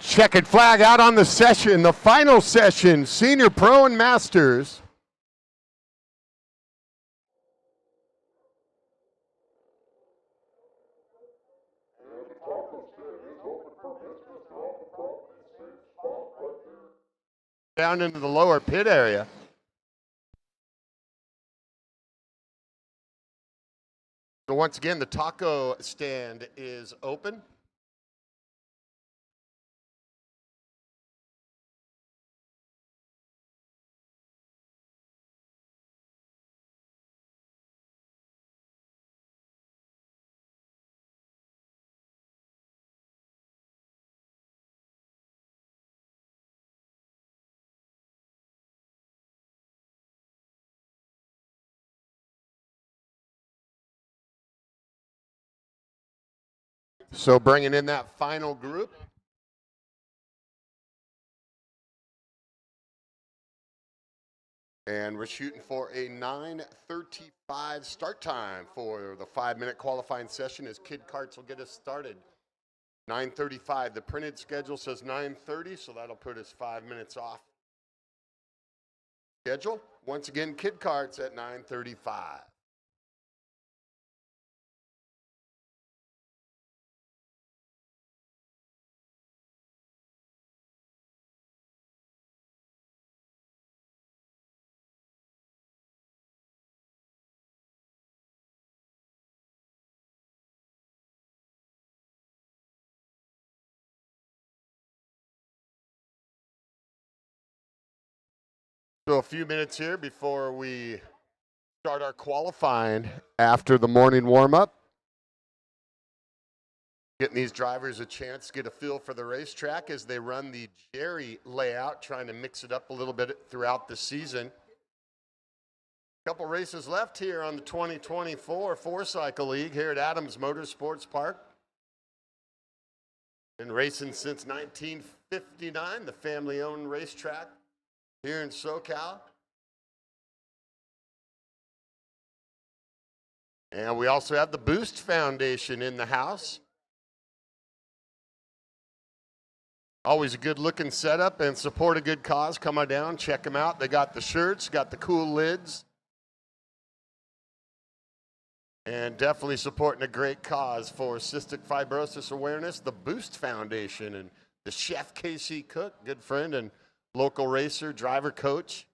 Checkered flag out on the session, the final session, Senior Pro and Masters. Down into the lower pit area. So once again, the taco stand is open. So bringing in that final group. And we're shooting for a 9:35 start time for the 5-minute qualifying session as Kid Karts will get us started. 9:35. The printed schedule says 9:30, so that'll put us 5 minutes off schedule. Once again, Kid Karts at 9:35. So a few minutes here before we start our qualifying after the morning warm-up. Getting these drivers a chance to get a feel for the racetrack as they run the Jerry layout, trying to mix it up a little bit throughout the season. Couple races left here on the 2024 Four-Cycle League here at Adams Motorsports Park. Been racing since 1959, the family-owned racetrack here in SoCal. And we also have the Boost Foundation in the house. Always a good looking setup and support a good cause. Come on down, check them out. They got the shirts, got the cool lids. And definitely supporting a great cause for cystic fibrosis awareness, the Boost Foundation, and the chef Casey Cook, good friend and local racer, driver, coach.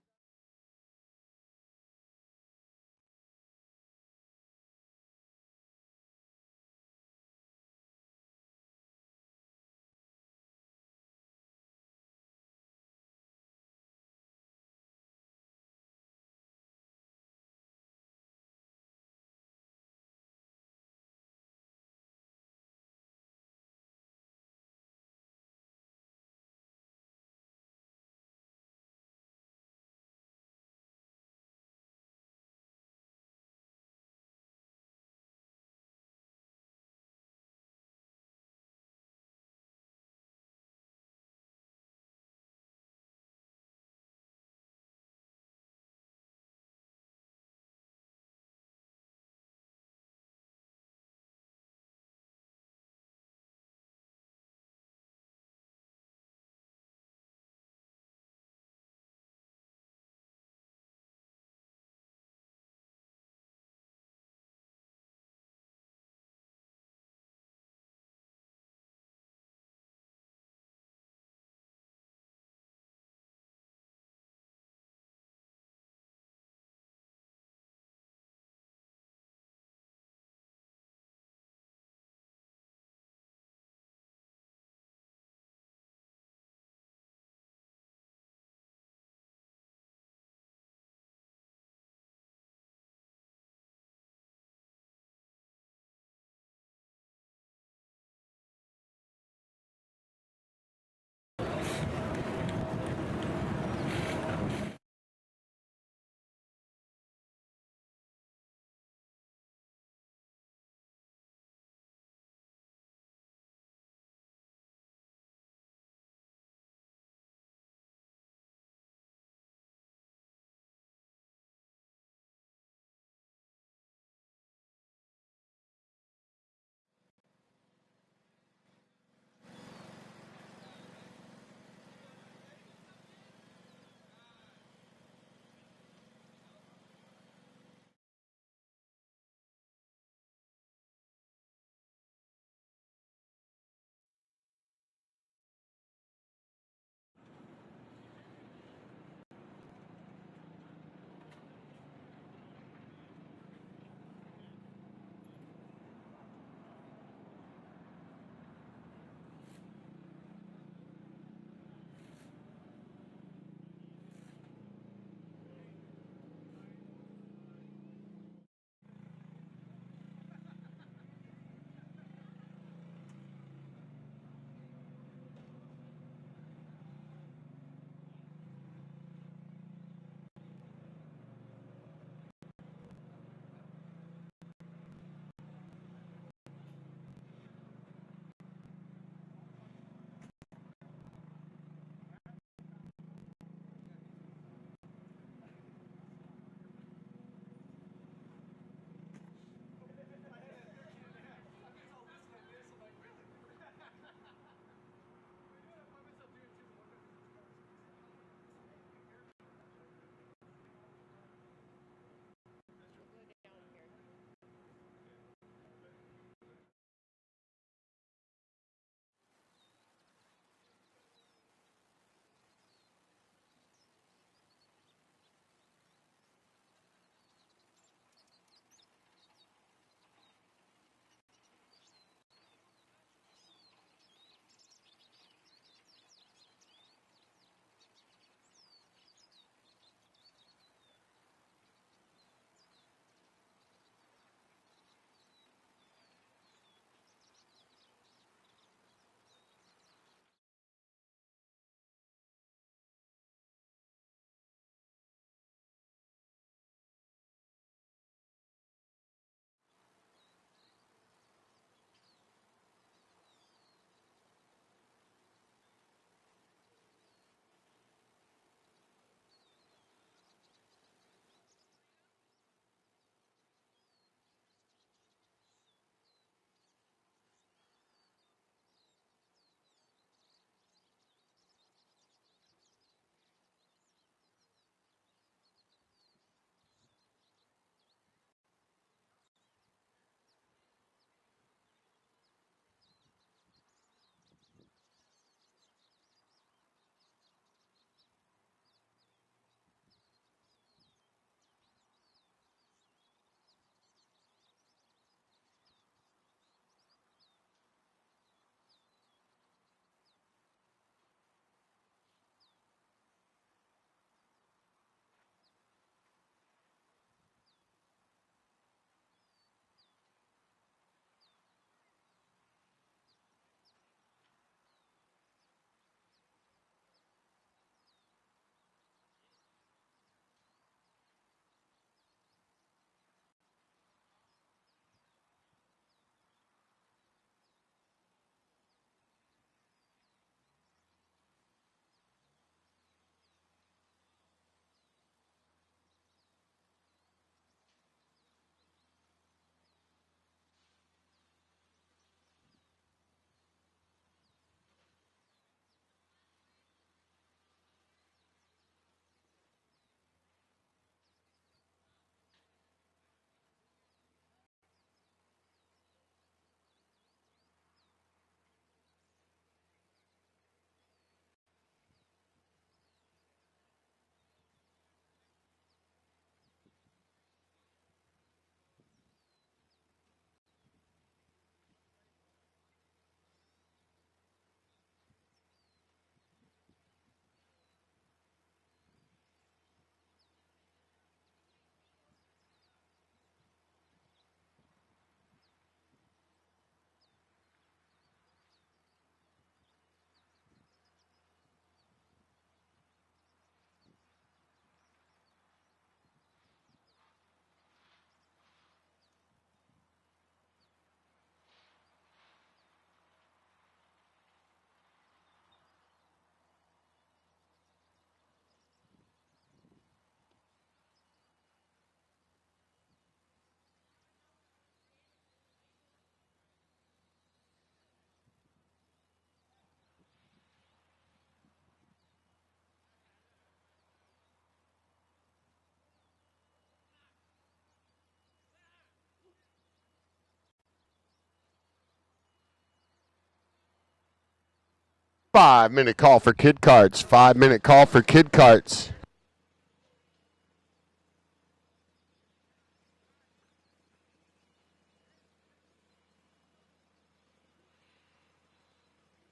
5-minute call for kid karts. 5-minute call for kid karts.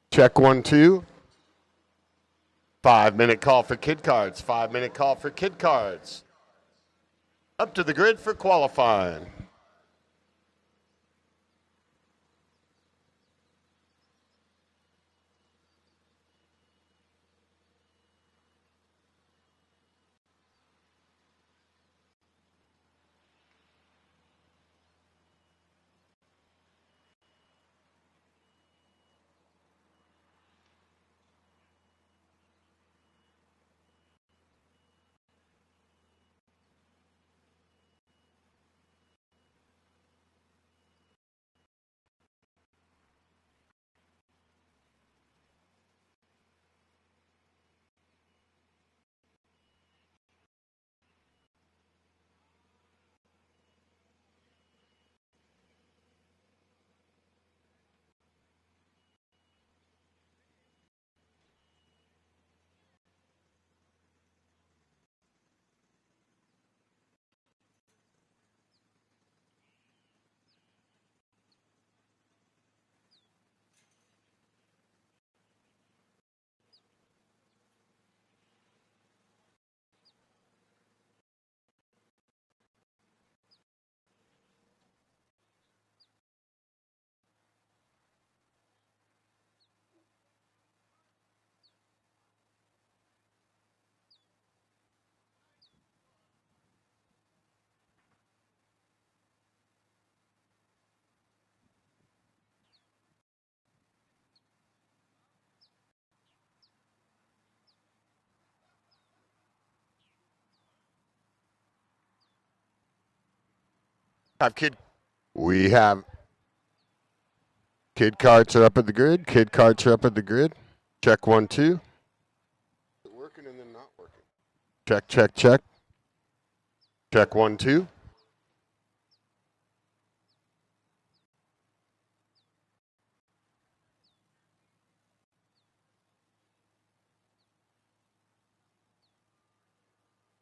Check 1, 2. 5-minute call for kid karts. 5-minute call for kid karts. Up to the grid for qualifying. We have kid karts are up at the grid. Kid karts are up at the grid. Check 1, 2. Working and then not working. Check, check, check. Check 1, 2.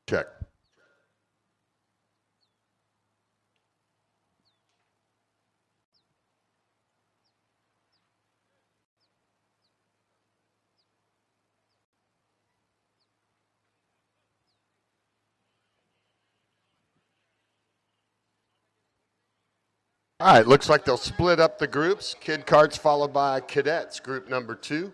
Check. All right, looks like they'll split up the groups. Kid karts followed by cadets, group number 2.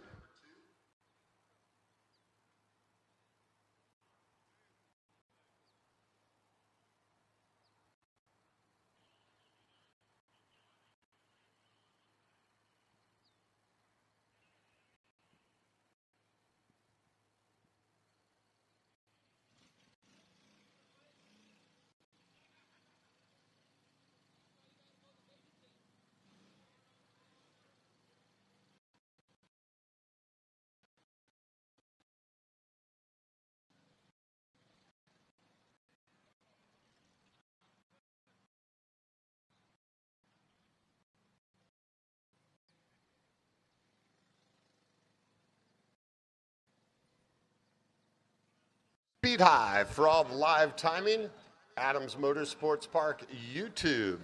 Speed High for all the live timing. Adams Motorsports Park YouTube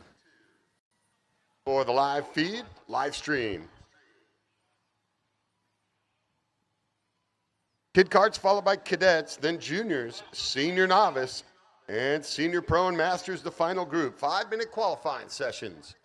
for the live feed, live stream. Kid karts followed by cadets, then juniors, senior novice, and senior pro and masters, the final group. 5-minute qualifying sessions.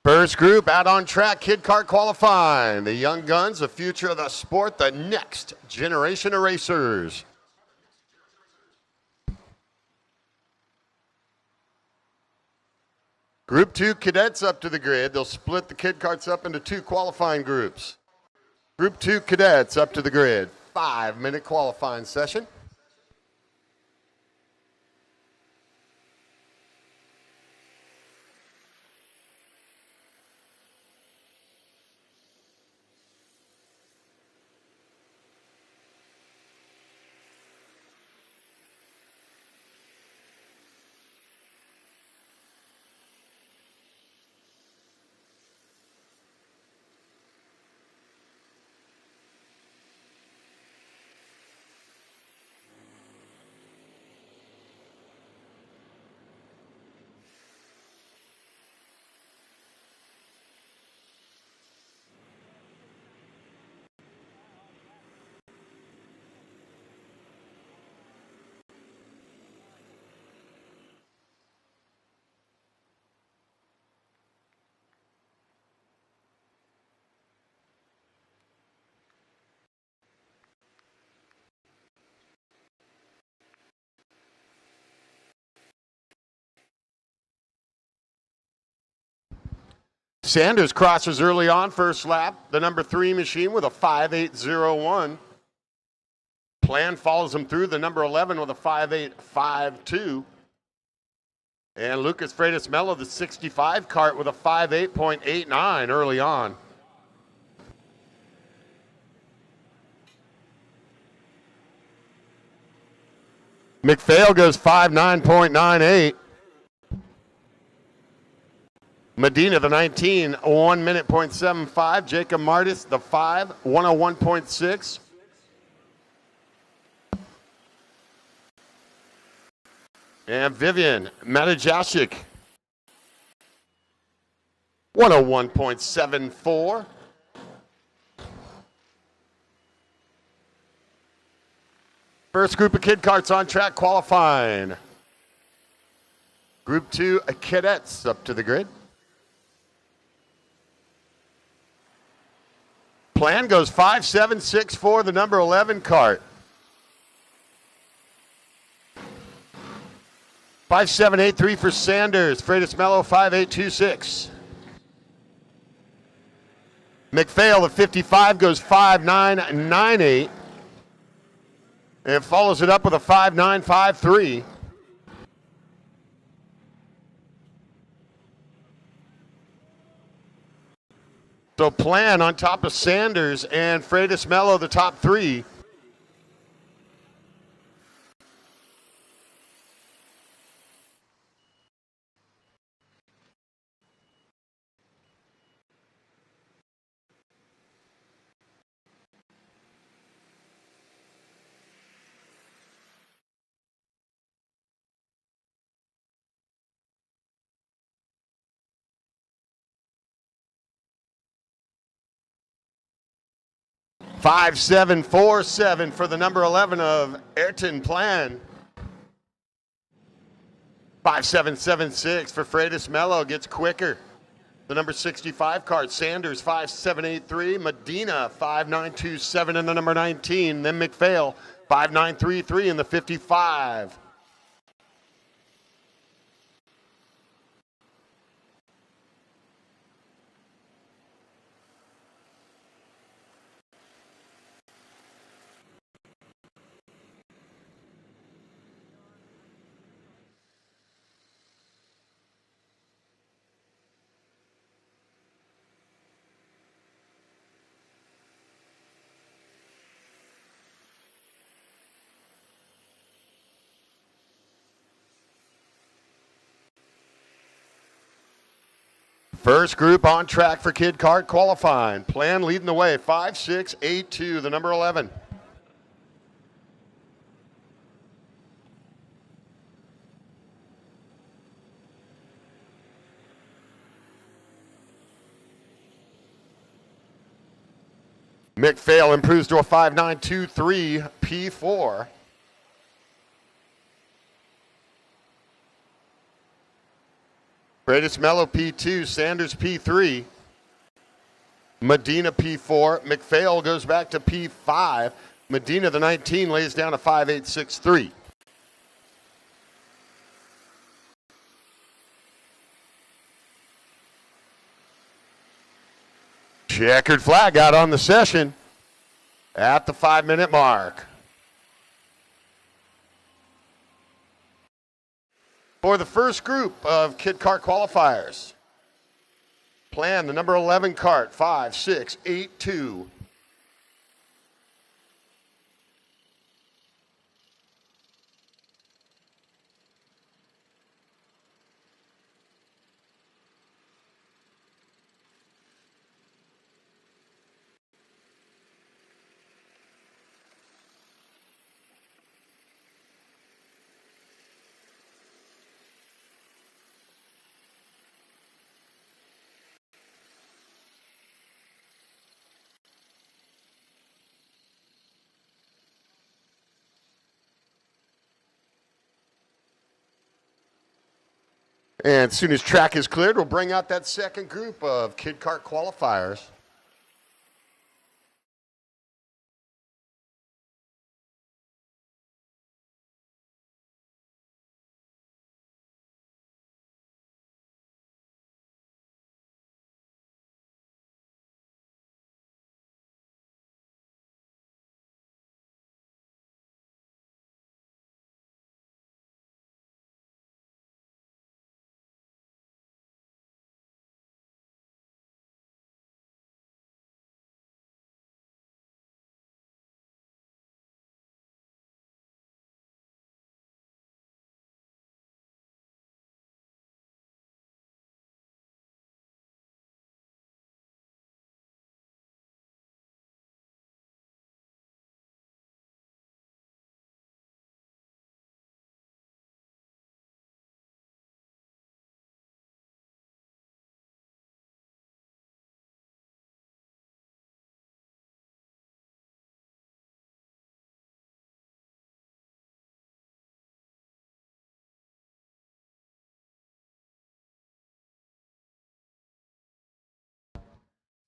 First group out on track, Kid Kart qualifying. The young guns, the future of the sport, the next generation of racers. Group 2 cadets up to the grid. They'll split the Kid Karts up into 2 qualifying groups. Group 2 cadets up to the grid. 5-minute qualifying session. Sanders crosses early on, first lap. The number 3 machine with a 5.801. Plan follows him through, the number 11 with a 5.852. And Lucas Freitas Mello, the 65 kart, with a 5.8.89 early on. McPhail goes 5.9.98. Medina, the 19, 1 minute .75. Jacob Martis, the 5, 101.6. And Vivian Matajasic, 101.74. First group of Kid Karts on track qualifying. Group 2 cadets up to the grid. Plan goes 5.764, the number 11 kart. 5.783 for Sanders. Freitas Mello, 5.826. McPhail, the 55, goes 5.998. And follows it up with a 5.953. So Plan on top of Sanders and Freitas Mello, the top 3. $5.747 for the number 11 of Ayrton Plan. 5.776 for Freitas Mello, gets quicker. The number 65 kart, Sanders, 5.783. Medina, 5.927 in the number 19. Then McPhail, 5.933 in the 55. First group on track for Kid Kart qualifying. Plan leading the way, 5.682, the number 11. McPhail improves to a 5.923 P4. Greatest Mellow P2, Sanders P3, Medina P4, McPhail goes back to P5. Medina, the 19, lays down a 5.863. Checkered flag out on the session at the 5-minute mark. For the first group of Kid Kart qualifiers, plan the number 11 Kart, 5682. And as soon as track is cleared, we'll bring out that second group of Kid Kart qualifiers.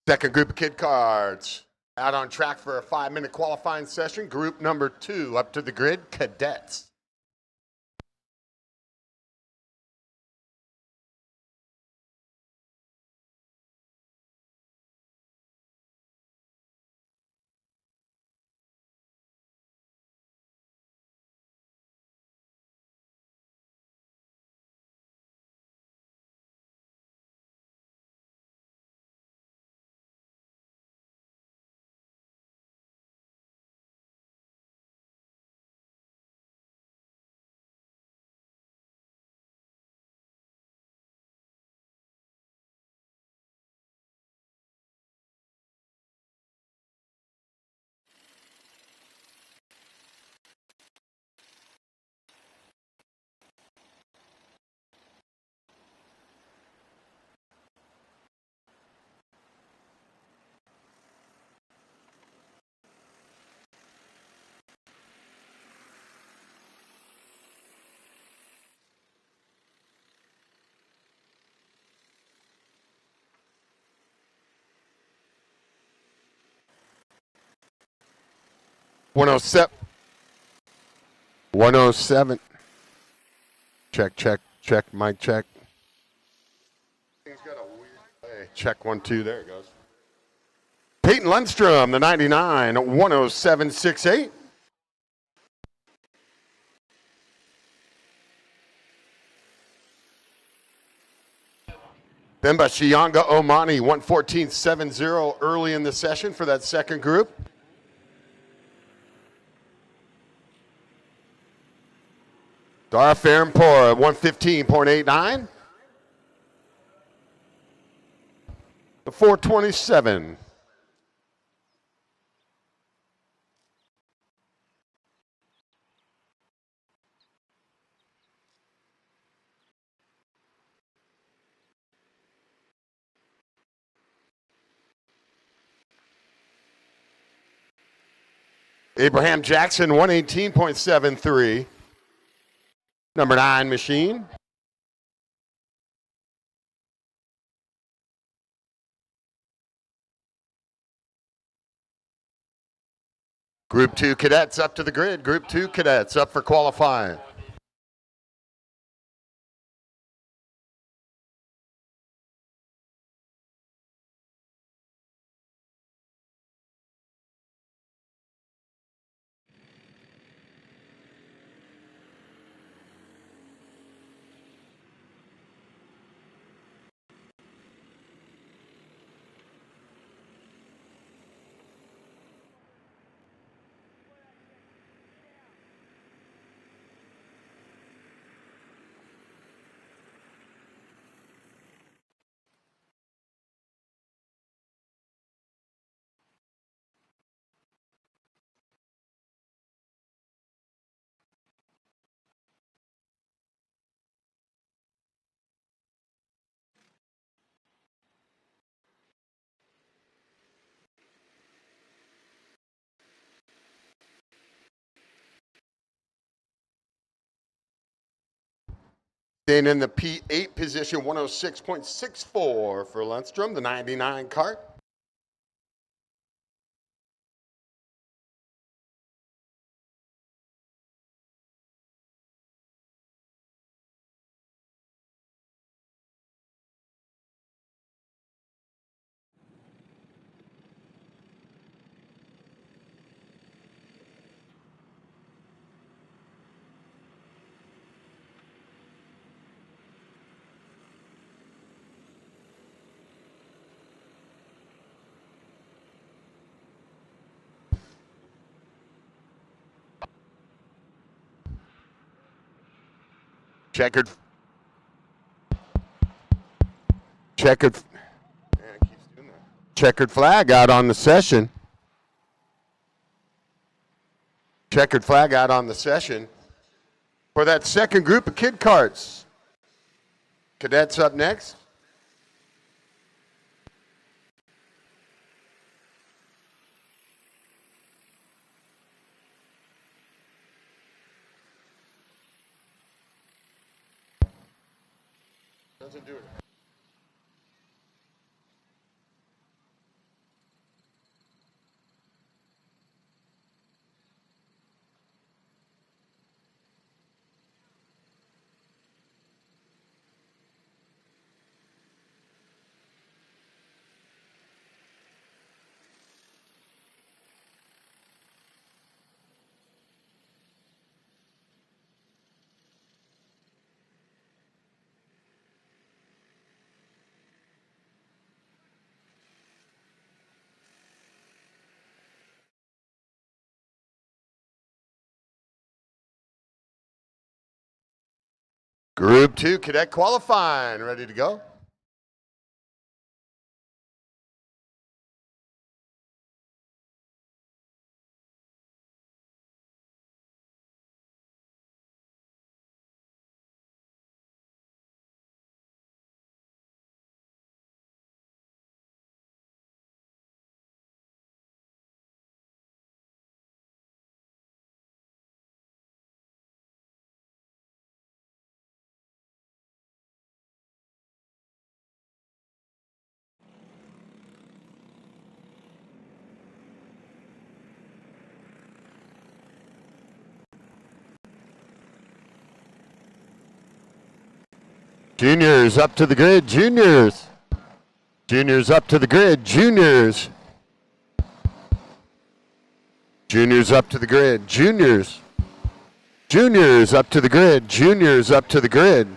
Second group of Kid Karts out on track for a 5-minute qualifying session. Group number 2 up to the grid, Cadets. One oh seven. 107. Check, check, check, mic check. Thing's got a weird delay. Check 1, 2, there it goes. Peyton Lundstrom, the 99, 107.68. Then by Shianga Omani, 114.70 early in the session for that second group. Dara Fehrenpour, 115.89. The 427. Abraham Jackson, 118.73. Number 9 machine. Group 2 cadets up to the grid. Group 2 cadets up for qualifying. Staying in the P8 position, 106.64 for Lundstrom, the 99 Kart. Checkered. Checkered flag out on the session. Checkered flag out on the session for that second group of kid karts. Cadets up next. Doesn't do it. Group 2 cadet qualifying, ready to go. Juniors up to the grid, juniors. Juniors up to the grid, juniors. Juniors up to the grid, juniors. Juniors up to the grid, juniors up to the grid.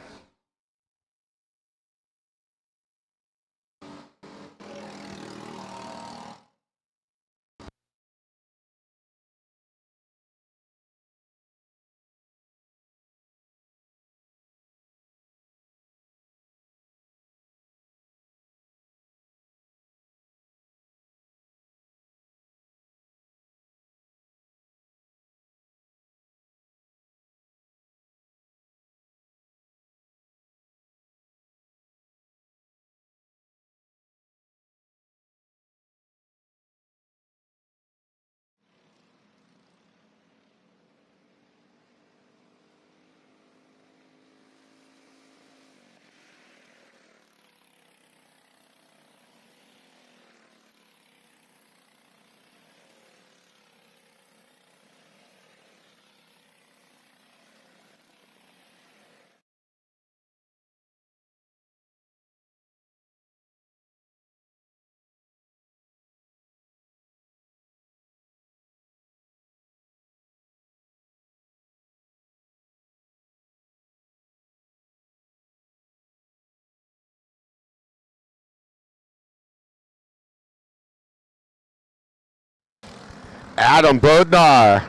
Adam Bodnar.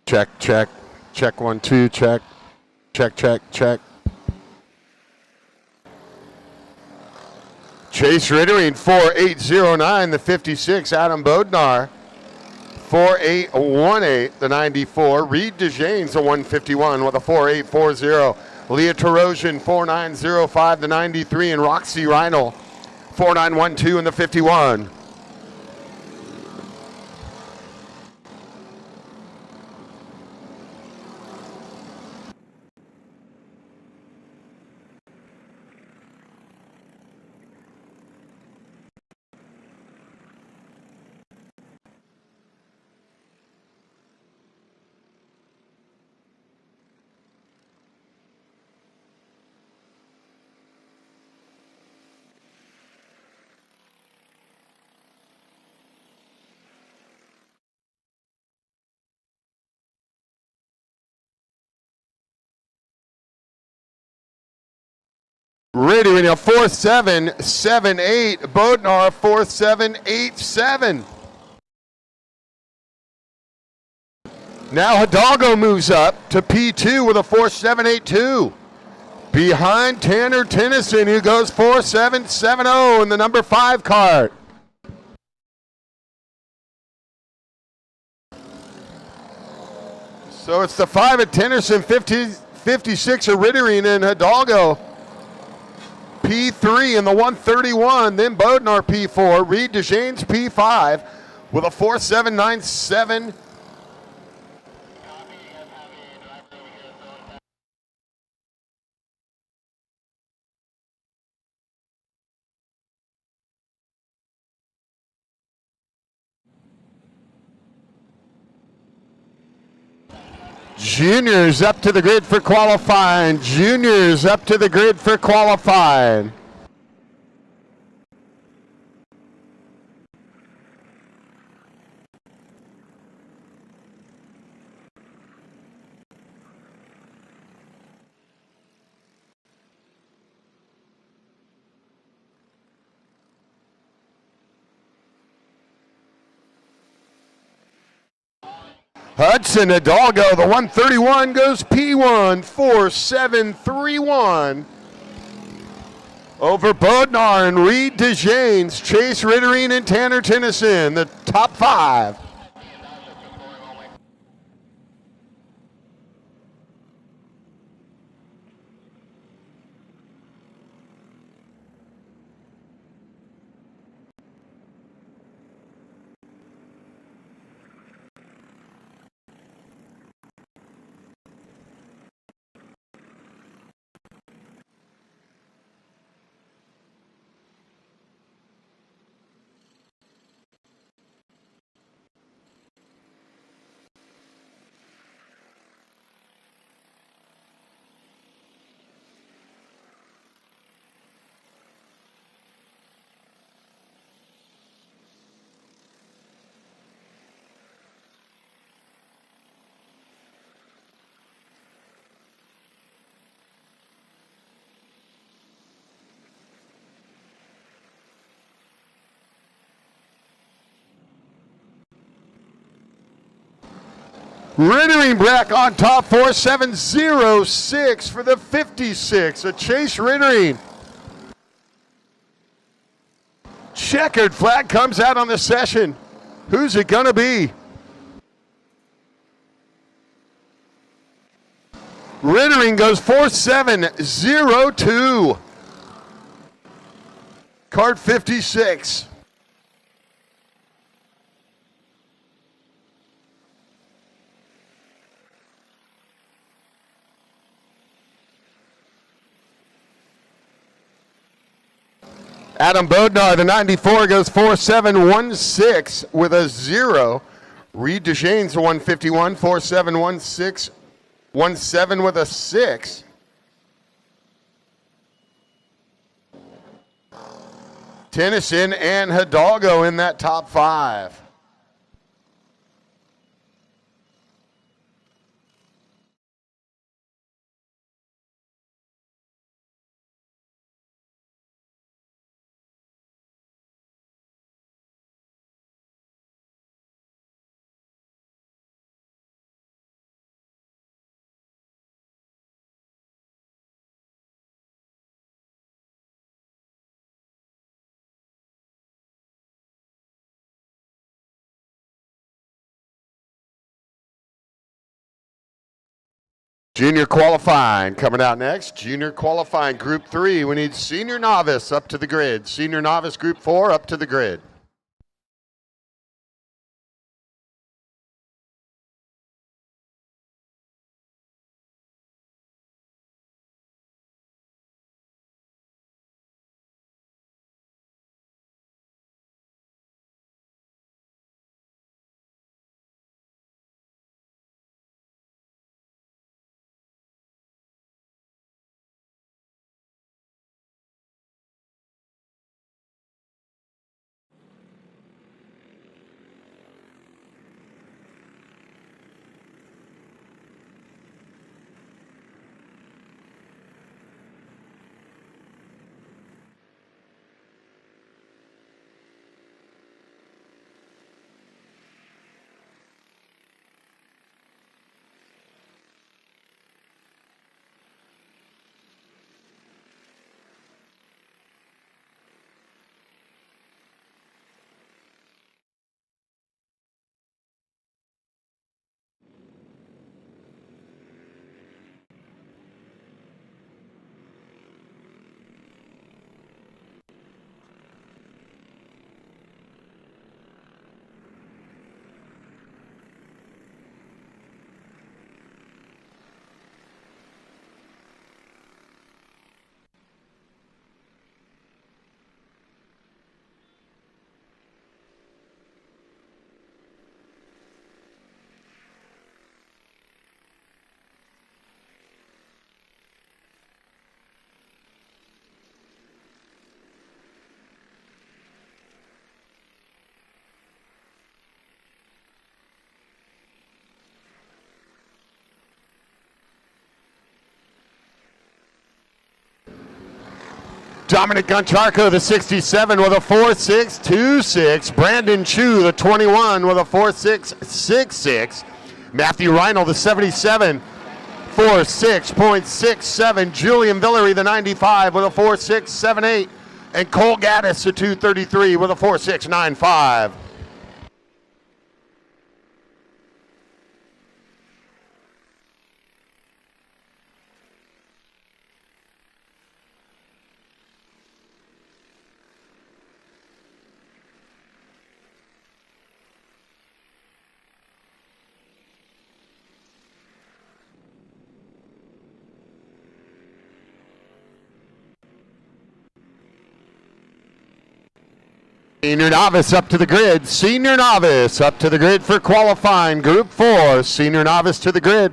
Check, check. Check 1, 2, check. Check, check, check. Chase Rittering, 4809, the 56. Adam Bodnar, 4818, the 94. Reed DeJanes, the 151 with a 4840. Leah Tarosian, 4905, the 93. And Roxy Reinl, 4912 in the 51. Rittering a 4778. Bodnar 4787. Now Hidalgo moves up to P2 with a 4782. Behind Tanner Tennyson, who goes 4770 in the number 5 Kart. So it's the 5 at Tennyson, 56 at Rittering, and Hidalgo P3 in the 131. Then Bodnar P4, Reed DeJanes P5 with a 4797. Juniors up to the grid for qualifying. Juniors up to the grid for qualifying. Hudson Hidalgo, the 131 goes P1, 4731. Over Bodnar and Reed DeJanes, Chase Rittering and Tanner Tennyson, the top 5. Rittering back on top, 4706 for the 56. A Chase Rittering. Checkered flag comes out on the session. Who's it gonna be? Rittering goes 4702. Kart 56. Adam Bodnar, the 94, goes 4716 with a 0. Reed DeJanes, the 151, 4716, 17 with a 6. Tennyson and Hidalgo in that top 5. Junior qualifying coming out next. Junior qualifying Group 3. We need senior novice up to the grid. Senior novice Group 4 up to the grid. Dominic Goncharko, the 67, with a 4.626. Brandon Chu, the 21, with a 4.666. Matthew Reinl, the 77, 4.6.67. Julian Villery, the 95, with a 4.678. And Cole Gaddis, the 233, with a 4.695. Senior novice up to the grid. Senior novice up to the grid for qualifying. Group 4, senior novice to the grid.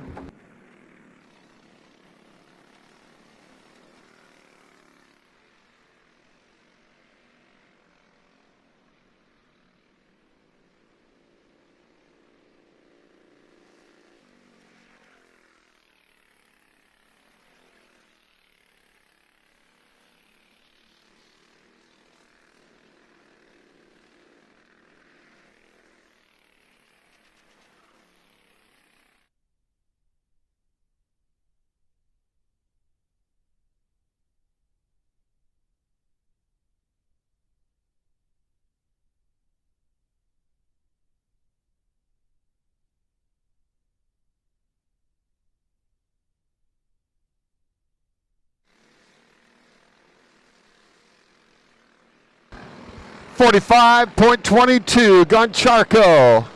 .22, Goncharko.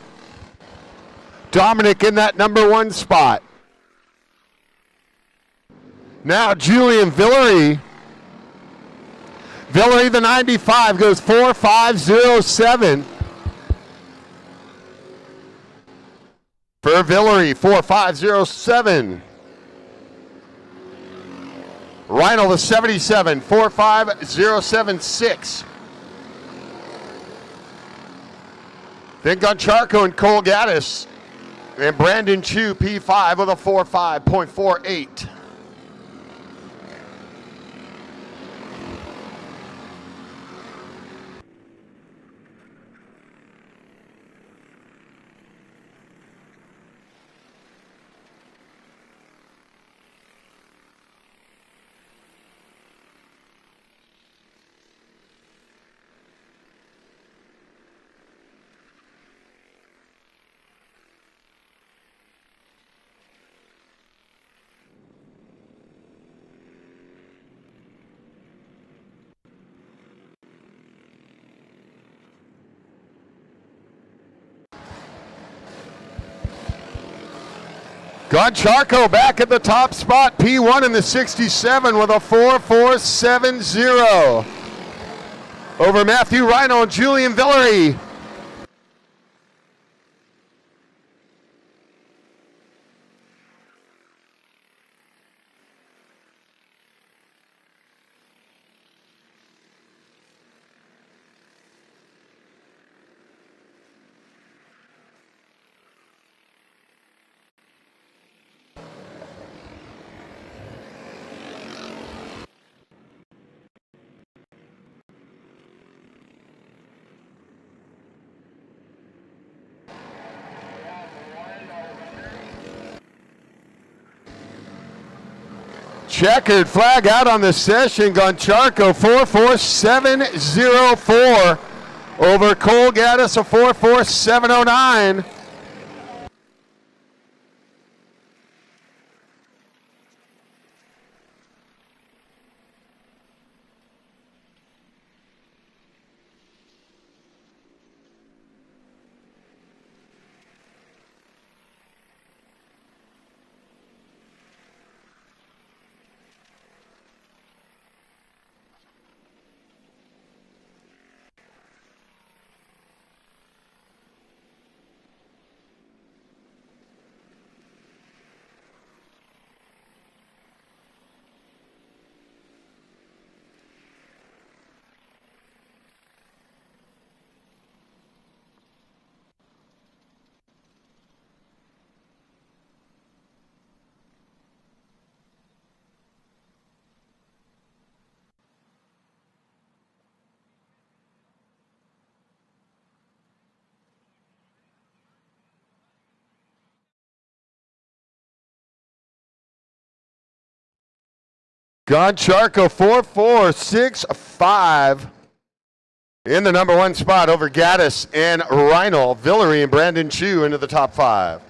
Dominic in that number 1 spot. Now Julian Villery. Villery, the 95, goes 4.507. For Villery, 4.507. Reinl, the 77, 4.5076. Then Goncharko and Cole Gaddis. And Brandon Chu, P5 with a 4.5.48. Goncharko back at the top spot, P1 in the 67 with a 4.470 over Matthew Rhino and Julian Villery. Checkered flag out on the session. Goncharko 4.4704 over Cole Gaddis, a 4.4709. Goncharko 4.465 in the number 1 spot over Gaddis and Rhino. Villery and Brandon Chu into the top 5.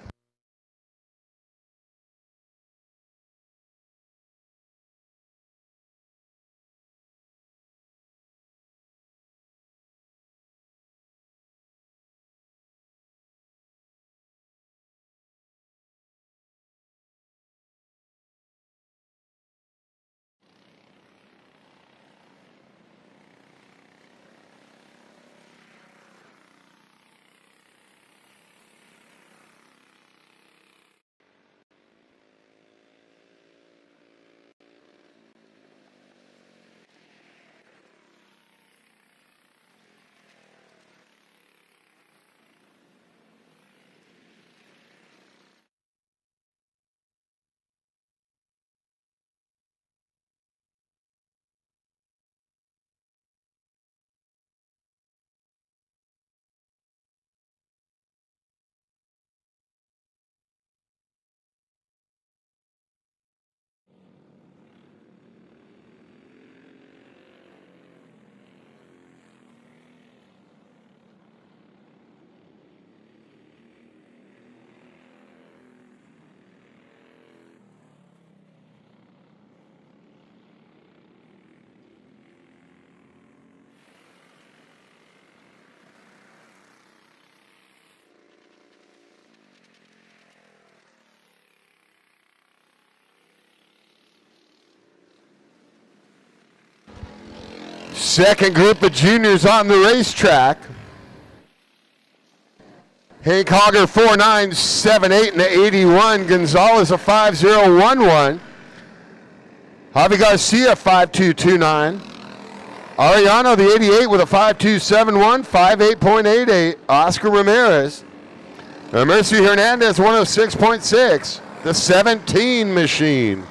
Second group of juniors on the racetrack. Hank Hogger 4.978 in the 81. Gonzalez a 5.011. Javi Garcia 5.229. Ariano the 88 with a 5.271, 5.8.88. Oscar Ramirez. Mercy Hernandez 106.6. The 17 machine.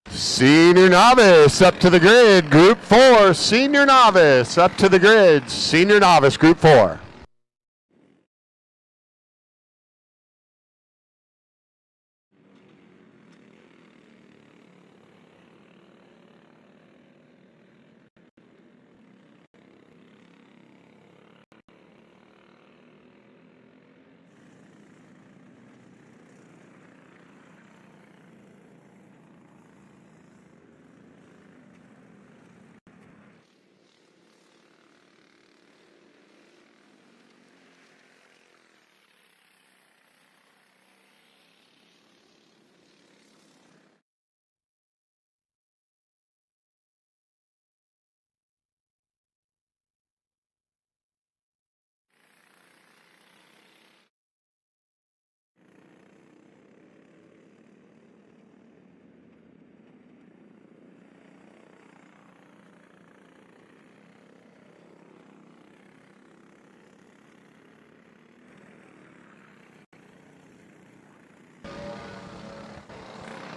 Senior novice up to the grid, group 4. Senior novice up to the grid, senior novice, group 4.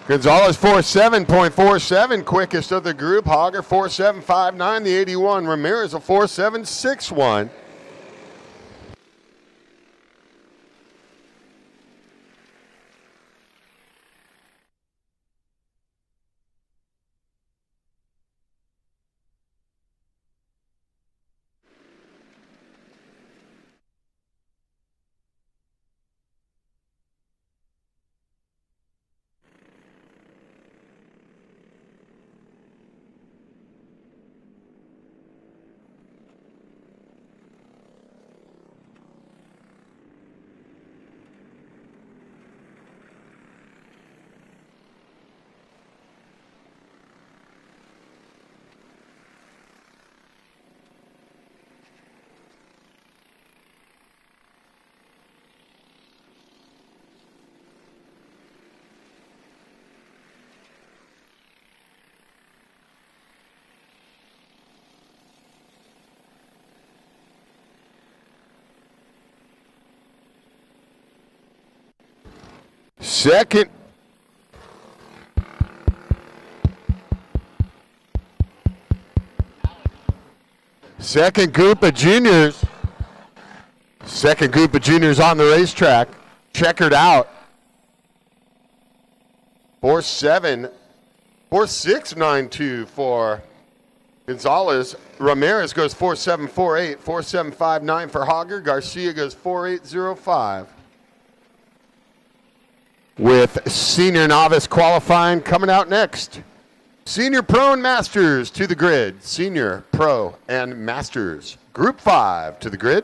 Gonzalez 4.7.47, quickest of the group. Hogger 4.759, the 81. Ramirez a 4.761. Second group of juniors. Second group of juniors on the racetrack. Checkered out. 4.692 for Gonzalez. Ramirez goes 4.748, 4.759 for Hogger. Garcia goes 4.805. With senior novice qualifying coming out next. Senior Pro and Masters to the grid. Senior Pro and Masters. Group 5 to the grid.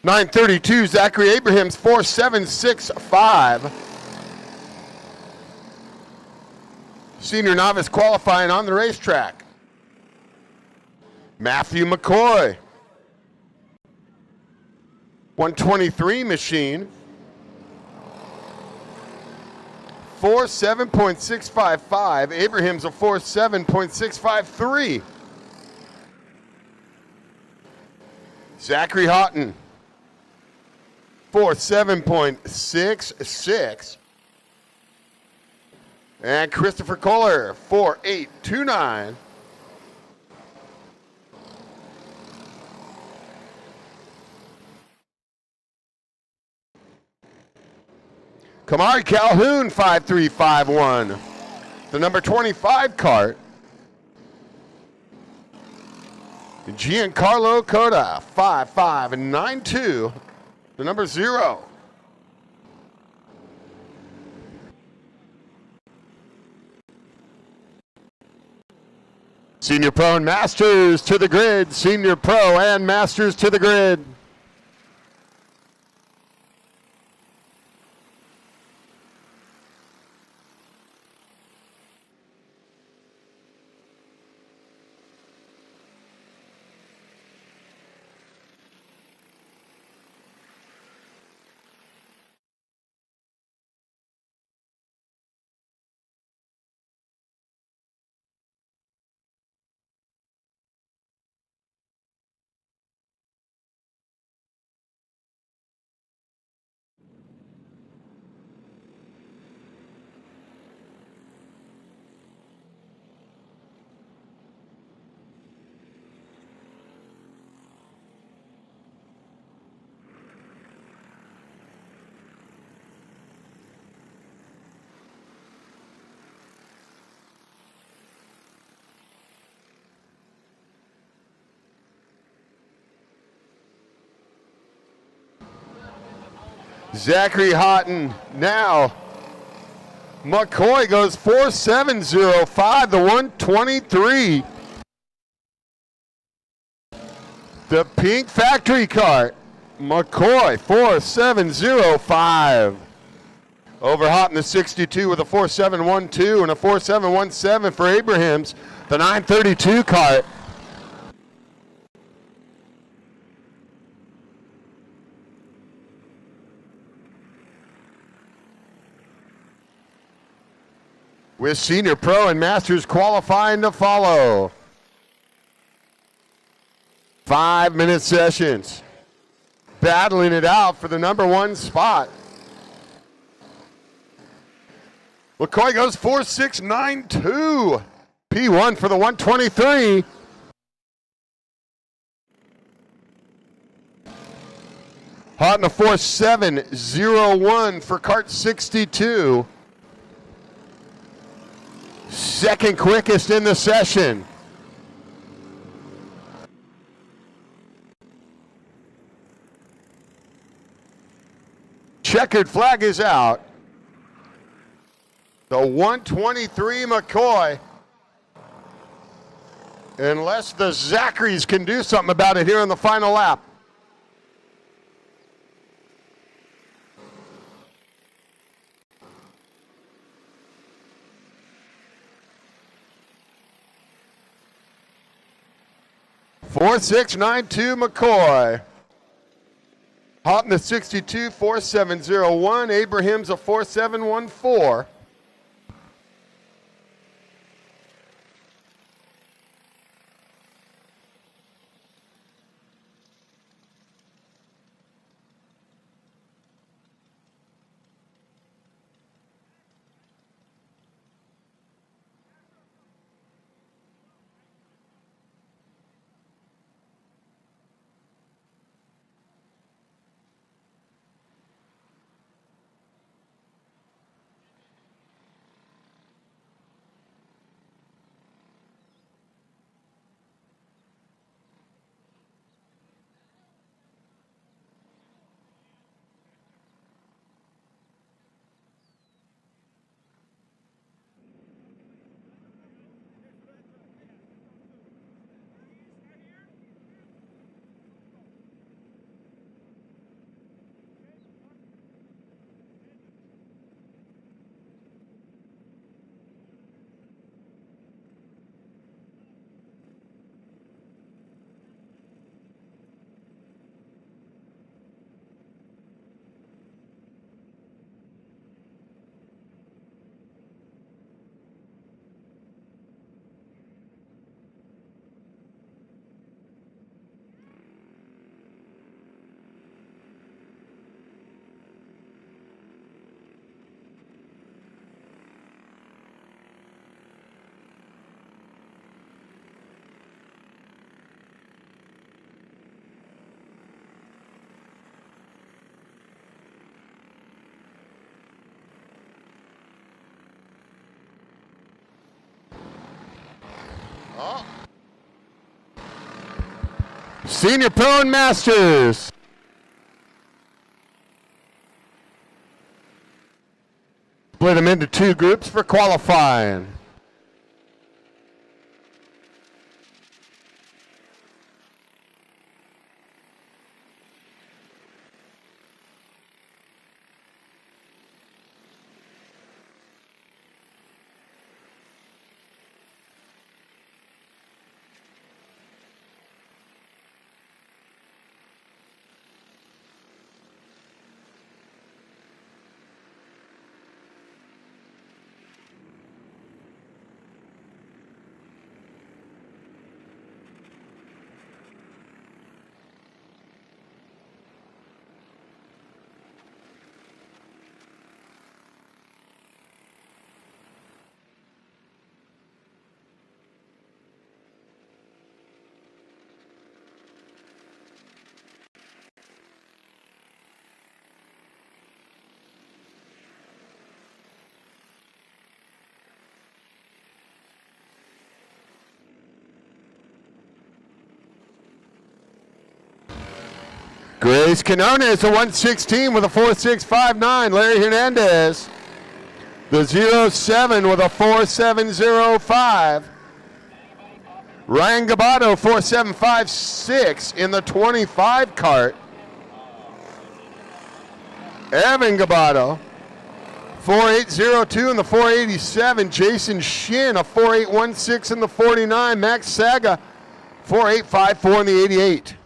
932, Zachary Abrahams, 4.765. Senior novice qualifying on the racetrack. Matthew McCoy, 123 machine, 4.7.655. Abrahams a 4.7.653. Zachary Houghton, 4.7.66. And Christopher Kohler, 4.829. Kamari Calhoun, 5.351. The number 25 cart. Giancarlo Coda, 5.592. The number 0. Senior Pro and Masters to the grid. Senior Pro and Masters to the grid. Zachary Houghton now. McCoy goes 4.705, the 123. The pink factory cart. McCoy 4.705. Over Houghton the 62 with a 4.712 and a 4.717 for Abrahams. The 932 cart. With Senior Pro and Masters qualifying to follow. 5-minute sessions. Battling it out for the number 1 spot. McCoy goes 4.692. P1 for the 123. Houghton a 4.701 for Kart 62. Second quickest in the session. Checkered flag is out. The 123 McCoy. Unless the Zacharys can do something about it here in the final lap. .4692 McCoy. Houghton the 62, 4.701. Abrahams a 4.714. Oh. Senior Pro and Masters. Split them into two groups for qualifying. Grace Quinones, a 116 with a 4659. Larry Hernandez, the 07 with a 4705. Ryan Gabato, 4756 in the 25 Kart. Evan Gabato, 4802 in the 487. Jason Shin, a 4816 in the 49. Max Saga, 4854 in the 88.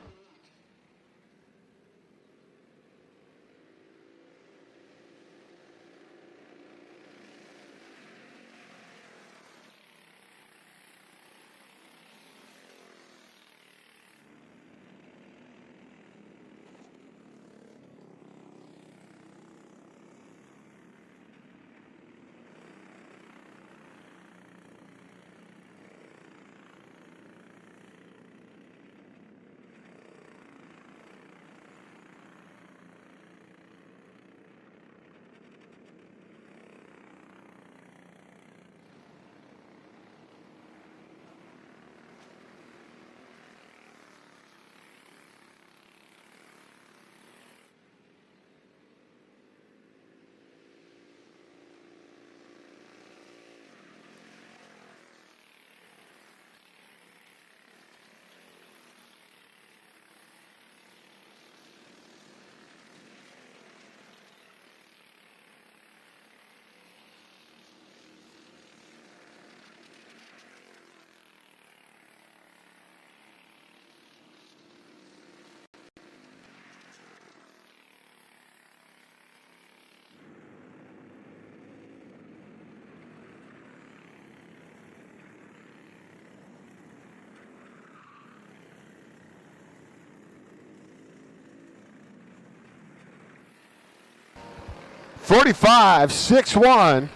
Forty-five, 6-1.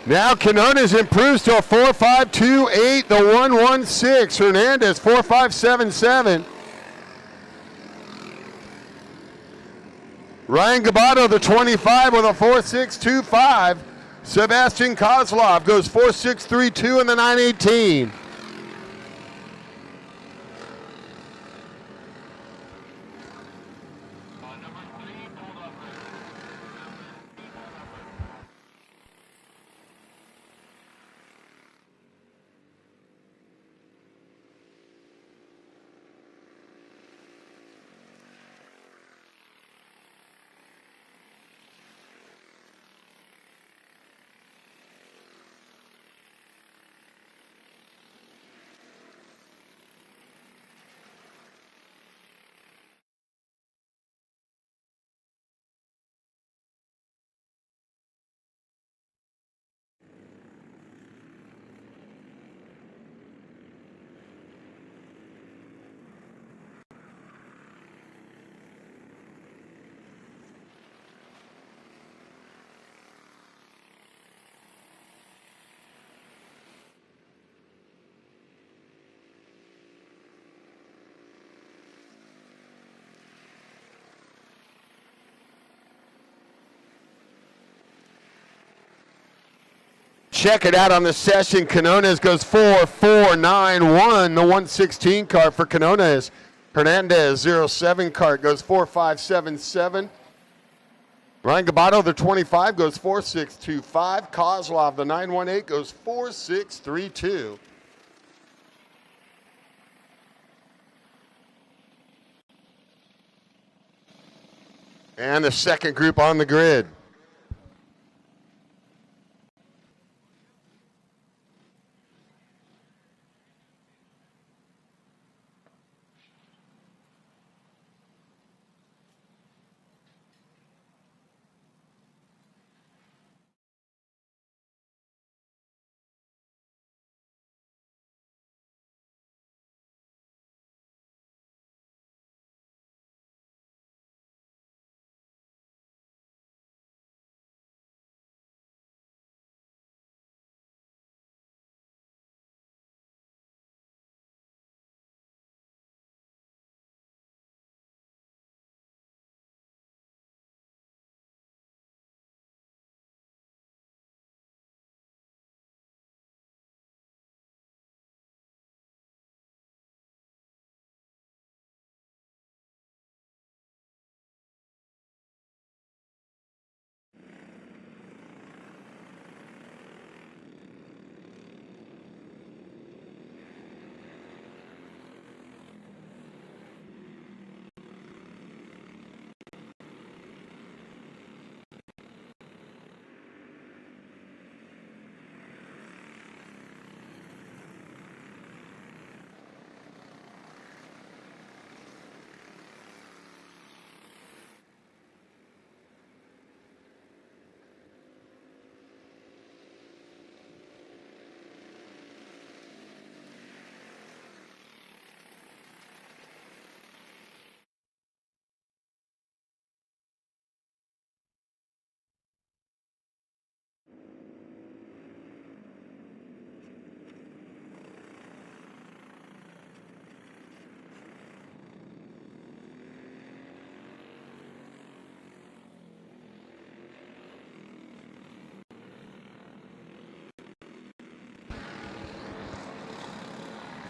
Now Quinones improves to a 4.528, the 116. Hernandez, 4.577. Ryan Gabato, the 25 with a 4.625. Sebastian Kozlov goes 4.632 in the 918. check it out on the session. Canones goes 4.491. The 116 cart for Canones. Hernandez 07 cart goes 4.577. Ryan Gabato, the 25, goes 4.625. Kozlov, the 918, goes 4.632. And the second group on the grid.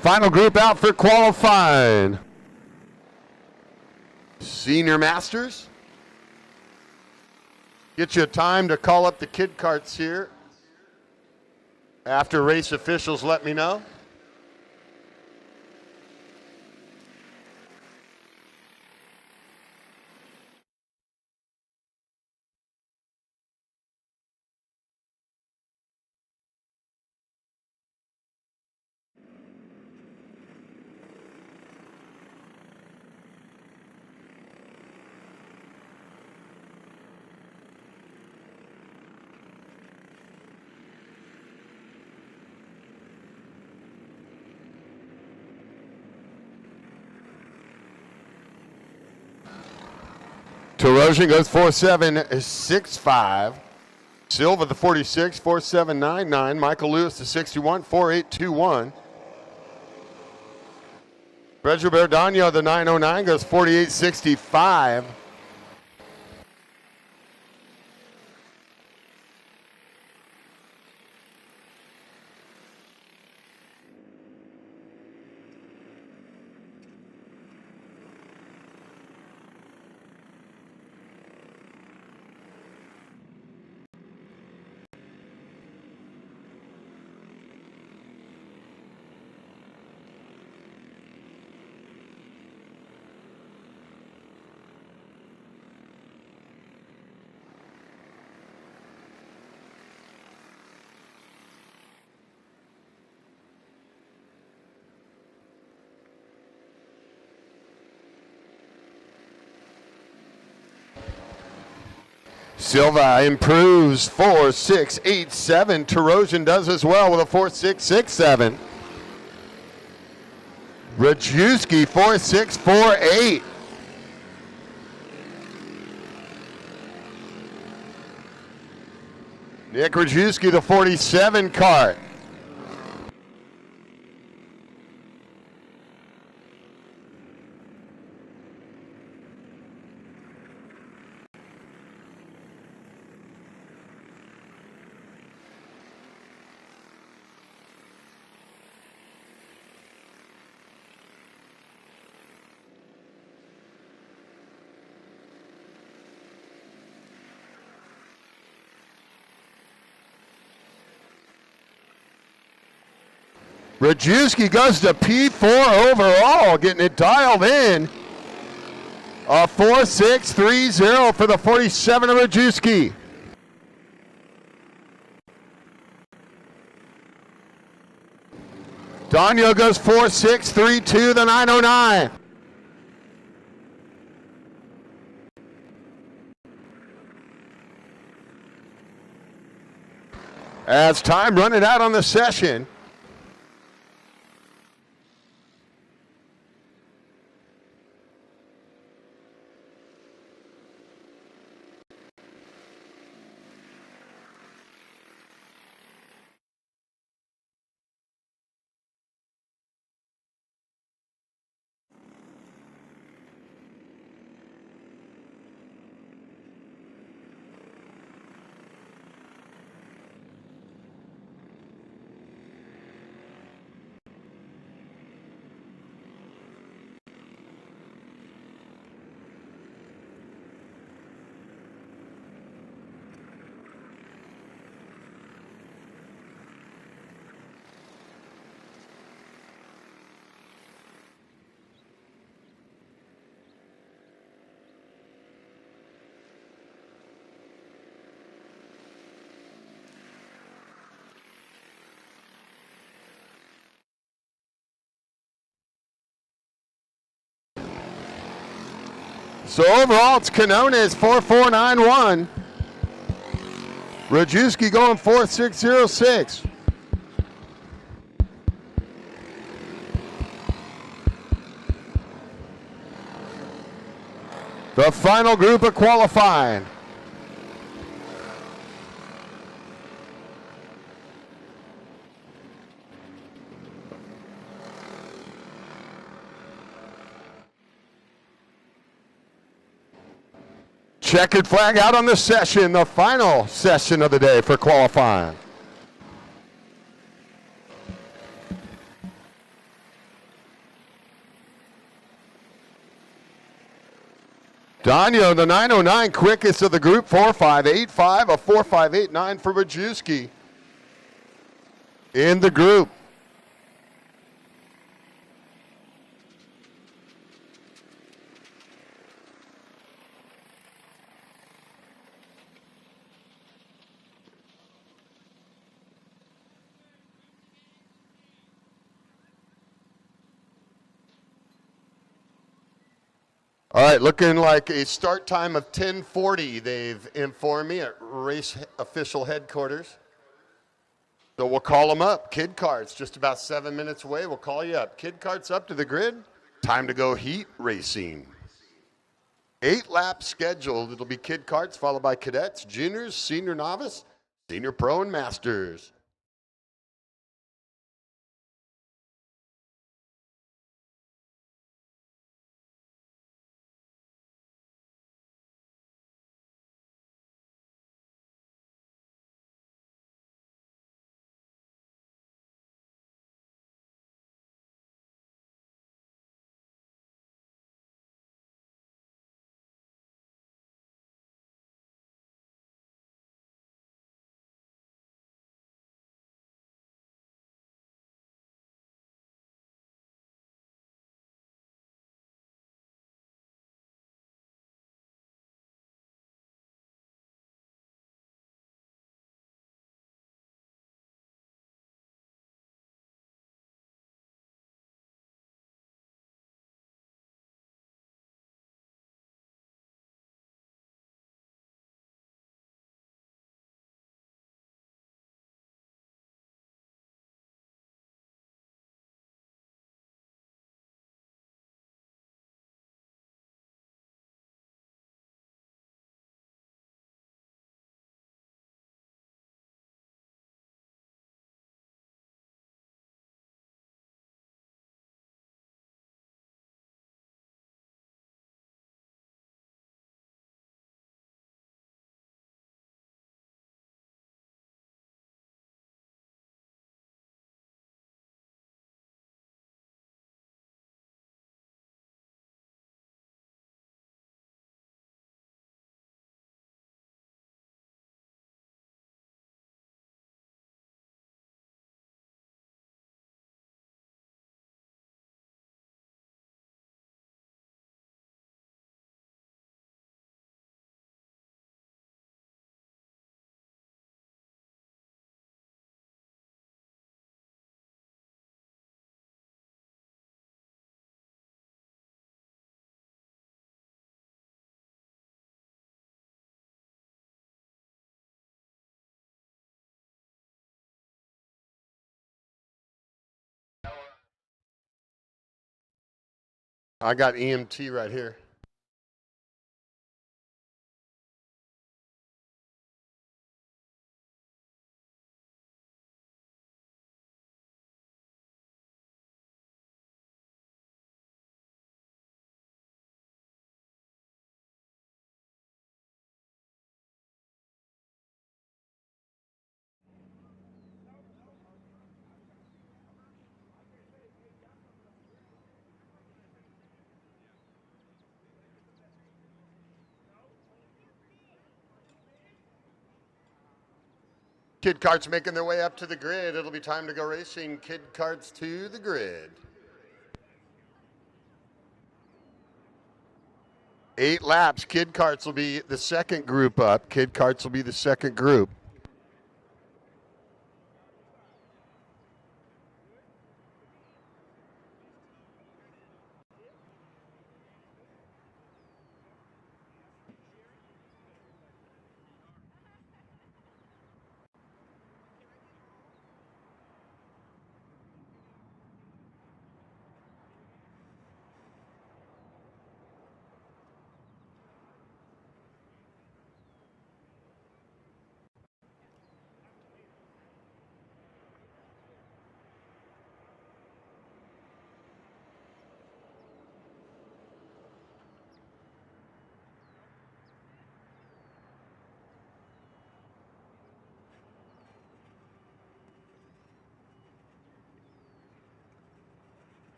Final group out for qualifying. Senior Masters. Get you a time to call up the kid carts here. After race officials let me know. Terosian goes 4.765. Silva, the 46, 4.799. Michael Lewis, the 61, 4.821. Pedro Berdano, the 909, goes 48.65. Silva improves 4.687. Terosian does as well with a 4.667. Rajewski 4.648. Nick Rajewski, the 47 cart. Rajewski goes to P4 overall, getting it dialed in. A 4.630 for the 47 of Rajewski. Daniel goes 4.632, the 909. As time running out on the session. So overall, it's Canones 4.491. Rajewski going 4.606. The final group of qualifying. Checkered flag out on the session, the final session of the day for qualifying. Daniel, the 909, quickest of the group, 4.585, a 4.589 for Rajewski in the group. All right, looking like a start time of 10:40, they've informed me at race official headquarters. So we'll call them up. Kid Kart's just about 7 minutes away. We'll call you up. Kid Kart's up to the grid. Time to go heat racing. 8 laps scheduled. It'll be Kid Karts followed by Cadets, Juniors, Senior Novice, Senior Pro, and Masters. I got EMT right here. Kid Karts making their way up to the grid. It'll be time to go racing. Kid Karts to the grid. 8 laps. Kid Karts will be the second group up. Kid Karts will be the second group.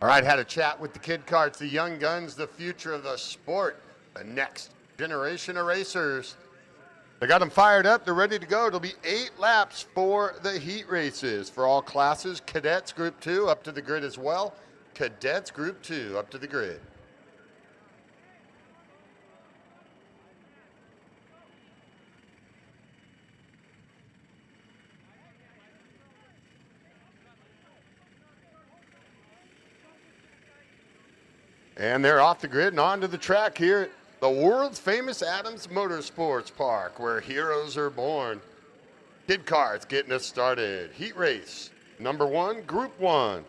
All right, had a chat with the Kid Karts, the young guns, the future of the sport, the next generation of racers. They got them fired up. They're ready to go. It'll be 8 laps for the heat races for all classes. Cadets Group 2 up to the grid as well. Cadets Group 2 up to the grid. And they're off the grid and onto the track here at the world's famous Adams Motorsports Park, where heroes are born. Kid Karts getting us started. Heat race number 1, Group 1.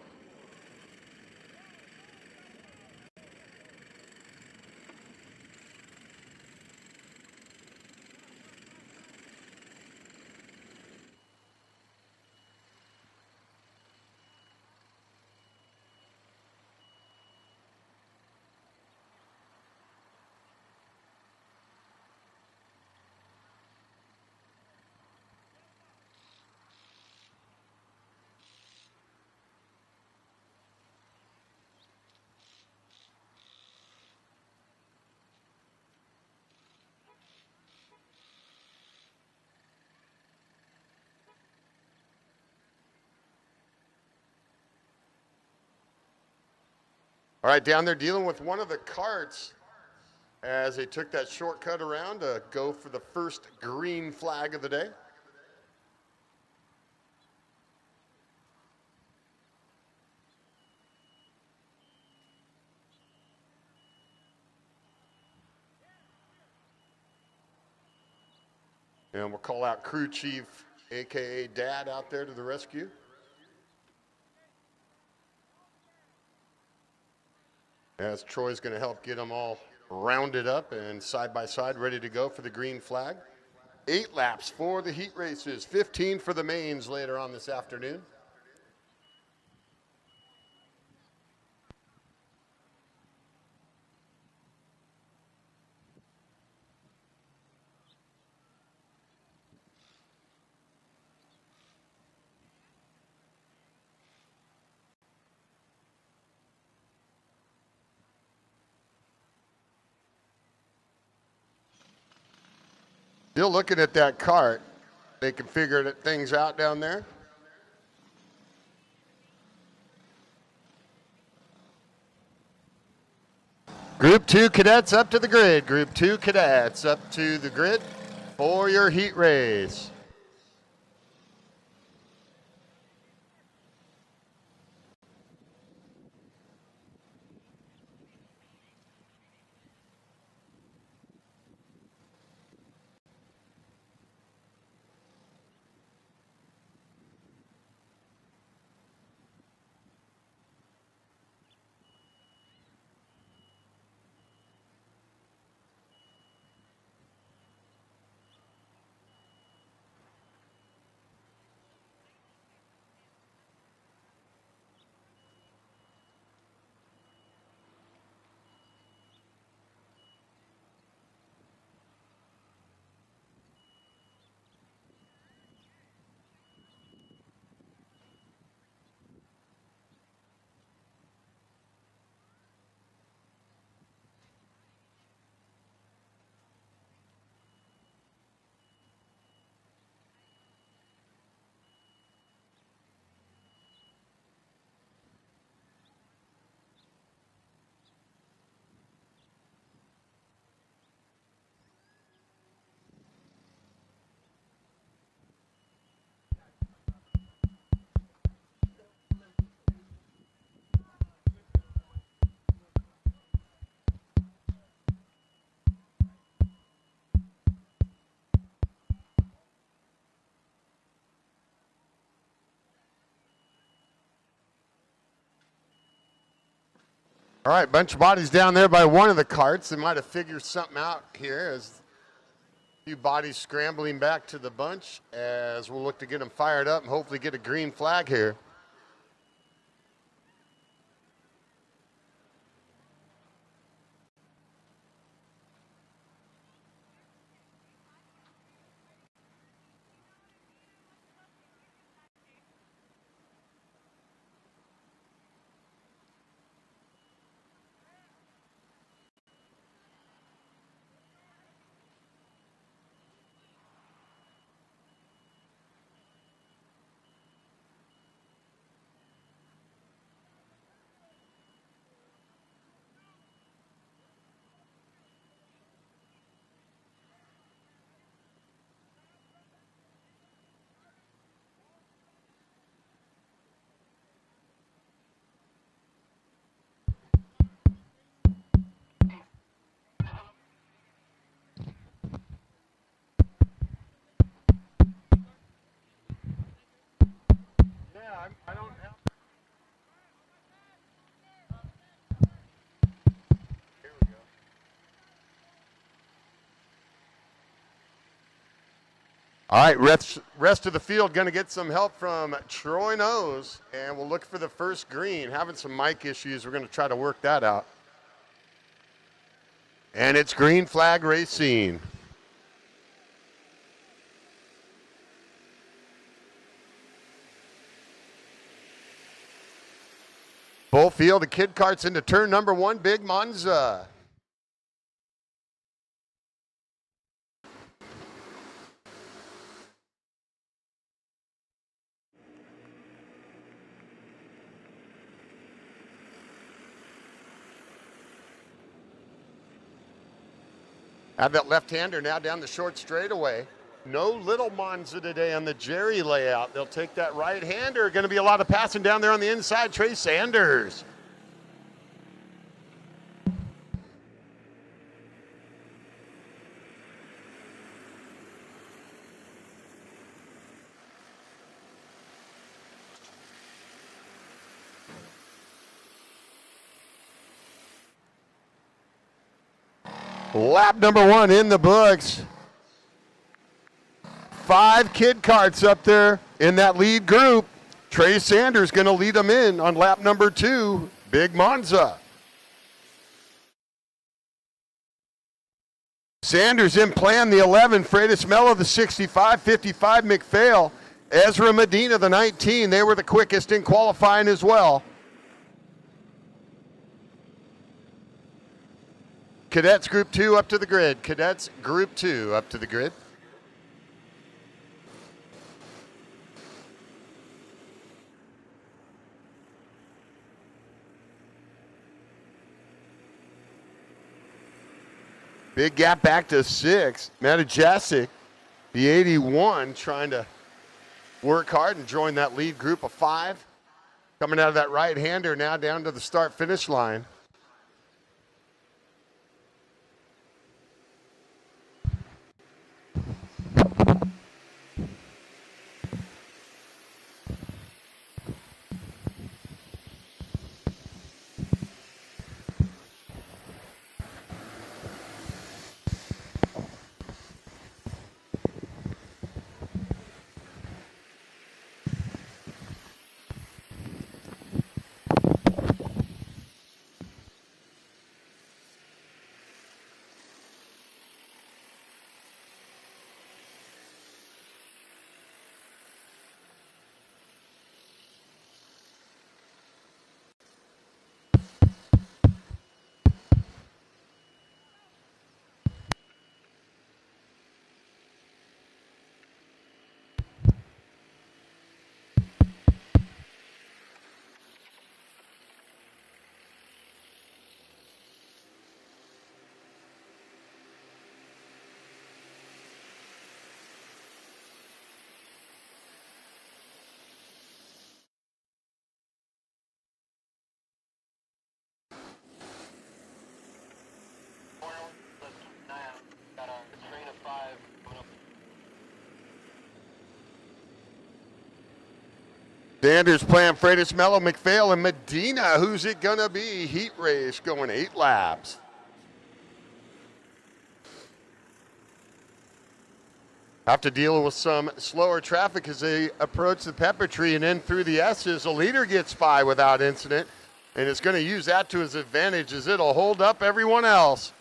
All right, down there dealing with one of the karts as they took that shortcut around to go for the first green flag of the day. And we'll call out crew chief, AKA Dad, out there to the rescue. As Troy's going to help get them all rounded up and side by side, ready to go for the green flag. 8 laps for the heat races, 15 for the mains later on this afternoon. Still looking at that kart. They can figure things out down there. Group 2 cadets up to the grid. Group 2 cadets up to the grid for your heat race. All right, bunch of bodies down there by one of the karts. They might have figured something out here as a few bodies scrambling back to the bunch as we'll look to get them fired up and hopefully get a green flag here. I don't have. Here we go. All right, rest of the field going to get some help from Troy Nose, and we'll look for the first green. Having some mic issues, we're going to try to work that out. And it's green flag racing. Full field of kid karts into turn number 1, Big Monza. Have that left-hander now down the short straightaway. No little Monza today on the Jerry layout. They'll take that right-hander. Going to be a lot of passing down there on the inside. Trey Sanders. Lap number 1 in the books. 5 kid karts up there in that lead group. Trey Sanders going to lead them in on lap number 2, Big Monza. Sanders in plan, the 11, Freitas Mello, the 65, 55, McPhail, Ezra Medina, the 19. They were the quickest in qualifying as well. Cadets Group 2 up to the grid. Cadets Group 2 up to the grid. Big gap back to 6. Matajasic, the 81, trying to work hard and join that lead group of 5. Coming out of that right-hander now down to the start-finish line. Sanders playing Freitas Mello, McPhail, and Medina. Who's it going to be? Heat race going 8 laps. Have to deal with some slower traffic as they approach the pepper tree and then through the S's. The leader gets by without incident, and it's going to use that to his advantage as it'll hold up everyone else.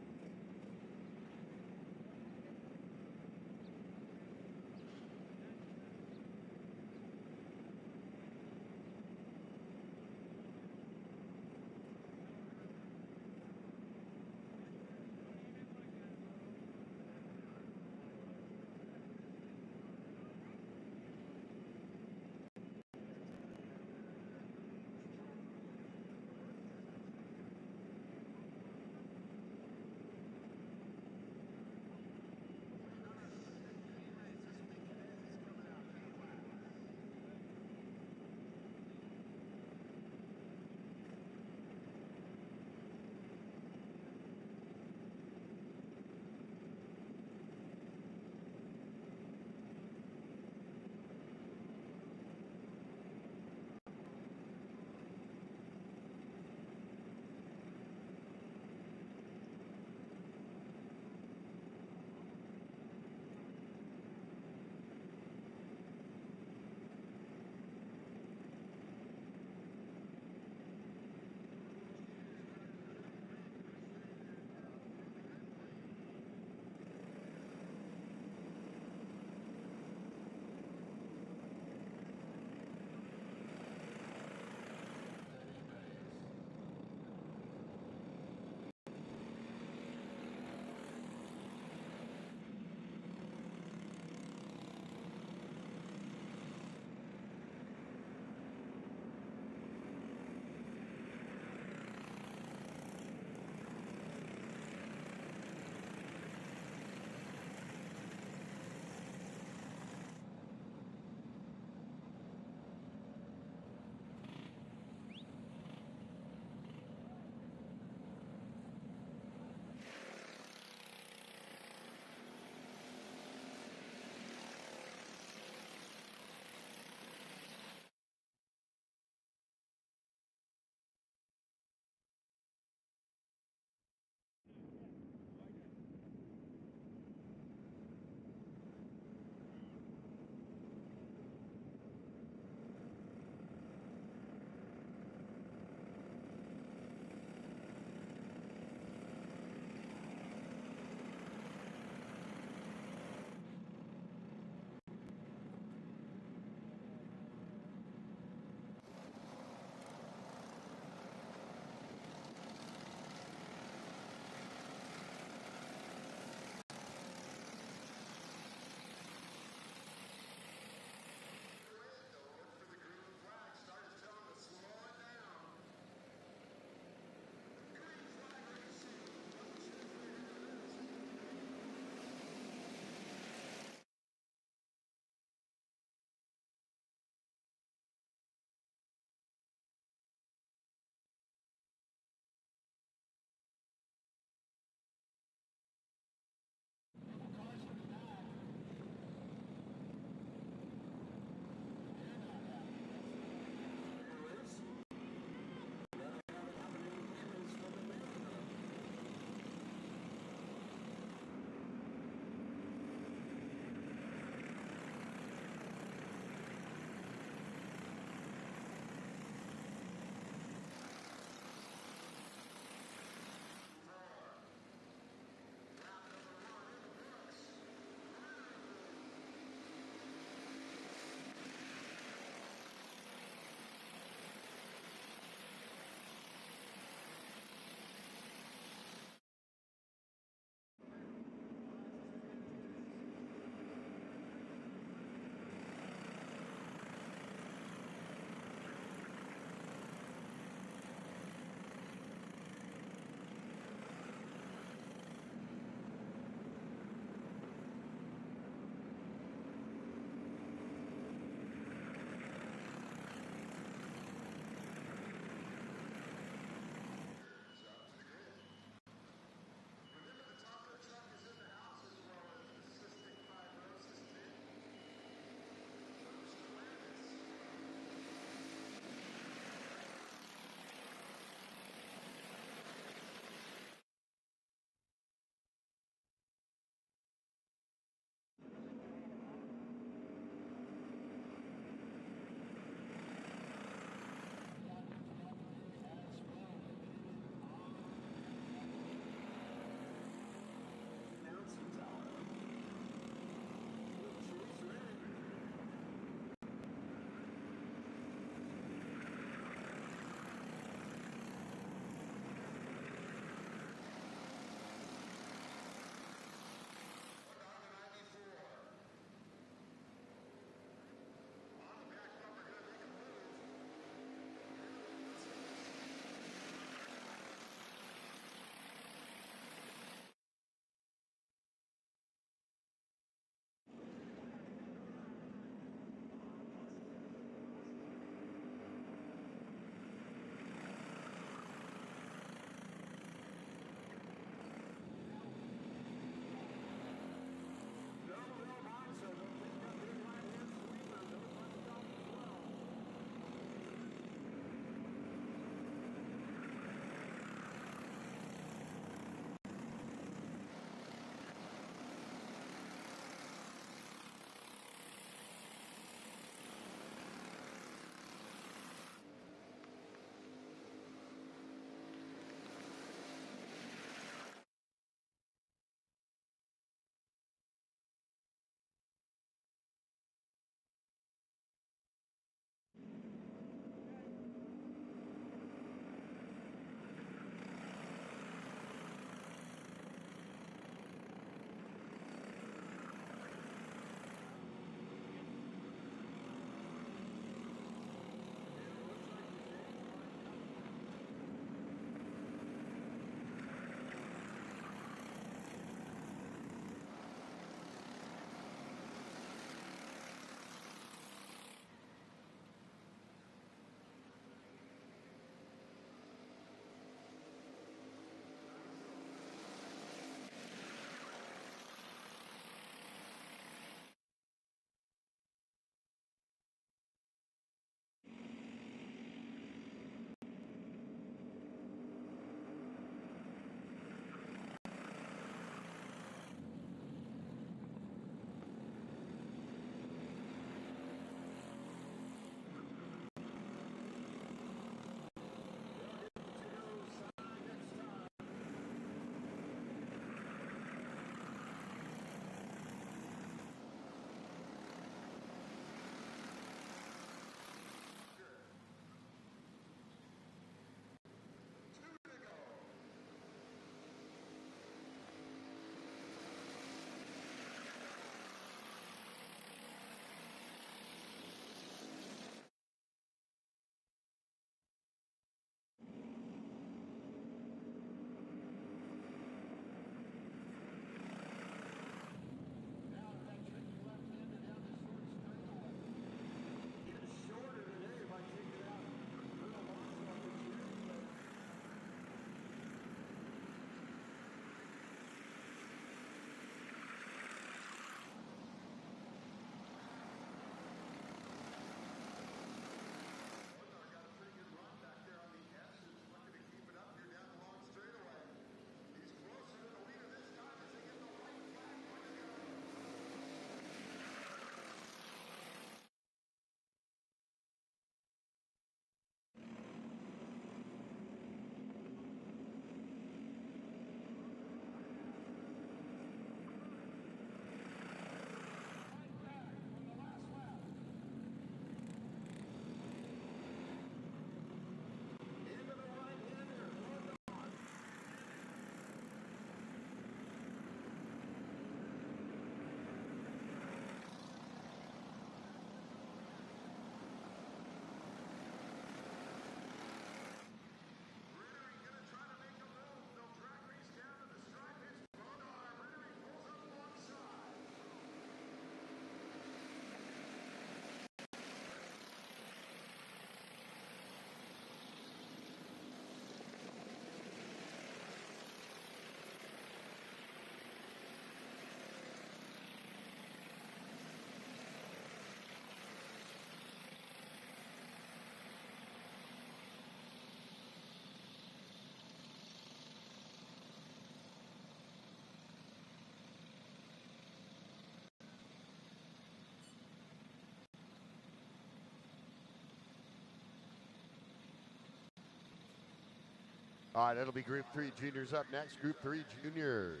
All right, it'll be Group 3 juniors up next. Group 3 juniors.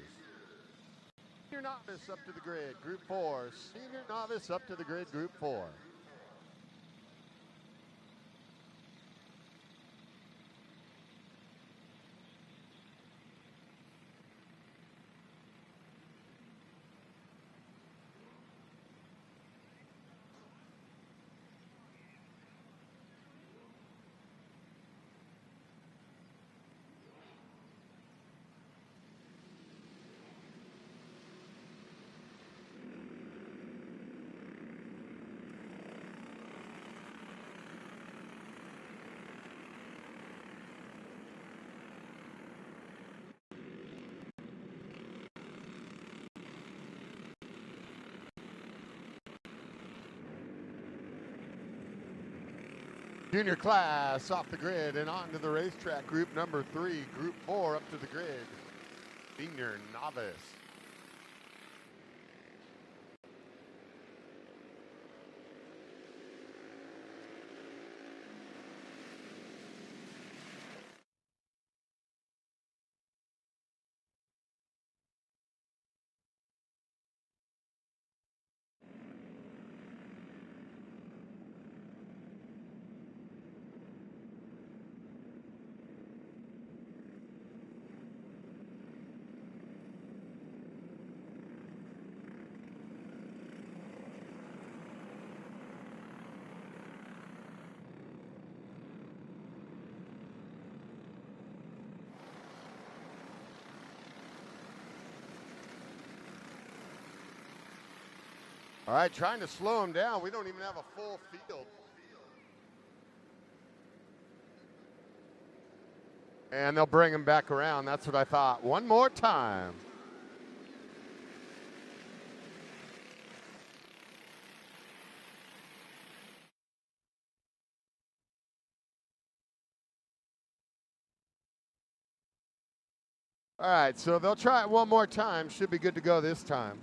Senior novice up to the grid, Group 4. Senior novice up to the grid, Group 4. Junior class off the grid and onto the racetrack. Group number 3, Group 4 up to the grid. Senior novice. All right, trying to slow him down. We don't even have a full field. And they'll bring him back around. That's what I thought. One more time. All right, so they'll try it one more time. Should be good to go this time.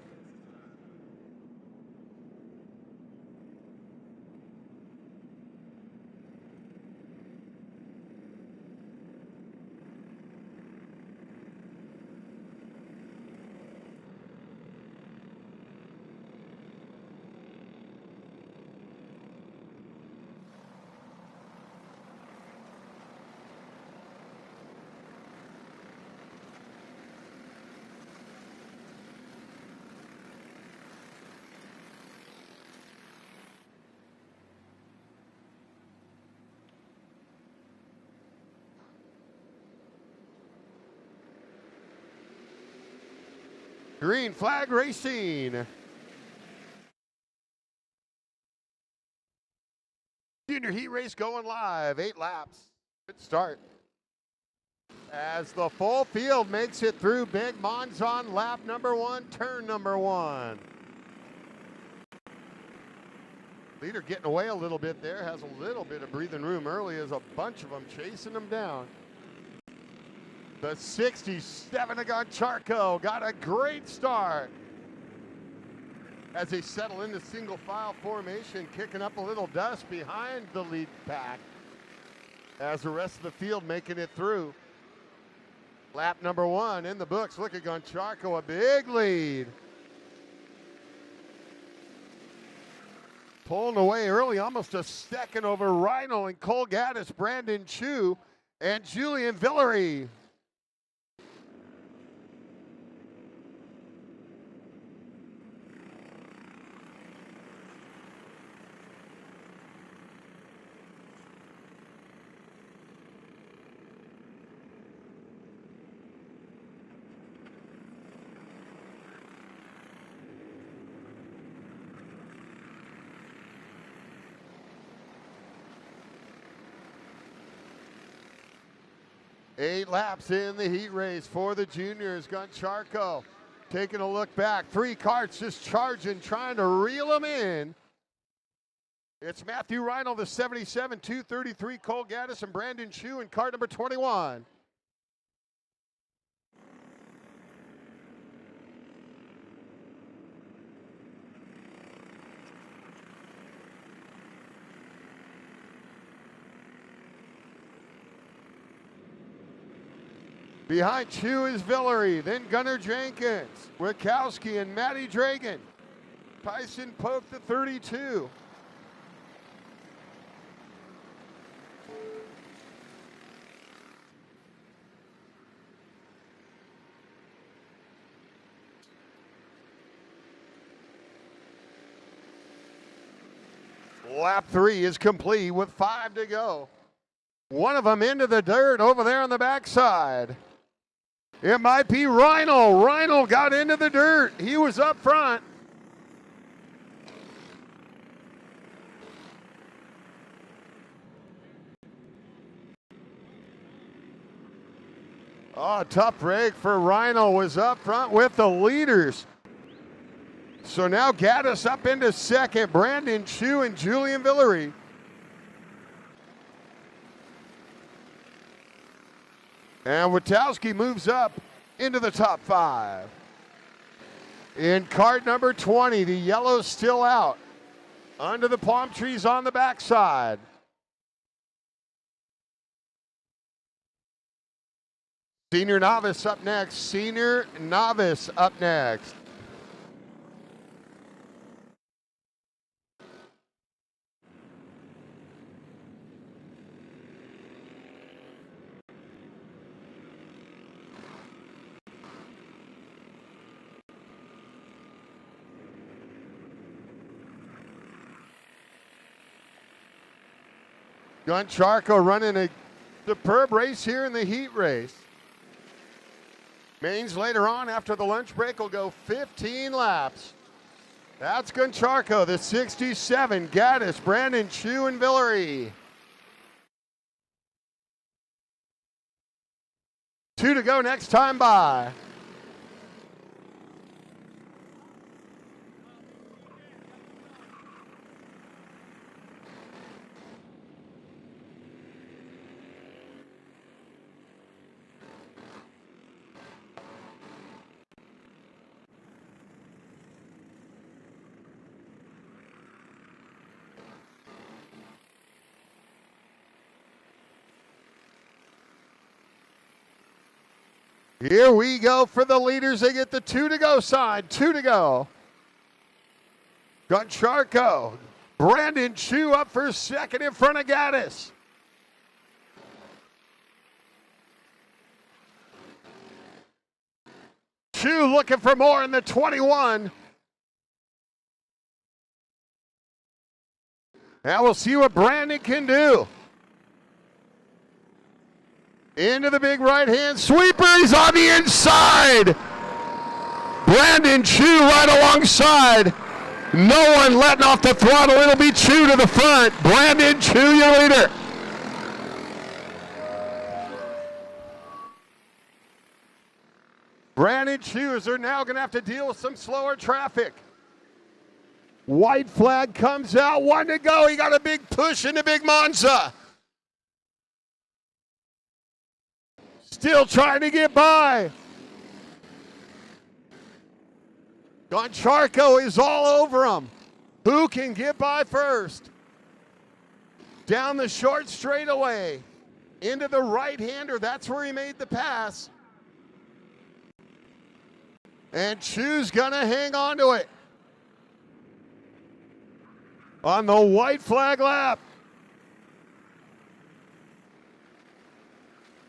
Green flag racing. Junior heat race going live, 8 laps. Good start. As the full field makes it through Big Mons on lap number 1, turn number 1. Leader getting away a little bit there, has a little bit of breathing room early as a bunch of them chasing him down. The 67 of Goncharco got a great start as they settle into single file formation, kicking up a little dust behind the lead pack as the rest of the field making it through. Lap number 1 in the books. Look at Goncharco, a big lead. Pulling away early, almost a second over Rhino and Cole Gaddis, Brandon Chu, and Julian Villery. Eight laps in the heat race for the juniors. Goncharco taking a look back. 3 karts just charging, trying to reel them in. It's Matthew Reinl, the 77, 233, Cole Gaddis, and Brandon Chu in kart number 21. Behind Chu is Villery, then Gunnar Jenkins, Wachowski and Matty Dragan. Tyson Polk the 32. Lap 3 is complete with 5 to go. One of them into the dirt over there on the backside. It might be Reinl. Reinl got into the dirt. He was up front. Oh, tough break for Reinl, was up front with the leaders. So now Gaddis up into second. Brandon Chu and Julian Villery. And Wachowski moves up into the top 5. In cart number 20, the yellow's still out. Under the palm trees on the backside. Senior novice up next. Senior novice up next. Goncharko running a superb race here in the heat race. Mains later on after the lunch break will go 15 laps. That's Goncharko, the 67, Gaddis, Brandon Chu, and Villery. 2 to go next time by. Here we go for the leaders. They get the 2 to go side. 2 to go. Goncharko. Brandon Chu up for second in front of Gaddis. Chu looking for more in the 21. Now we'll see what Brandon can do. Into the big right-hand sweeper. He's on the inside. Brandon Chu right alongside. No one letting off the throttle. It'll be Chu to the front. Brandon Chu, your leader. Brandon Chu, they're now going to have to deal with some slower traffic. White flag comes out. 1 to go. He got a big push in the big Monza. Still trying to get by. Goncharko is all over him. Who can get by first? Down the short straightaway. Into the right-hander. That's where he made the pass. And Chu's gonna hang on to it. On the white flag lap.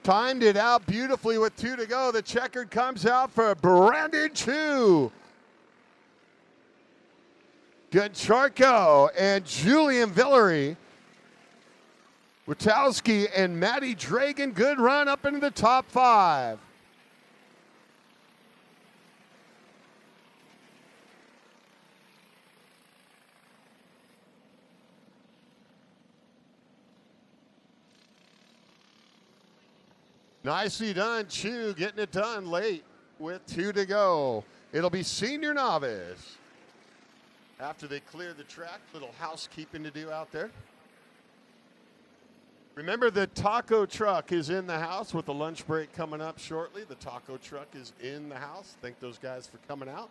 Timed it out beautifully with 2 to go. The checkered comes out for Brandon Chu. Goncharko and Julian Villery. Wachowski and Matty Dragan. Good run up into the top 5. Nicely done, Chu, getting it done late with 2 to go. It'll be senior novice. After they clear the track, little housekeeping to do out there. Remember, the taco truck is in the house with the lunch break coming up shortly. The taco truck is in the house. Thank those guys for coming out.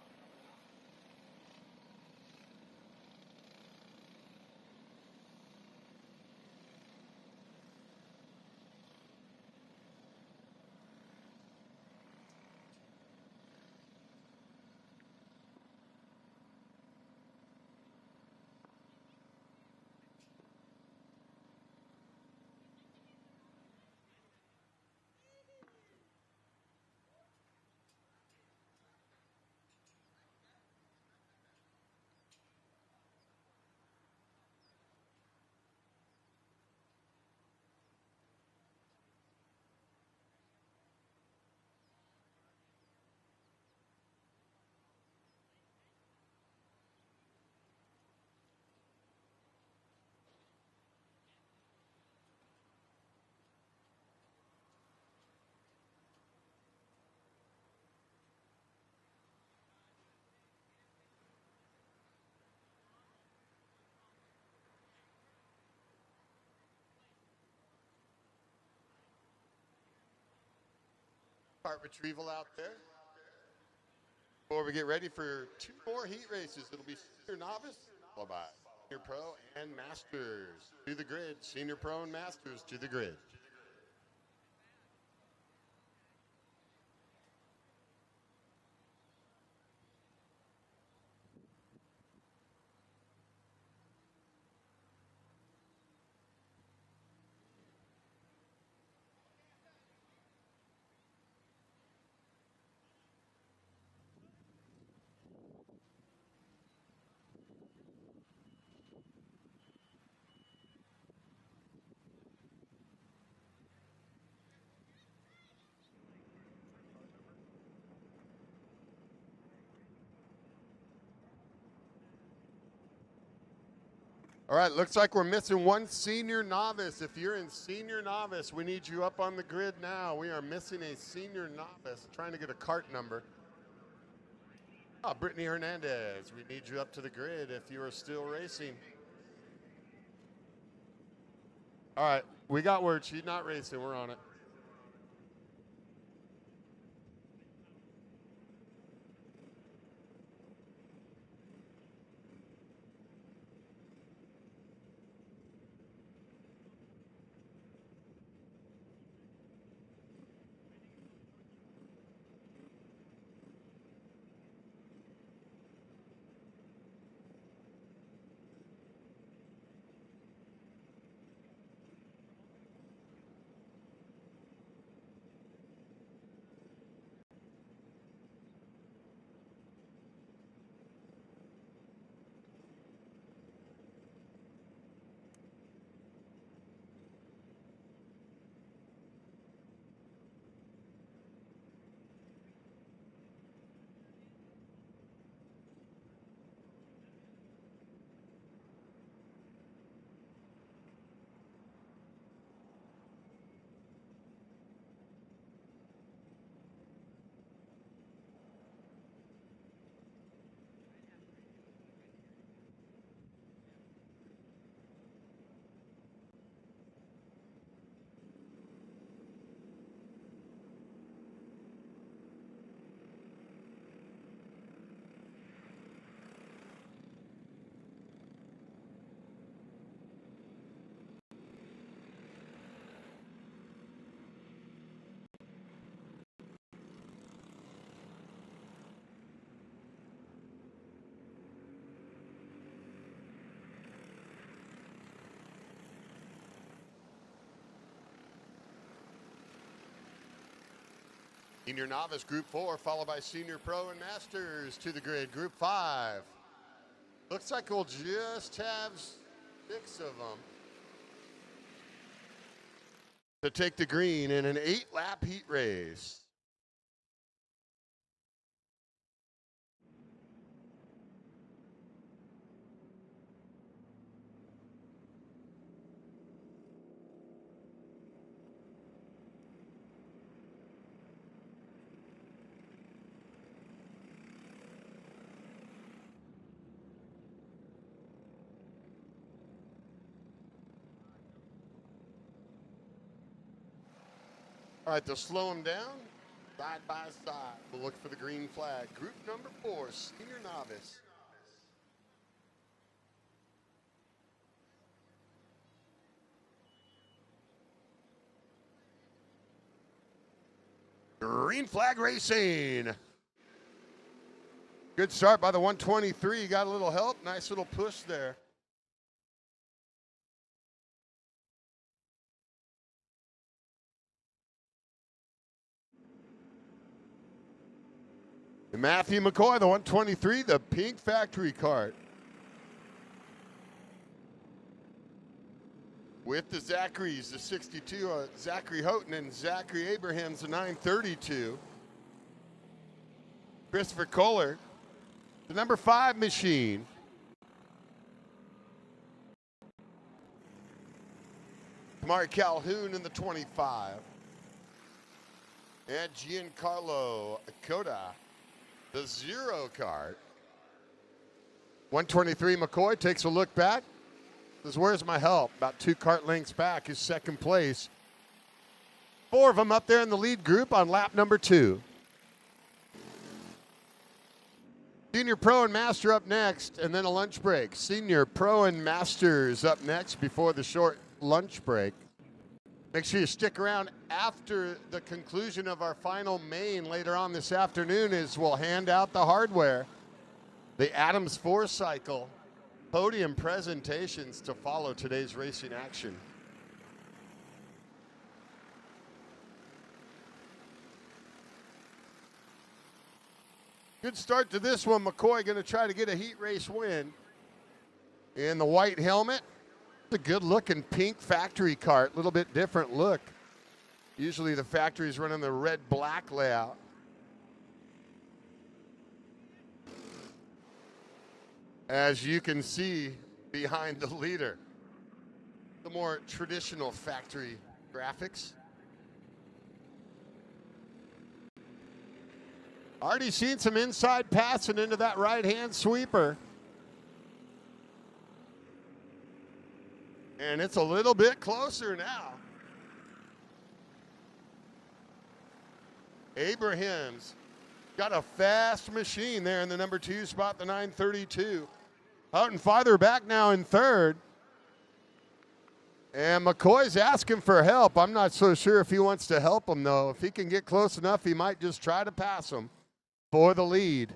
Kart retrieval out there. Before we get ready for 2 more heat races, it'll be senior novice, followed by senior pro and masters to the grid. Senior pro and masters to the grid. All right, looks like we're missing 1 senior novice. If you're in senior novice, we need you up on the grid now. We are missing a senior novice, trying to get a Kart number. Brittany Hernandez, we need you up to the grid if you are still racing. All right, we got word. She's not racing. We're on it. Senior novice, group 4, followed by senior pro and masters to the grid, group 5. Looks like we'll just have 6 of them to take the green in an 8-lap heat race. All right, they'll slow them down, side by side. We'll look for the green flag. Group number 4, senior novice. Green flag racing. Good start by the 123. Got a little help. Nice little push there. And Matthew McCoy, the 123, the pink factory kart. With the Zacharys, the 62, Zachary Houghton and Zachary Abrahams, the 932. Christopher Kohler, the number 5 machine. Kamari Calhoun in the 25. And Giancarlo Coda, the 0 kart. 123 McCoy takes a look back. Says, where's my help? About 2 kart lengths back is second place. 4 of them up there in the lead group on lap number 2. Senior Pro and Master up next, and then a lunch break. Senior Pro and Masters up next before the short lunch break. Make sure you stick around after the conclusion of our final main later on this afternoon as we'll hand out the hardware. The Adams 4-cycle podium presentations to follow today's racing action. Good start to this one. McCoy going to try to get a heat race win. In the white helmet, it's a good looking pink factory kart, a little bit different look. Usually the factory's running the red-black layout. As you can see behind the leader, the more traditional factory graphics. Already seen some inside passing into that right-hand sweeper. And it's a little bit closer now. Abraham's got a fast machine there in the number 2 spot, the 932. Out and farther back now in 3rd. And McCoy's asking for help. I'm not so sure if he wants to help him, though. If he can get close enough, he might just try to pass him for the lead.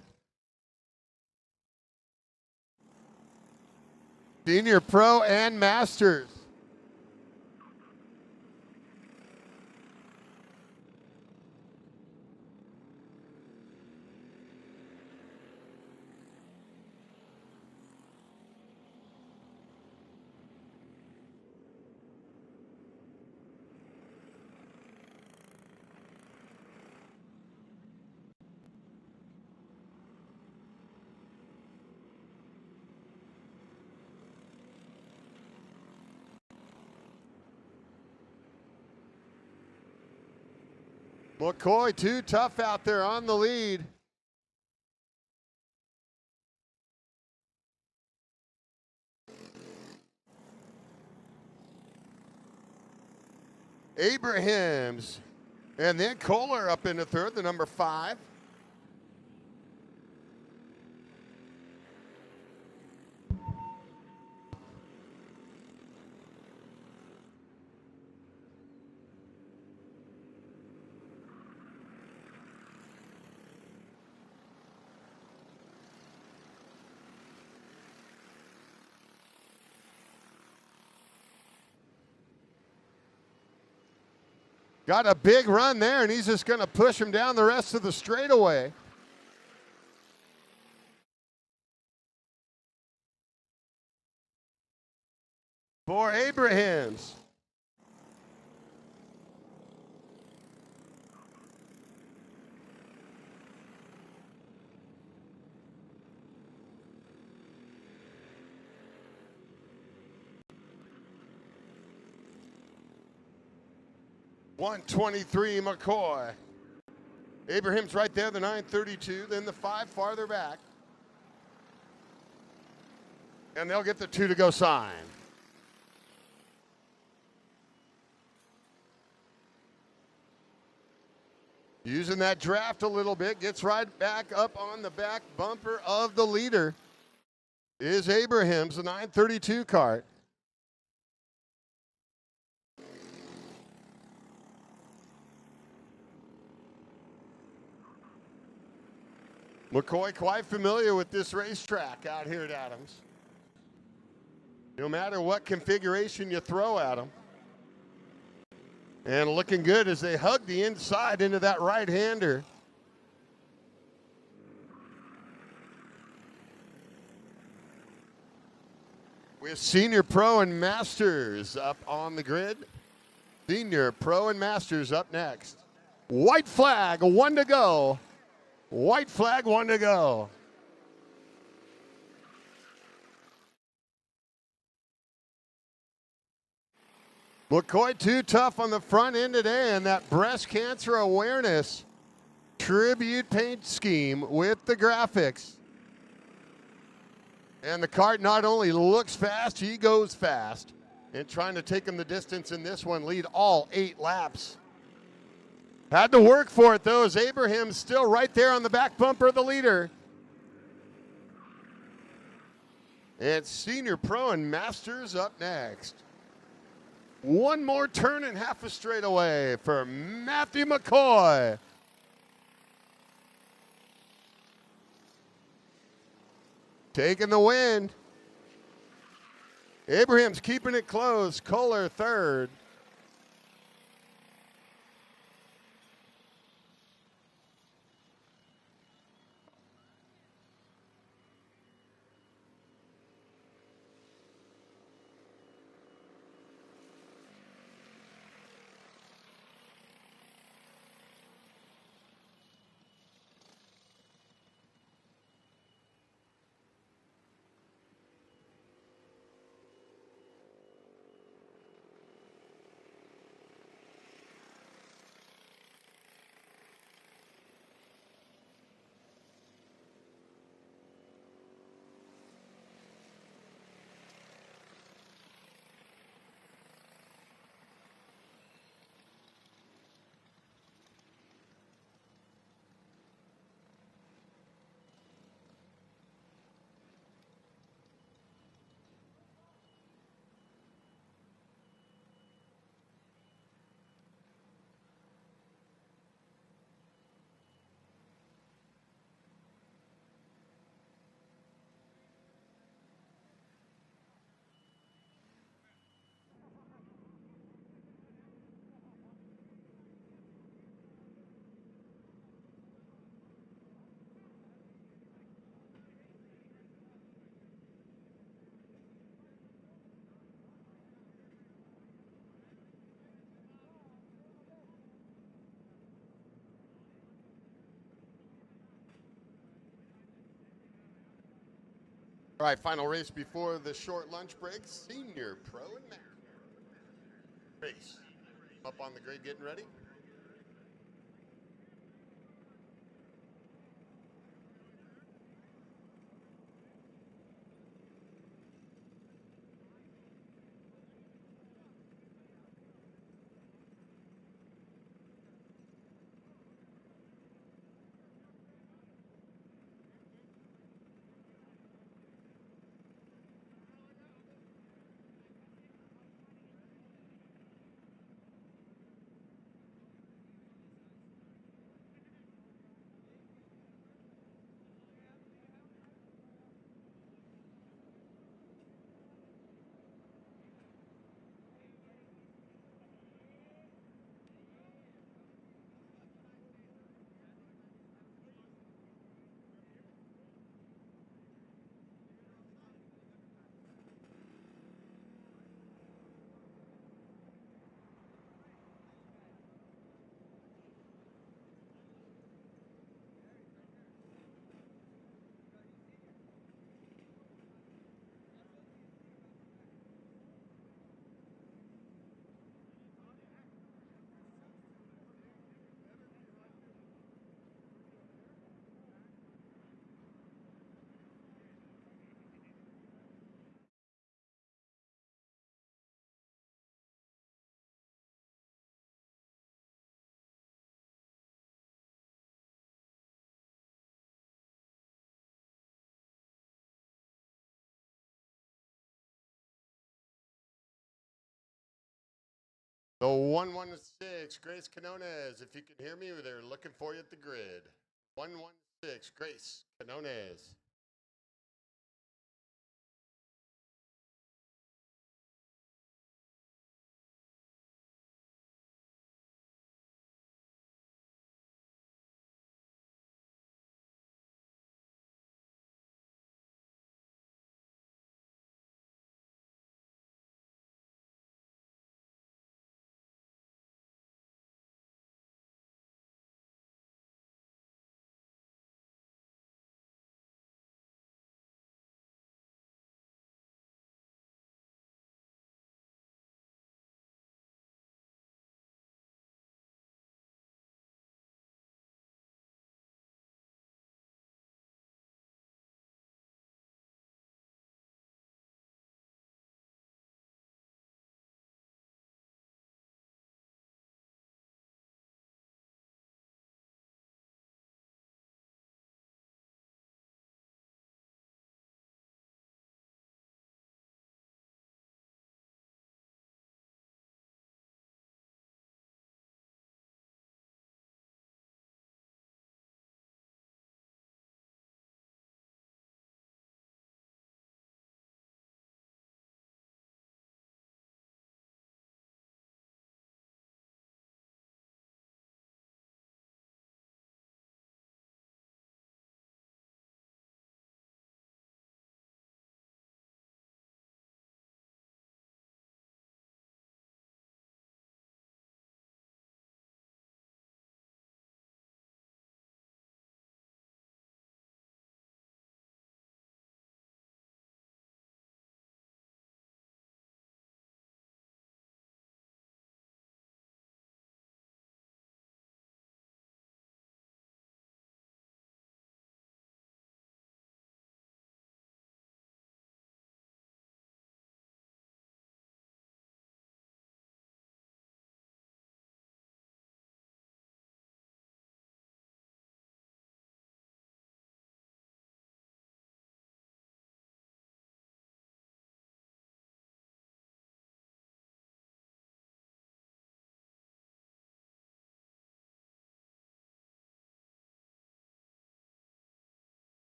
Senior Pro and Masters. McCoy too tough out there on the lead. Abrahams. And then Kohler up into 3rd, the number 5. Got a big run there, and he's just going to push him down the rest of the straightaway. For Abrahams. .123 McCoy. Abraham's right there, the 932, then the 5 farther back. And they'll get the 2 to go sign. Using that draft a little bit, gets right back up on the back bumper of the leader is Abraham's, the 932 kart. McCoy quite familiar with this racetrack out here at Adams. No matter what configuration you throw at him. And looking good as they hug the inside into that right-hander. With Senior Pro and Masters up on the grid. Senior Pro and Masters up next. White flag, 1 to go. White flag, 1 to go. McCoy too tough on the front end today, and that breast cancer awareness tribute paint scheme with the graphics. And the kart not only looks fast, he goes fast. And trying to take him the distance in this one, lead all 8 laps Had to work for it, though, as Abraham's still right there on the back bumper of the leader. And Senior Pro and Masters up next. One more turn and half a straightaway for Matthew McCoy. Taking the wind. Abraham's keeping it close. Kohler third. All right, final race before the short lunch break. Senior Pro and Master race. Up on the grid getting ready. The 116, Grace Canones. If you can hear me, they're looking for you at the grid. 116, Grace Canones.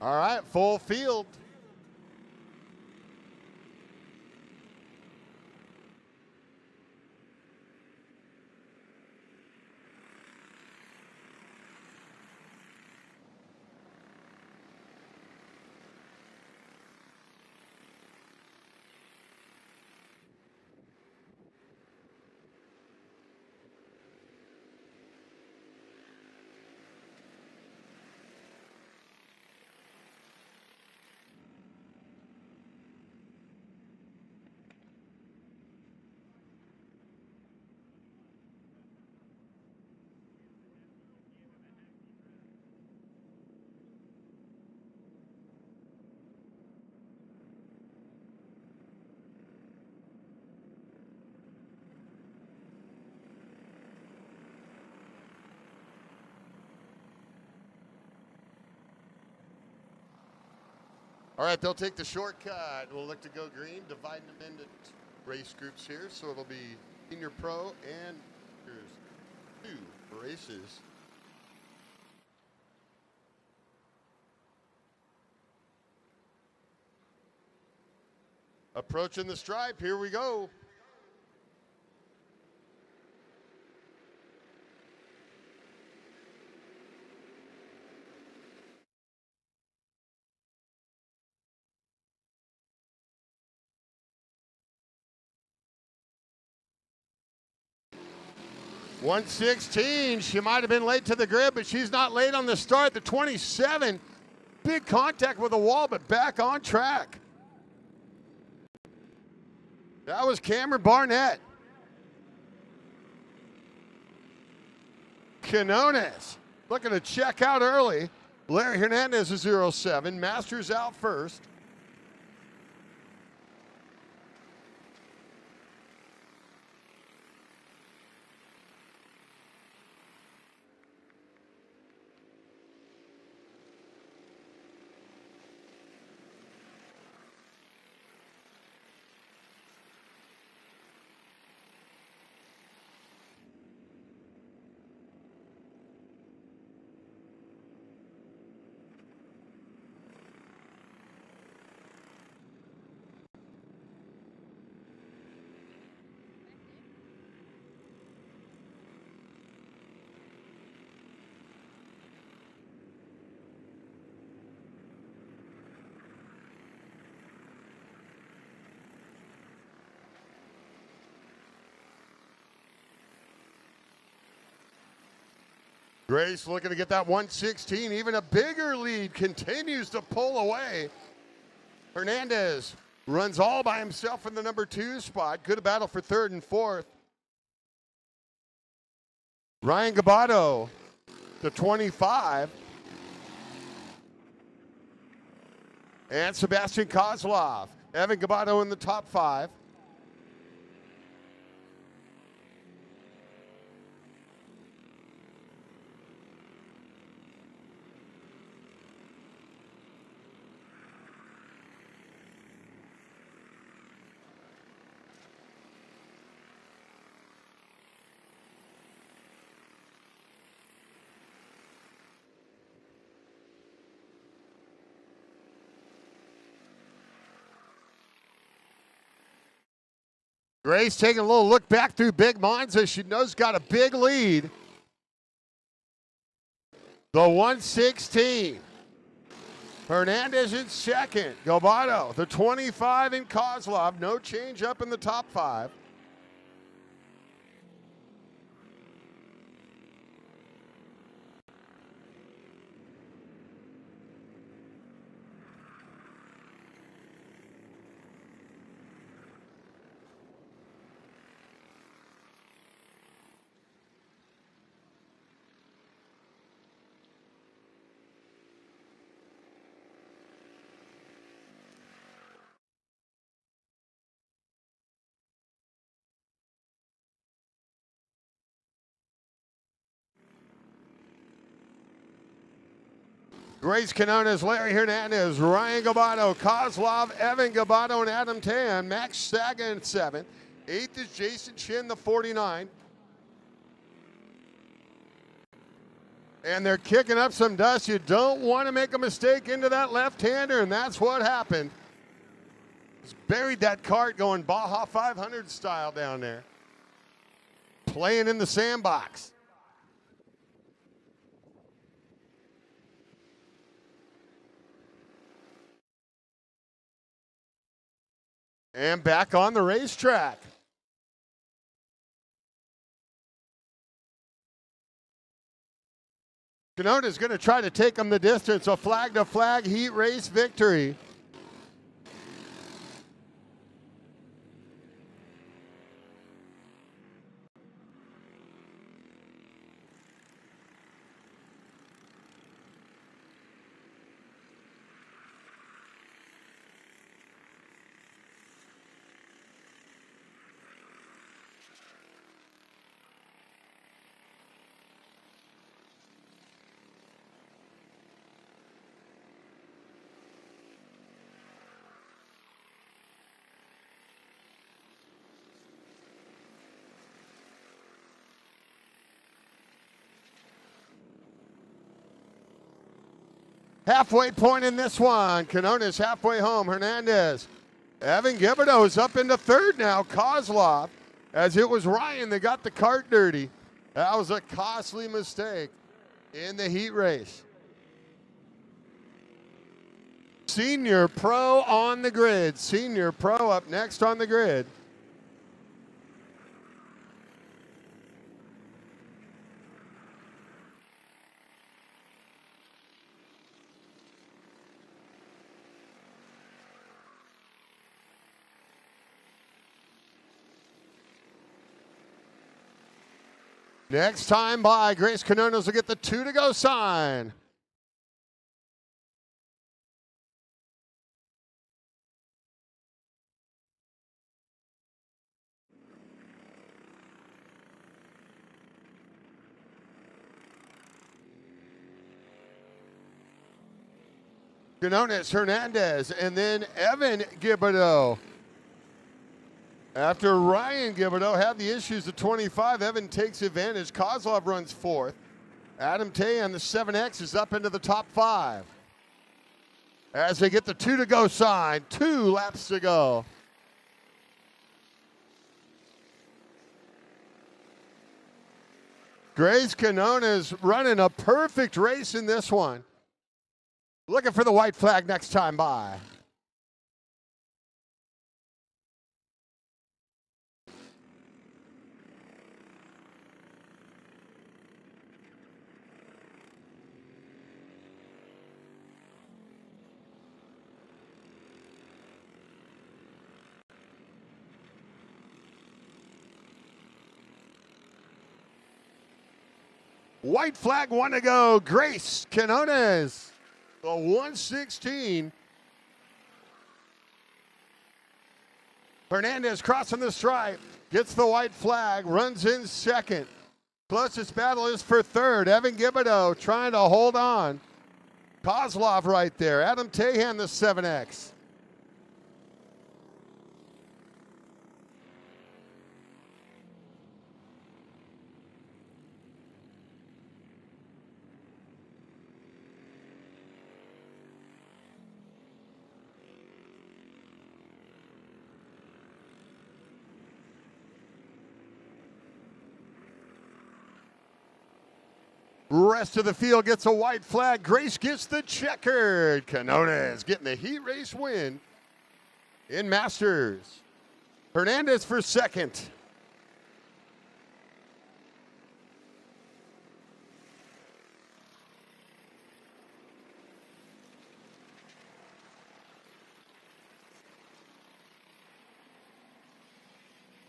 All right, full field. All right, they'll take the shortcut. We'll look to go green, dividing them into race groups here. So it'll be senior pro and here's 2 races. Approaching the stripe, here we go. .116, she might have been late to the grid, but she's not late on the start. The 27, big contact with the wall, but back on track. That was Cameron Barnett. Quinones looking to check out early. Larry Hernandez is 07. Masters out first. Grace looking to get that 116, even a bigger lead, continues to pull away. Hernandez runs all by himself in the number 2 spot. Good battle for 3rd and 4th. Ryan Gabato, the 25. And Sebastian Kozlov. Evan Gabato in the top 5. Grace taking a little look back through Big Monza. She knows got a big lead. The 116. Hernandez in second. Gabato, the 25 in Kozlov. No change up in the top 5. Grace Quinones, Larry Hernandez, Ryan Gabato, Kozlov, Evan Gabato, and Adam Tan. Max Sagan at 7. 8th is Jason Chin, the 49. And they're kicking up some dust. You don't want to make a mistake into that left-hander, and that's what happened. Just buried that cart going Baja 500 style down there. Playing in the sandbox. And back on the racetrack. Canona's going to try to take him the distance. A flag-to-flag heat race victory. Halfway point in this one. Canona's halfway home. Hernandez. Evan Gibido's up into third now. Kozlov, as it was Ryan that got the cart dirty. That was a costly mistake in the heat race. Senior Pro on the grid. Senior Pro up next on the grid. Next time by, Grace Canonas will get the 2 to go sign. Canonas, Hernandez, and then Evan Gibido. After Ryan Gibido had the issues at 25, Evan takes advantage. Kozlov runs fourth. Adam Tay on the 7X is up into the top 5. As they get the 2 to go sign, 2 laps to go. Grace Canona's running a perfect race in this one. Looking for the white flag next time by. White flag, 1 to go. Grace Canonas, the 116. Hernandez crossing the stripe, gets the white flag, runs in second. Closest battle is for third. Evan Gibido trying to hold on. Kozlov right there. Adam Tahan, the 7X. Rest of the field gets a white flag. Grace gets the checkered. Canonas getting the heat race win in Masters. Hernandez for second.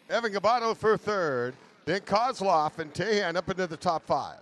Evan Gabato for third. Then Kozlov and Tahan up into the top 5.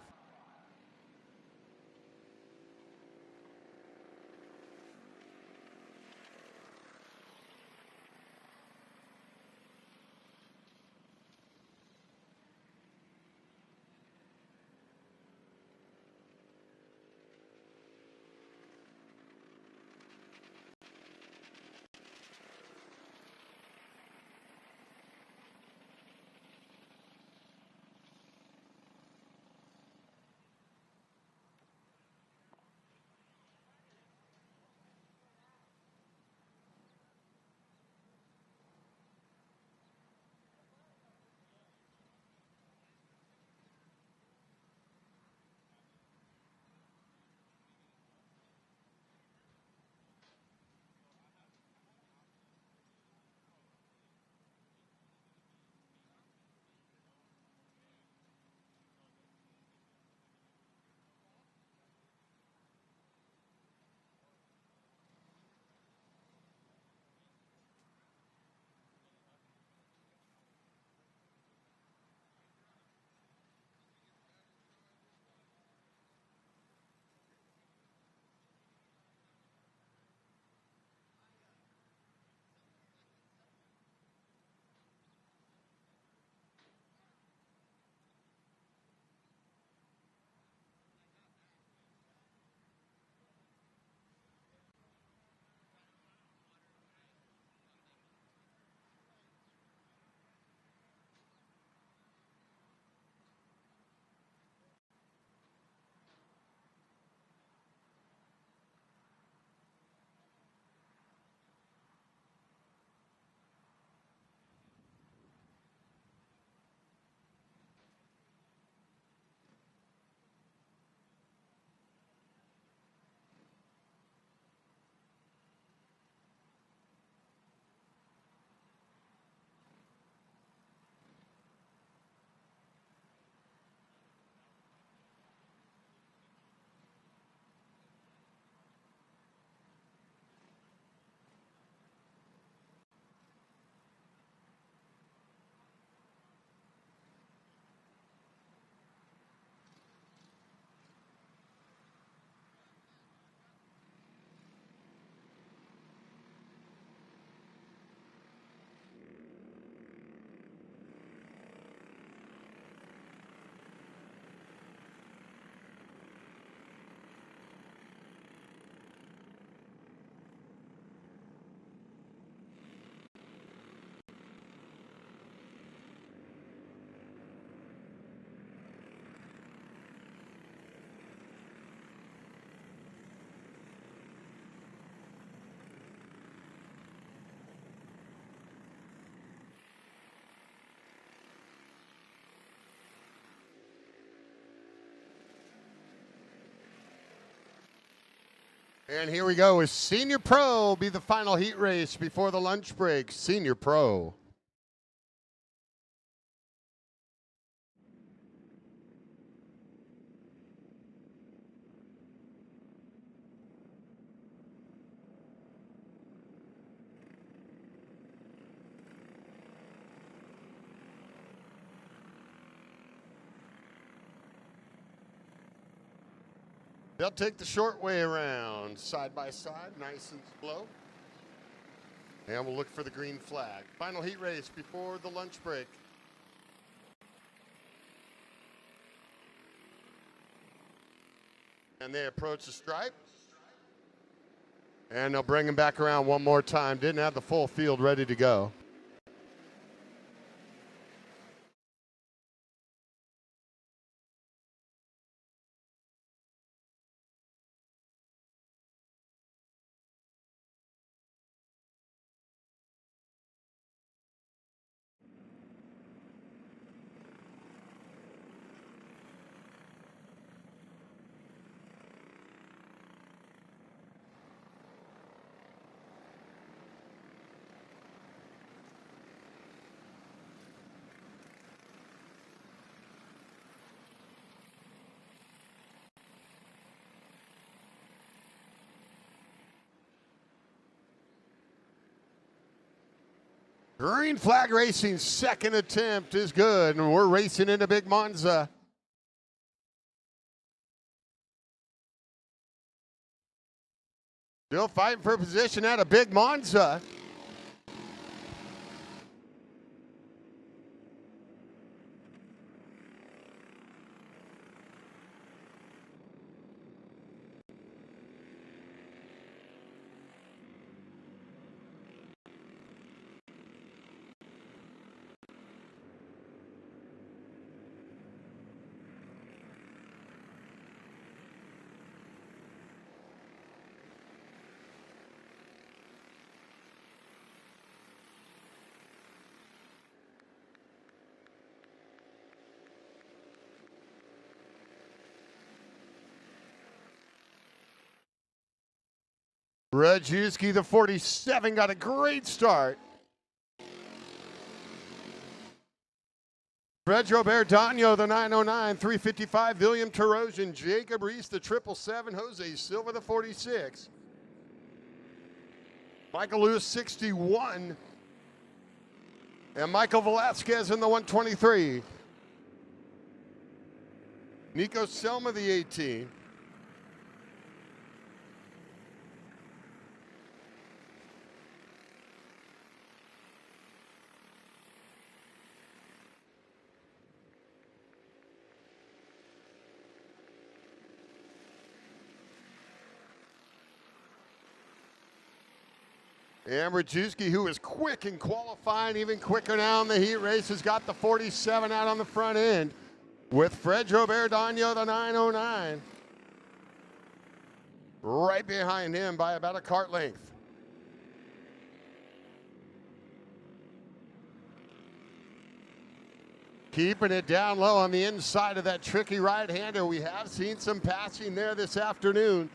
And here we go with Senior Pro, be the final heat race before the lunch break. Senior Pro. They'll take the short way around, side by side, nice and slow. And we'll look for the green flag. Final heat race before the lunch break. And they approach the stripe. And they'll bring him back around one more time. Didn't have the full field ready to go. Green flag racing, second attempt is good, and we're racing into Big Monza. Still fighting for position at a Big Monza. Rajewski, the 47, got a great start. Fred Robert Dano, the 909, 355. William Tarosian, Jacob Reese, the 777. Jose Silva, the 46. Michael Lewis, 61. And Michael Velasquez in the 123. Nico Selma, the 18. And Rajewski, who is quick in qualifying, even quicker now in the heat race, has got the 47 out on the front end with Fred Robert Dano, the 909. Right behind him by about a kart length. Keeping it down low on the inside of that tricky right-hander. We have seen some passing there this afternoon.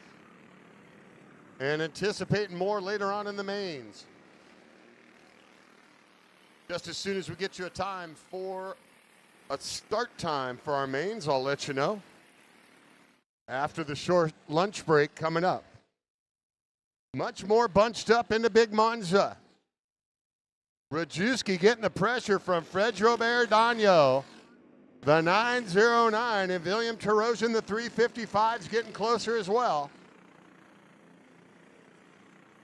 And anticipating more later on in the mains. Just as soon as we get you a time for a start time for our mains, I'll let you know. After the short lunch break coming up. Much more bunched up into Big Monza. Rajewski getting the pressure from Fred Robert Dano, the 909, and William Tarosian, the 355, is getting closer as well.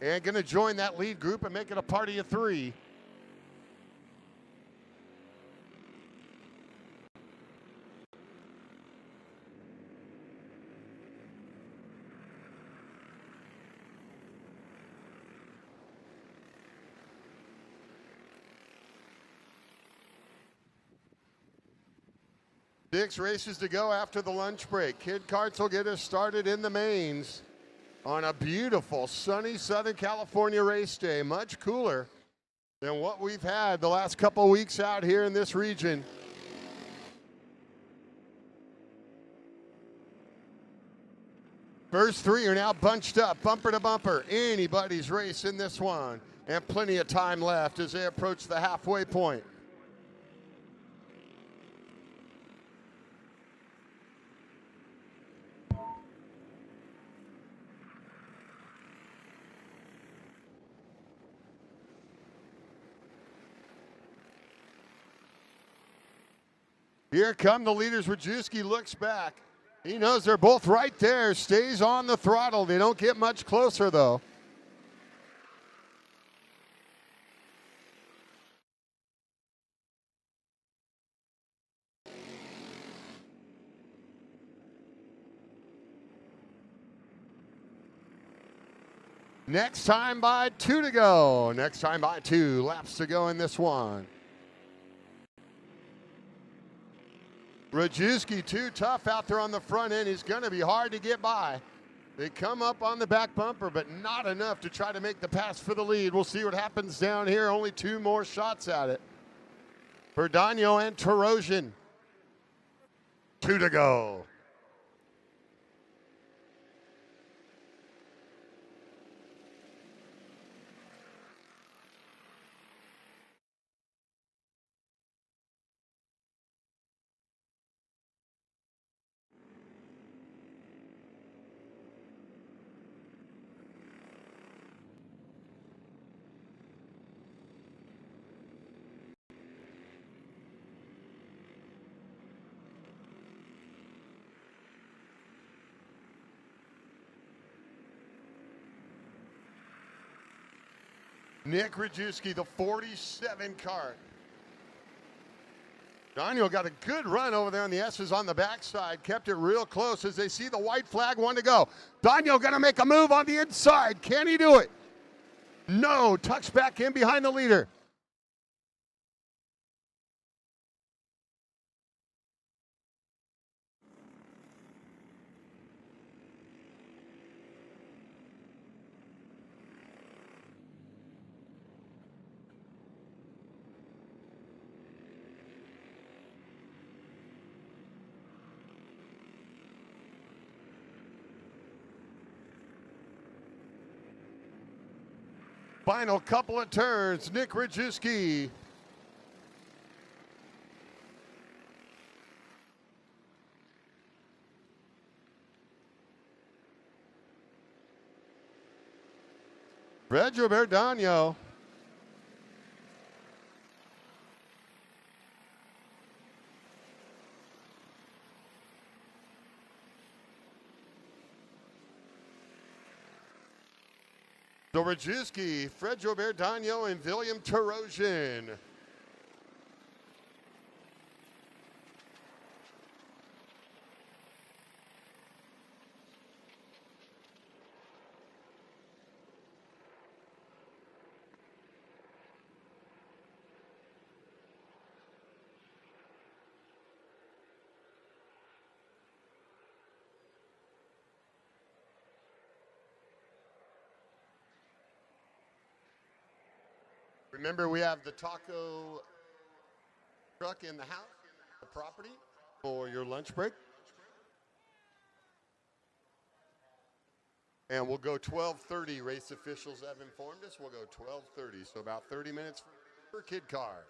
And going to join that lead group and make it a party of three. Six races to go after the lunch break. Kid Karts will get us started in the mains on a beautiful sunny Southern California race day, much cooler than what we've had the last couple weeks out here in this region. First three are now bunched up, bumper to bumper. Anybody's race in this one. And plenty of time left as they approach the halfway point. Here come the leaders. Rajewski looks back. He knows they're both right there. Stays on the throttle. They don't get much closer, though. Next time by 2 to go. Next time by 2 laps to go in this one. Rajewski too tough out there on the front end. He's going to be hard to get by. They come up on the back bumper, but not enough to try to make the pass for the lead. We'll see what happens down here. Only 2 more shots at it. Verdano and Tarosian. 2 to go. Nick Rajewski, the 47 Kart. Daniel got a good run over there on the S's on the backside. Kept it real close as they see the white flag, 1 to go. Daniel going to make a move on the inside. Can he do it? No, tucks back in behind the leader. Final couple of turns, Nick Rajewski. Reggio Verdano. So Rajewski, Reggio Verdano, and William Tarosian. Remember, we have the taco truck in the house, the property, for your lunch break. And we'll go 12:30. Race officials have informed us. We'll go 12:30, so about 30 minutes for kid car.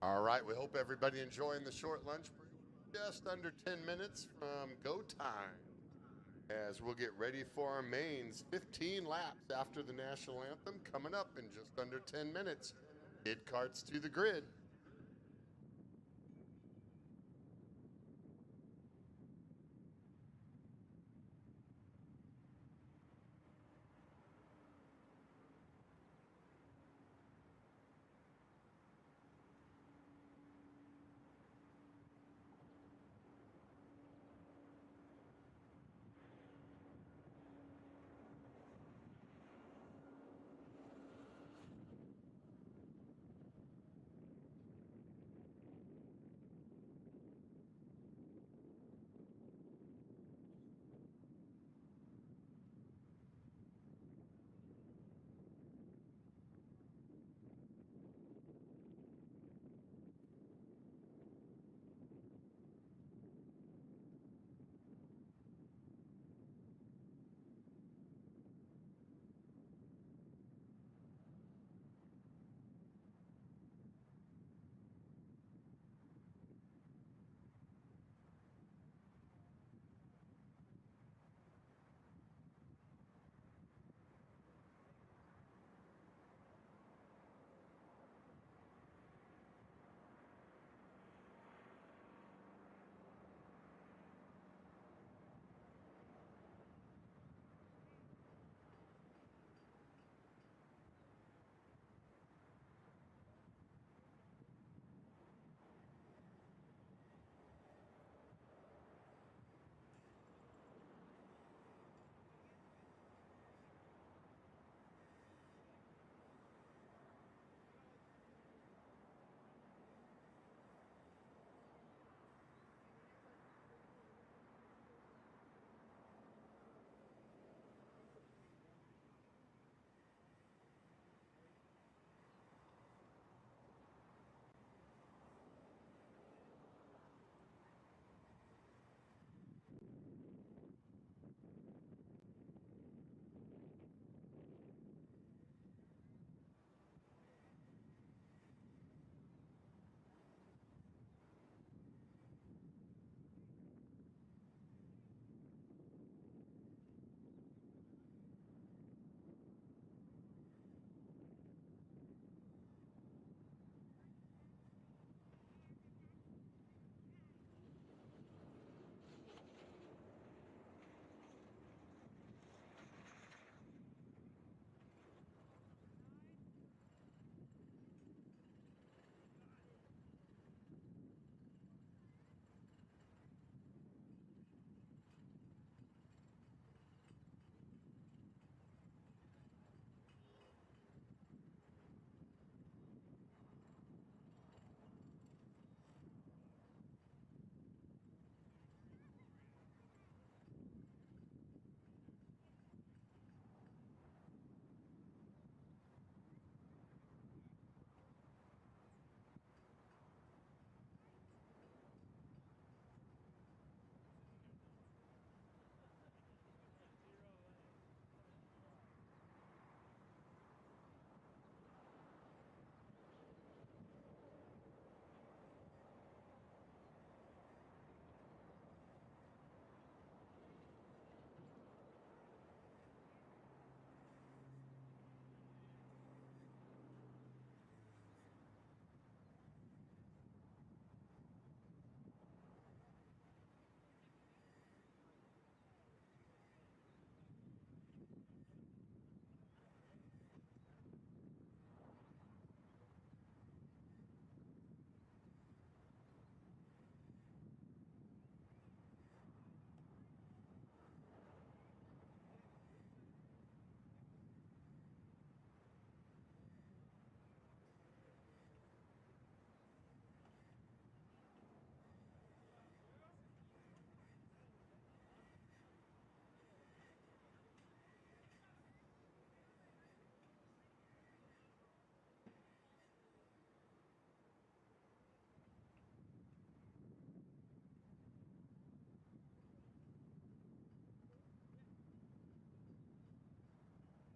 All right, we hope everybody enjoying the short lunch break. Just under 10 minutes from go time as we'll get ready for our mains. 15 laps after the national anthem coming up in just under 10 minutes. Kid Karts to the grid.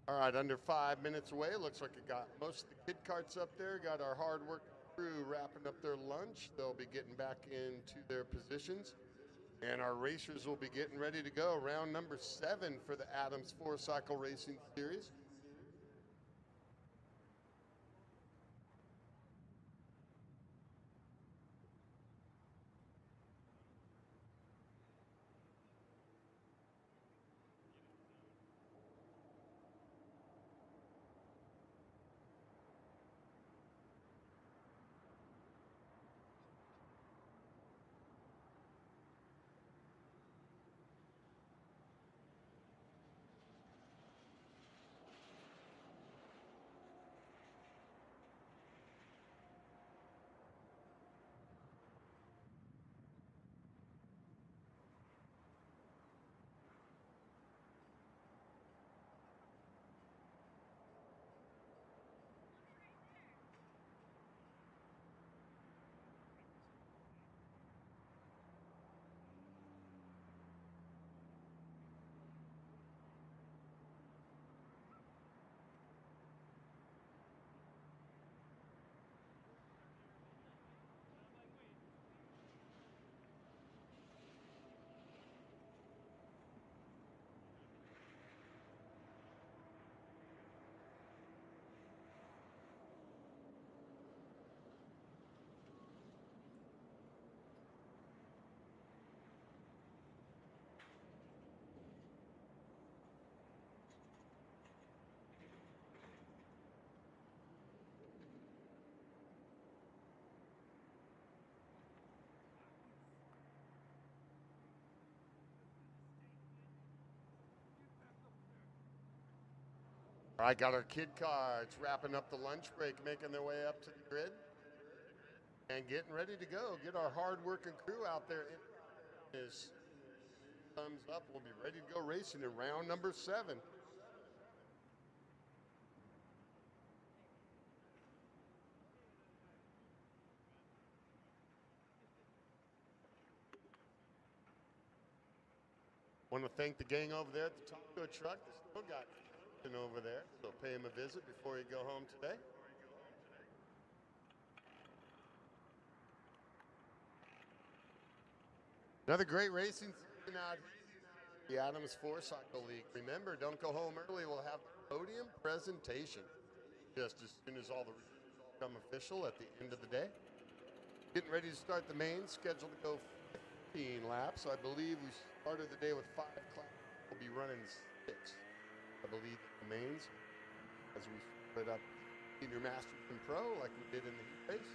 All right, under 5 minutes away. Looks like it got most of the kid carts up there. Got our hard work crew wrapping up their lunch. They'll be getting back into their positions. And our racers will be getting ready to go. Round number 7 for the Adams 4-cycle racing series. All right, got our kid cards wrapping up the lunch break, making their way up to the grid and getting ready to go. Get our hard-working crew out there. His thumbs up. We'll be ready to go racing in round number 7. Want to thank the gang over there at the taco truck. They still got over there, so pay him a visit before you go home today. Another great racing season out here. The Adams 4-cycle league. Remember, don't go home early. We'll have the podium presentation just as soon as all the results become official at the end of the day. Getting ready to start the main, scheduled to go 15 laps. I believe we started the day with 5 classes. We'll be running 6, I believe, the mains as we split up Senior Masters and Pro like we did in the heat race.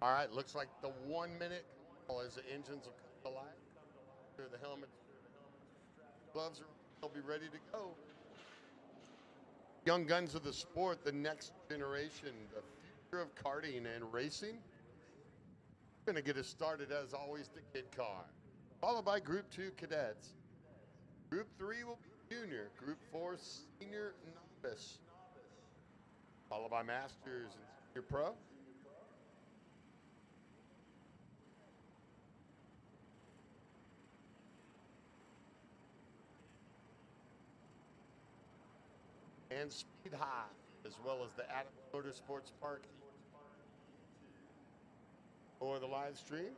All right, looks like the 1 minute call as the engines will come to life. The helmets, gloves, they'll be ready to go. Young guns of the sport, the next generation, the future of karting and racing. Going to get us started, as always, the kid car, followed by Group 2 cadets. Group 3 will be junior. Group 4, senior novice, followed by masters and senior pro. And speed high, as well as the Adams Motorsports Park or the live stream.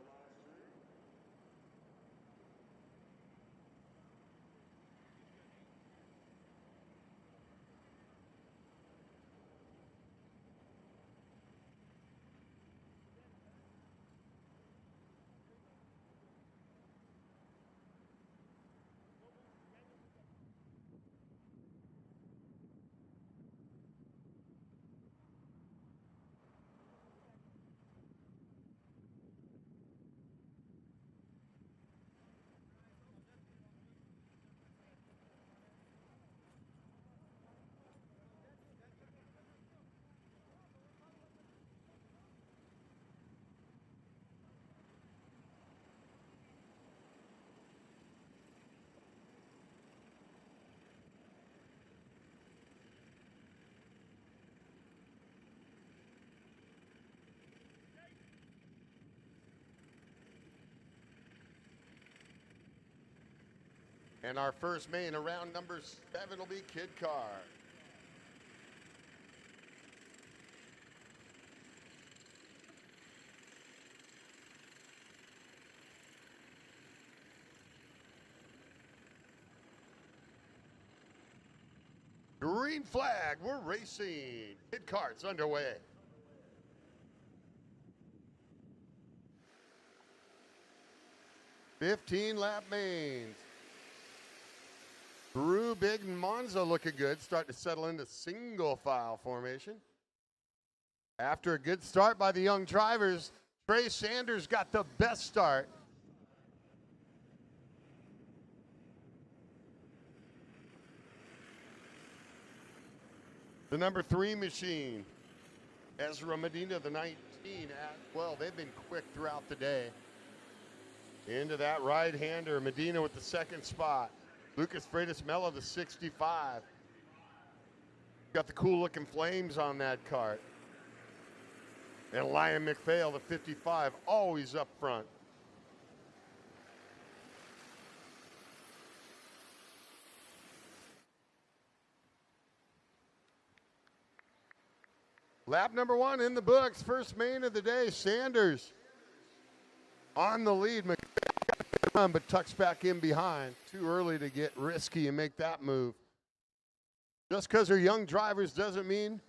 And our first main around number 7 will be kid car. Green flag, we're racing. Kid kart's underway. "15-lap mains. Drew, Big, and Monza looking good, starting to settle into single file formation. After a good start by the young drivers, Trey Sanders got the best start. The number 3 machine, Ezra Medina, the 19, well, they've been quick throughout the day. Into that right-hander, Medina with the 2nd spot. Lucas Freitas Mello, the 65. Got the cool-looking flames on that kart. And Liam McPhail, the 55, always up front. Lap number 1 in the books. First main of the day, Sanders on the lead. McPhail, but tucks back in behind. Too early to get risky and make that move. Just because they're young drivers doesn't mean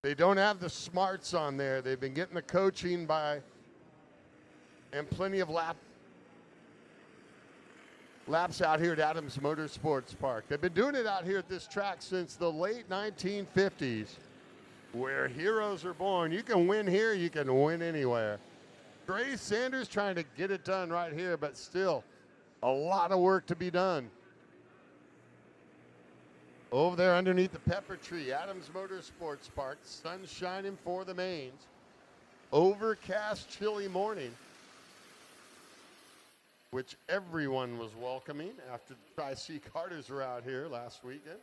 they don't have the smarts on there. They've been getting the coaching and plenty of laps out here at Adams Motorsports Park. They've been doing it out here at this track since the late 1950s, where heroes are born. You can win here, you can win anywhere. Trey Sanders trying to get it done right here, but still a lot of work to be done. Over there underneath the pepper tree, Adams Motorsports Park, sun shining for the mains. Overcast, chilly morning, which everyone was welcoming after the Tri-C Carters were out here last weekend.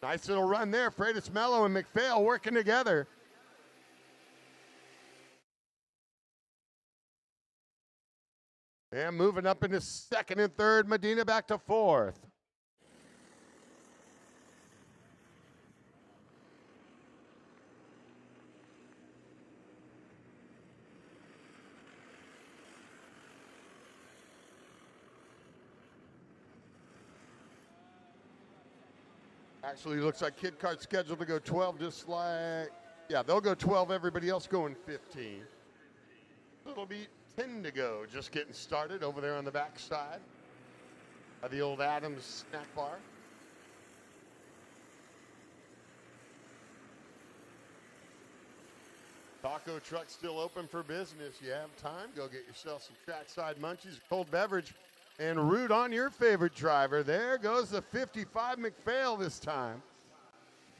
Nice little run there. Freitas Mello and McPhail working together. And moving up into 2nd and 3rd, Medina back to 4th. Actually, looks like Kid Kart's scheduled to go 12, just like, yeah, they'll go 12, everybody else going 15. It'll be 10 to go, just getting started over there on the backside of the old Adams snack bar. Taco truck still open for business. You have time, go get yourself some trackside munchies, a cold beverage, and root on your favorite driver. There goes the 55 McPhail this time.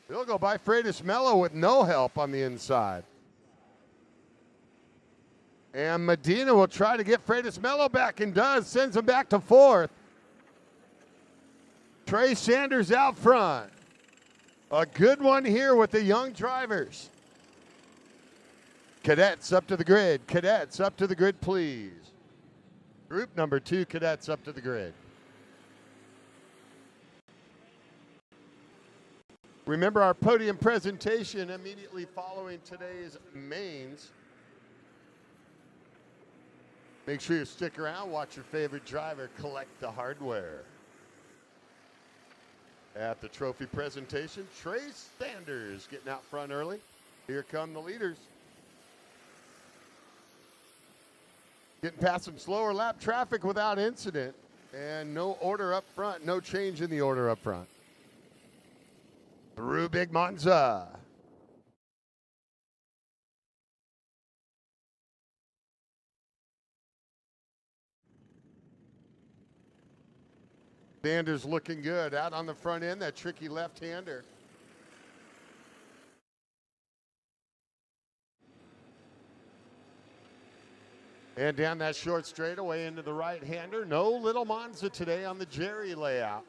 He'll go by Freitas Mello with no help on the inside. And Medina will try to get Freitas Mello back and does, sends him back to fourth. Trey Sanders out front. A good one here with the young drivers. Cadets up to the grid. Cadets up to the grid, please. Group number 2, cadets up to the grid. Remember our podium presentation immediately following today's mains. Make sure you stick around, watch your favorite driver collect the hardware. At the trophy presentation, Trey Sanders getting out front early. Here come the leaders. Getting past some slower lap traffic without incident, and no order up front, no change in the order up front. Through Big Monza. Sanders looking good out on the front end, that tricky left-hander. And down that short straightaway into the right-hander. No little Monza today on the Jerry layout.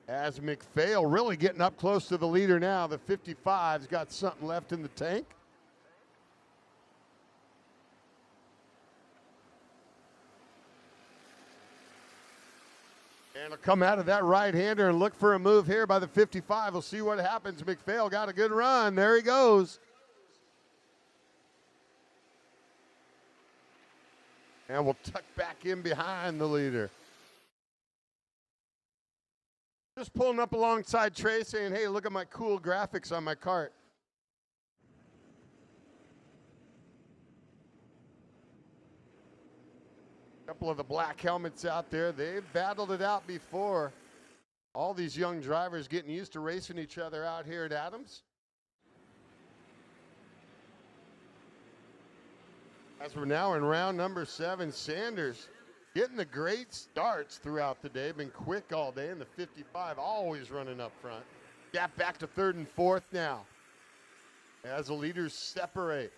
As McPhail really getting up close to the leader now. The 55's got something left in the tank. And he'll come out of that right-hander and look for a move here by the 55. We'll see what happens. McPhail got a good run. There he goes. And we'll tuck back in behind the leader. Just pulling up alongside Trey saying, hey, look at my cool graphics on my cart. Couple of the black helmets out there. They've battled it out before. All these young drivers getting used to racing each other out here at Adams. As we're now in round number 7, Sanders getting the great starts throughout the day. Been quick all day, and the 55 always running up front. Gap back to 3rd and 4th now as the leaders separate.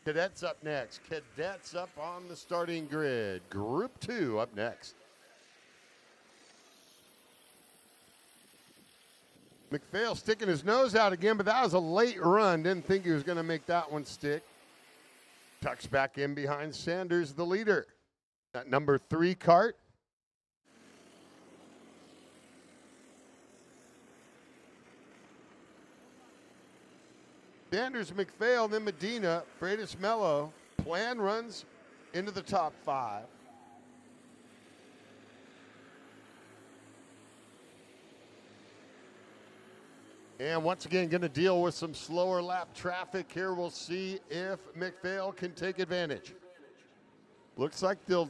Cadets up next. Cadets up on the starting grid. Group 2 up next. McPhail sticking his nose out again, but that was a late run. Didn't think he was going to make that one stick. Tucks back in behind Sanders, the leader. That number 3 Kart. Sanders, McPhail, then Medina, Freitas Mello. Plan runs into the top 5. And once again, going to deal with some slower lap traffic here. We'll see if McPhail can take advantage. Looks like they'll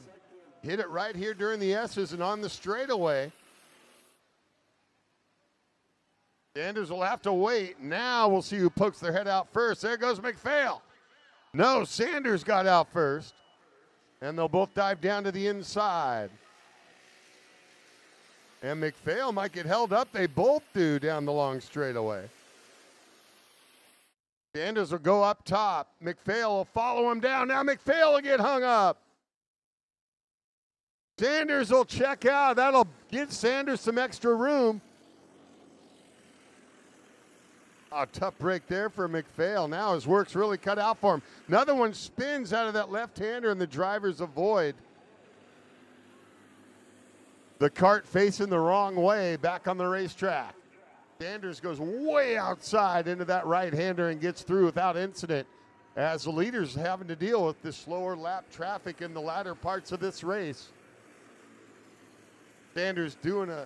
hit it right here during the S's and on the straightaway. Sanders will have to wait. Now we'll see who pokes their head out first. There goes McPhail. No, Sanders got out first. And they'll both dive down to the inside. And McPhail might get held up. They both do down the long straightaway. Sanders will go up top. McPhail will follow him down. Now McPhail will get hung up. Sanders will check out. That'll give Sanders some extra room. A tough break there for McPhail. Now his work's really cut out for him. Another one spins out of that left-hander and the drivers avoid. The Kart facing the wrong way back on the racetrack. Sanders goes way outside into that right-hander and gets through without incident as the leaders having to deal with the slower lap traffic in the latter parts of this race. Sanders doing a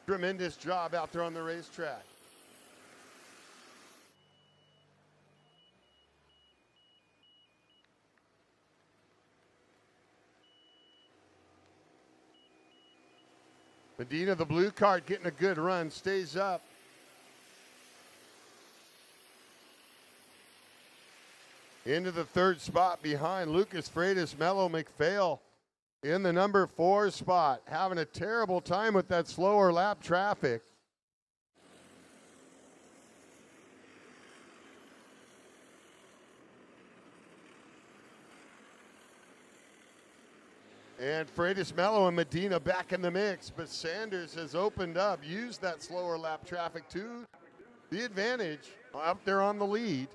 tremendous job out there on the racetrack. Medina, the blue Kart, getting a good run, stays up. Into the third spot behind Lucas Freitas, Mello McPhail in the number 4 spot. Having a terrible time with that slower lap traffic. And Freitas, Mello, and Medina back in the mix, but Sanders has opened up, used that slower lap traffic to the advantage up there on the lead.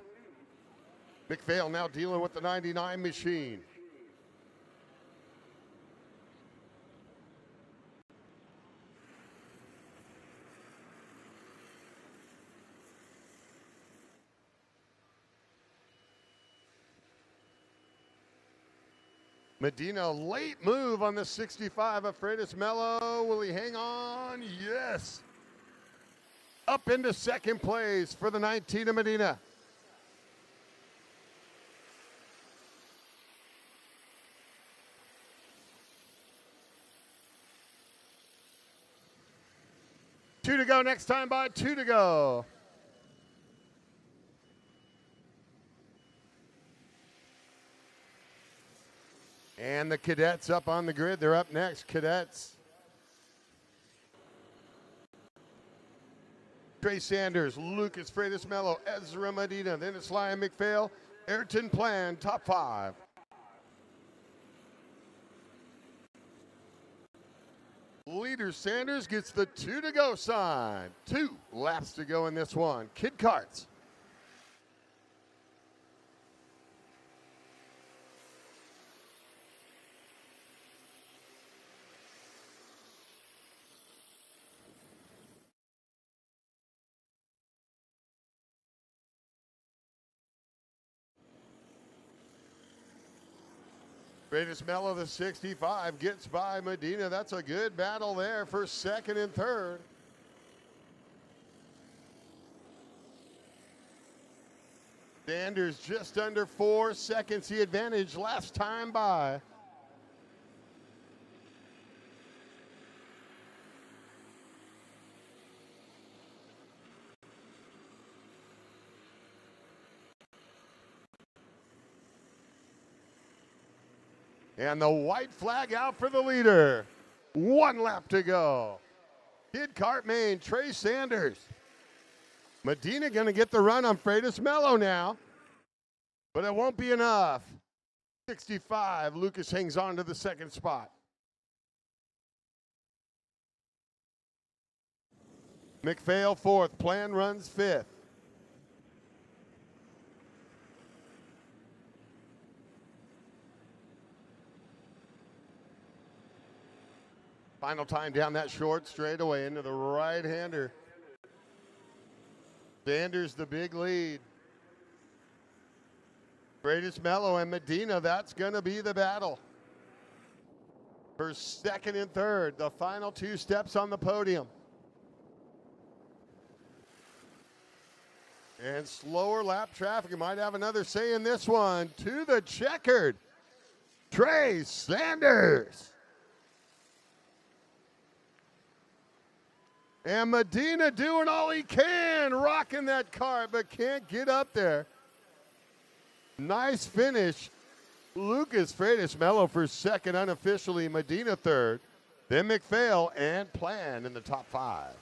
McPhail now dealing with the 99 machine. Medina, late move on the 65 of Freitas Mello. Will he hang on? Yes. Up into second place for the 19 of Medina. Two to go, next time by, 2 to go. And the Cadets up on the grid. They're up next, Cadets. Trey Sanders, Lucas Freitas Mello, Ezra Medina. Then it's Lion McPhail, Ayrton Plan, top 5. Leader Sanders gets the 2 to go sign. 2 laps to go in this one. Kid Karts. Freitas Mello, the 65, gets by Medina. That's a good battle there for second and third. Sanders just under 4 seconds the advantage last time by. And the white flag out for the leader. 1 lap to go. Kid Kart main, Trey Sanders. Medina gonna get the run on Freitas Mello now, but it won't be enough. 65, Lucas hangs on to the second spot. McPhail 4th, Plan runs 5th. Final time down that short straightaway into the right-hander. Sanders the big lead. Freitas Mello and Medina, that's going to be the battle. For second and third, the final 2 steps on the podium. And slower lap traffic, you might have another say in this one. To the checkered, Trey Sanders. And Medina doing all he can, rocking that car, but can't get up there. Nice finish. Lucas Freitas Mello for second unofficially, Medina third. Then McPhail and Plan in the top 5.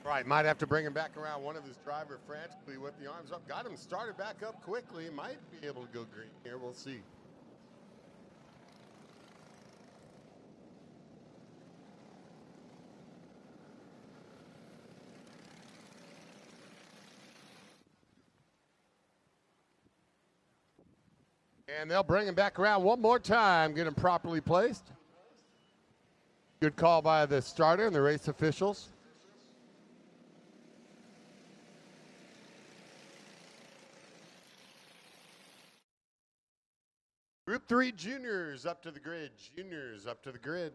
Right, might have to bring him back around. One of his driver frantically with the arms up. Got him started back up quickly. Might be able to go green here. We'll see. And they'll bring him back around one more time. Get him properly placed. Good call by the starter and the race officials. Group 3 juniors up to the grid. Juniors up to the grid.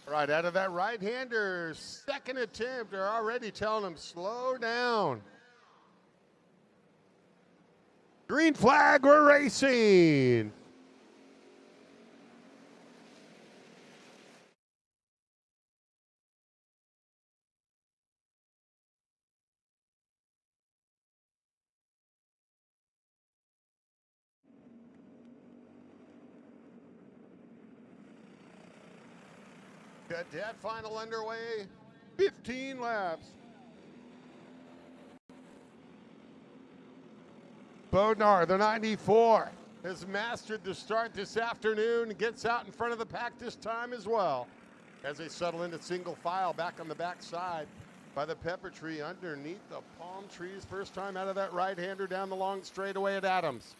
Right, out of that right-hander, second attempt, they're already telling him, slow down. Green flag, we're racing. Cadet final underway, 15 laps. Bodnar, the 94, has mastered the start this afternoon and gets out in front of the pack this time as well. As they settle into single file back on the backside by the pepper tree underneath the palm trees. First time out of that right-hander down the long straightaway at Adams.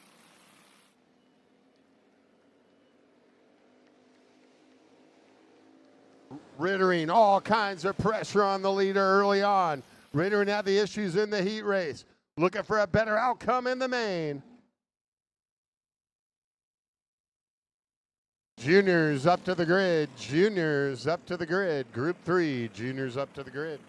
Rittering, all kinds of pressure on the leader early on. Rittering had the issues in the heat race. Looking for a better outcome in the main. Juniors up to the grid. Juniors up to the grid. Group 3, juniors up to the grid.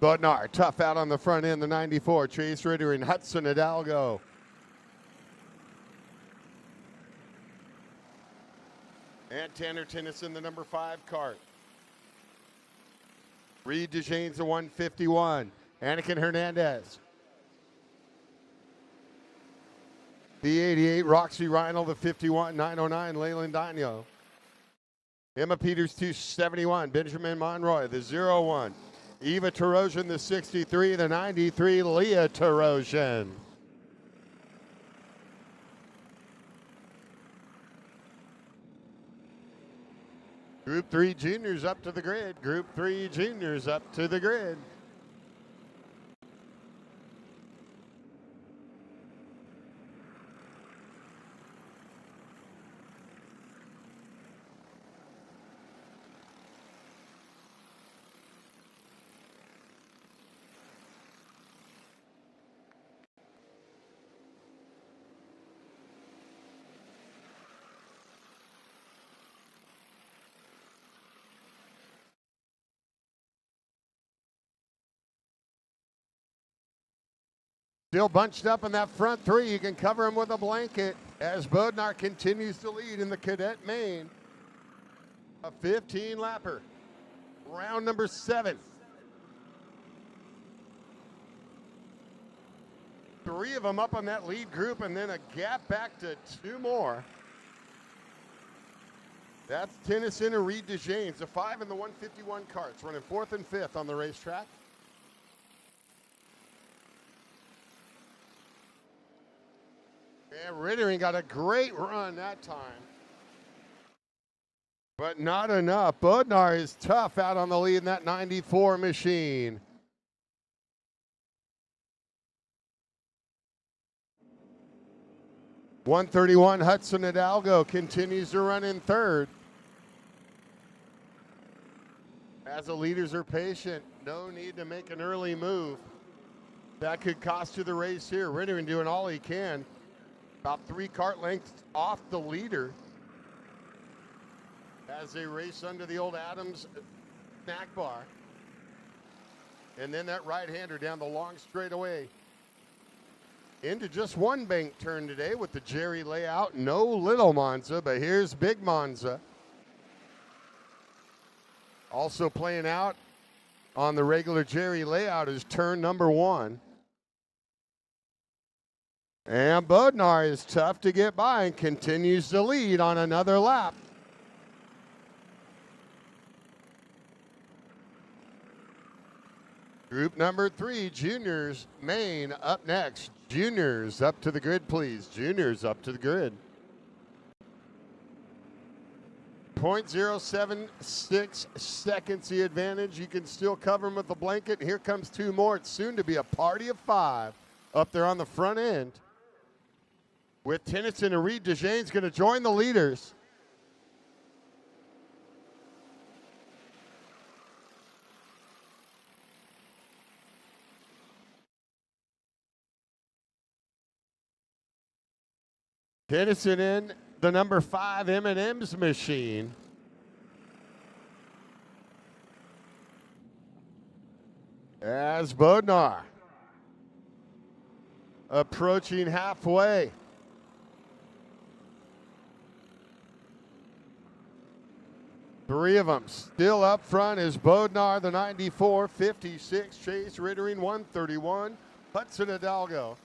Bodnar, tough out on the front end, the 94. Chase Rittering, Hudson Hidalgo. And Tanner Tennyson, the number 5 Kart. Reed DeJanes, the 151. Anakin Hernandez. The 88, Roxy Reinl, the 51. 909, Leyland Daño. Emma Peters, 271. Benjamin Monroy, the 01. Eva Tarosian, the 63, the 93, Leah Tarosian. Group 3 juniors up to the grid. Group 3 juniors up to the grid. Still bunched up in that front 3. You can cover him with a blanket as Bodnar continues to lead in the cadet main. A 15-lapper. Round number 7. 3 of them up on that lead group and then a gap back to 2 more. That's Tennyson and Reed DeJanes, the 5 and the 151 Karts, running 4th and 5th on the racetrack. And Rittering got a great run that time. But not enough. Bodnar is tough out on the lead in that 94 machine. .131 Hudson Hidalgo continues to run in 3rd. As the leaders are patient, no need to make an early move. That could cost you the race here. Rittering doing all he can. About 3 kart lengths off the leader as they race under the old Adams snack bar. And then that right-hander down the long straightaway into just one bank turn today with the Jerry layout. No little Monza, but here's big Monza. Also playing out on the regular Jerry layout is turn number 1. And Bodnar is tough to get by and continues to lead on another lap. Group number 3, juniors, main up next. Juniors up to the grid, please. Juniors up to the grid. 0.076 seconds the advantage. You can still cover them with the blanket. Here comes 2 more. It's soon to be a party of 5 up there on the front end. With Tennyson and Reed, DeJane's going to join the leaders. Tennyson in the number 5 M&M's machine. As Bodnar approaching halfway. Three of them still up front is Bodnar, the 94, 56, Chase Rittering, 131, Hudson Hidalgo.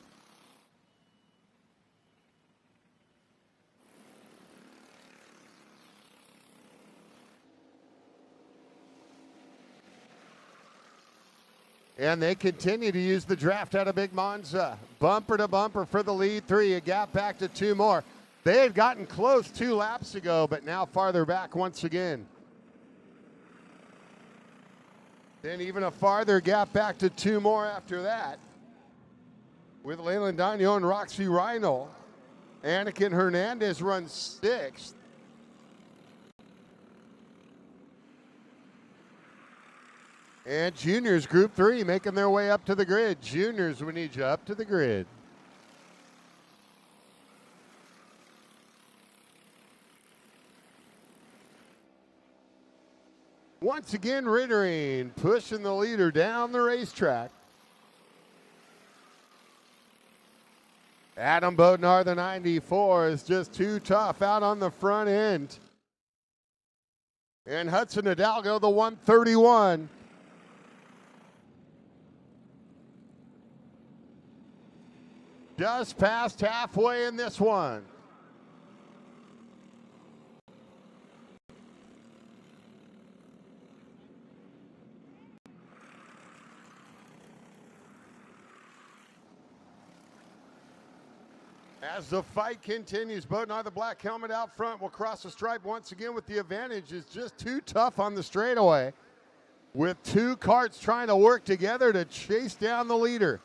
And they continue to use the draft out of Big Monza. Bumper to bumper for the lead 3, a gap back to 2 more. They had gotten close 2 laps ago, but now farther back once again. Then even a farther gap back to 2 more after that. With Leyland Dagno and Roxy Rhino. Anakin Hernandez runs 6th. And juniors, group 3, making their way up to the grid. Juniors, we need you up to the grid. Once again, Rittering pushing the leader down the racetrack. Adam Bodnar, the 94, is just too tough out on the front end. And Hudson Hidalgo, the 131. Just past halfway in this one. As the fight continues, Bodnar, the black helmet out front, will cross the stripe once again with the advantage. It's just too tough on the straightaway, with 2 karts trying to work together to chase down the leader.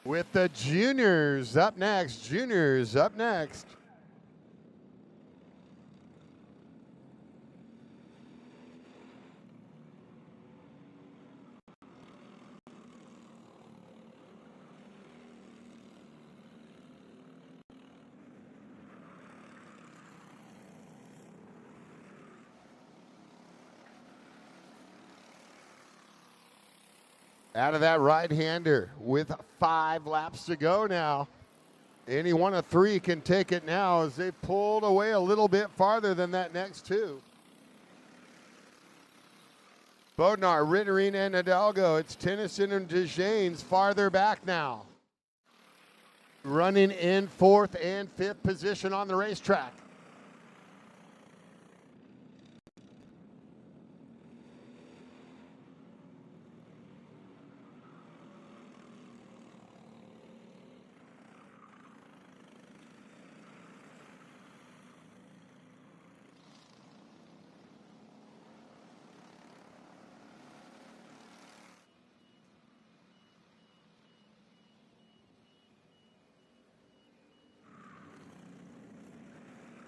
With the juniors up next. Juniors up next. Out of that right-hander with 5 laps to go now. Any one of 3 can take it now as they pulled away a little bit farther than that next 2. Bodnar, Rittering, and Hidalgo. It's Tennyson and DeJane's farther back now. Running in 4th and 5th position on the racetrack.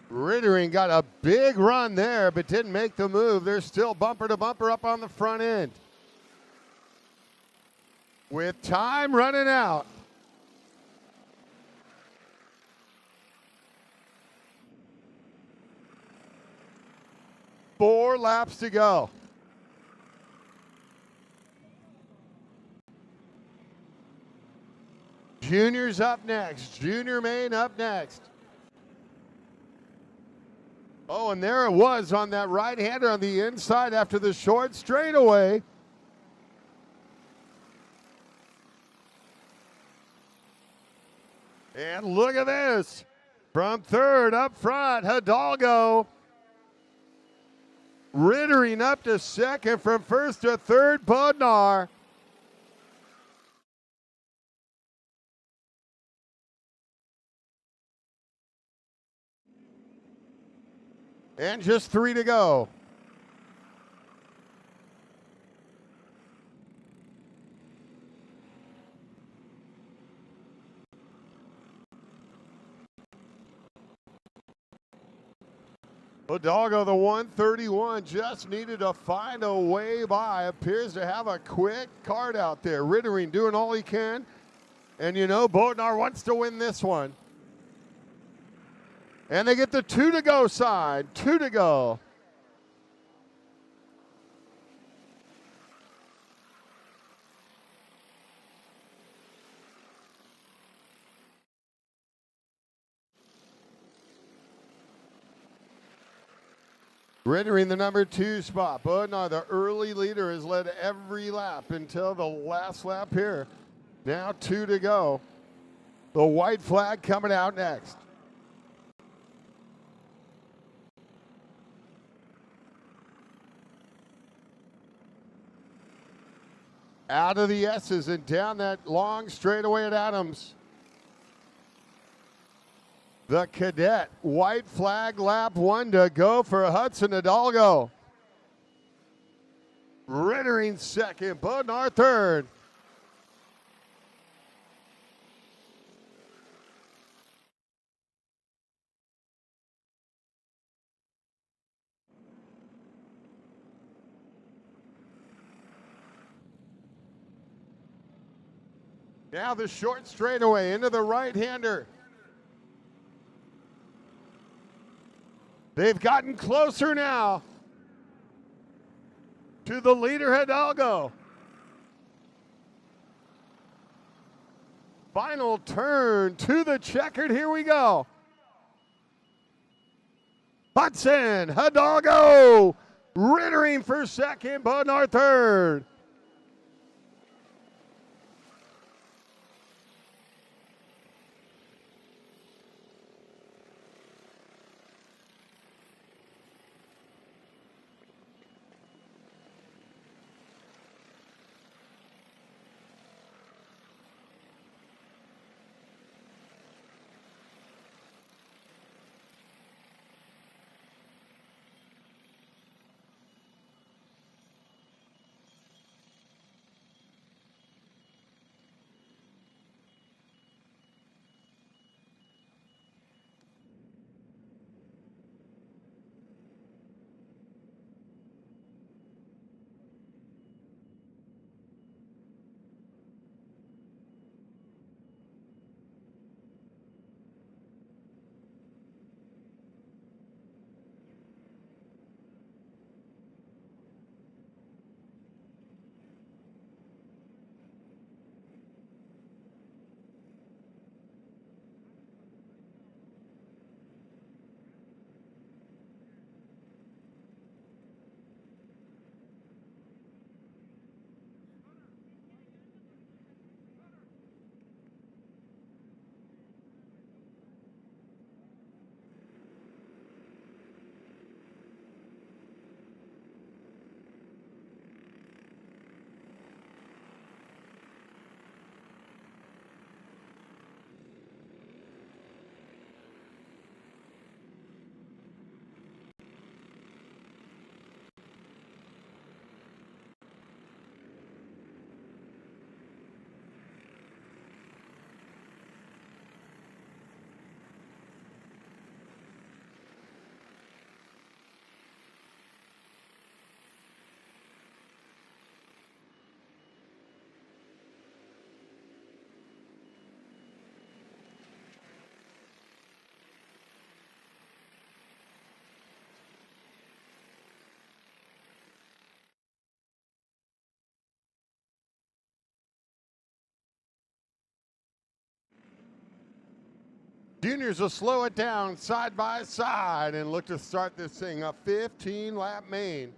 Rittering got a big run there, but didn't make the move. They're still bumper to bumper up on the front end. With time running out. Four laps to go. Junior's up next. Junior Main up next. Oh, and there it was on that right-hander on the inside after the short straightaway. And look at this. From third up front, Hidalgo. Rittering up to second, from first to third, Bodnar. And just 3 to go. Hidalgo, the 131, just needed to find a way by. Appears to have a quick card out there. Rittering doing all he can. And you know, Bodnar wants to win this one. And they get the 2 to go side. 2 to go. Rittering the number 2 spot. Bodnar, the early leader, has led every lap until the last lap here. Now 2 to go. The white flag coming out next. Out of the S's and down that long straightaway at Adams. The Cadet, white flag, lap 1 to go for Hudson Hidalgo. Rittering second, Bodnar third. Now the short straightaway into the right-hander. They've gotten closer now to the leader, Hidalgo. Final turn to the checkered. Here we go. Hudson Hidalgo. Rittering for second, Bodnar third. Juniors will slow it down side by side and look to start this thing a 15-lap main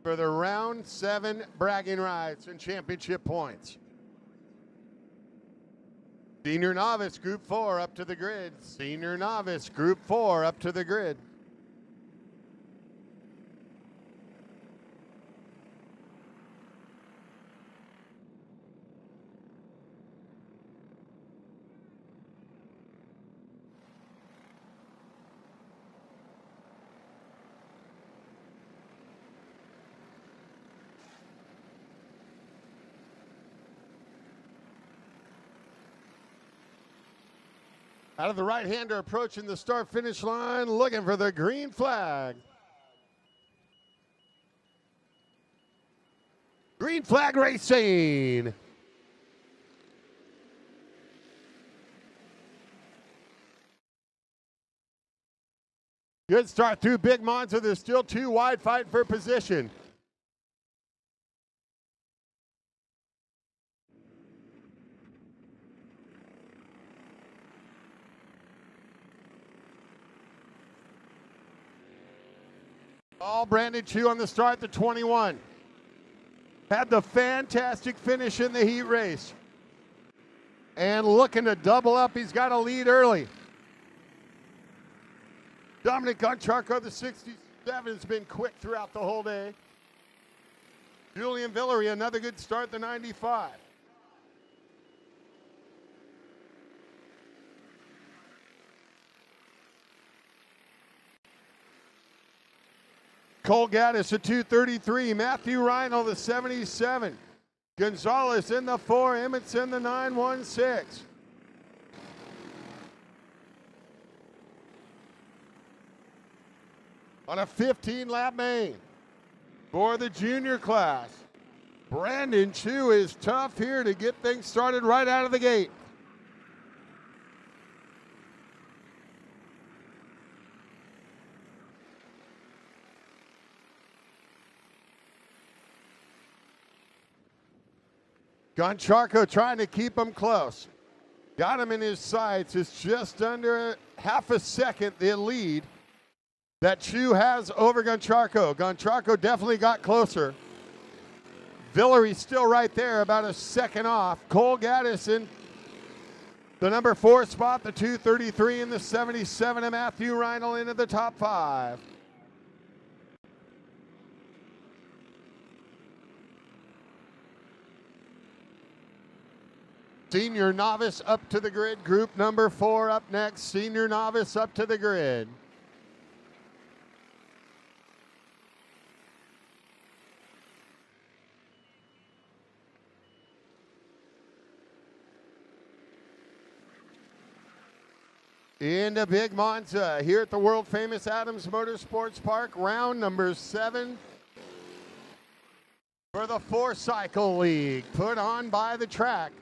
for the round 7 bragging rights and championship points. Senior novice group 4 up to the grid. Senior novice group 4 up to the grid. Out of the right-hander approaching the start-finish line, looking for the green flag. Green flag racing. Good start through Big Monza. There's still 2 wide fighting for position. All Brandon Chu on the start, the 21. Had the fantastic finish in the heat race. And looking to double up, he's got a lead early. Dominic Goncharko, the 67, has been quick throughout the whole day. Julian Villery, another good start, the 95. Cole Gaddis at 233. Matthew Reinl, the 77. Gonzalez in the 4. Emmetson, the 916. On a 15-lap main for the junior class. Brandon Chu is tough here to get things started right out of the gate. Goncharko trying to keep him close. Got him in his sights. It's just under half a second the lead that Chu has over Goncharko. Goncharko definitely got closer. Villery still right there, about a second off. Cole Gaddis in the number 4 spot, the 233 and the 77, and Matthew Reinl into the top 5. Senior novice up to the grid. Group number 4 up next. Senior novice up to the grid. Into Big Monza here at the world famous Adams Motorsports Park. Round number 7 for the 4-cycle league put on by the track.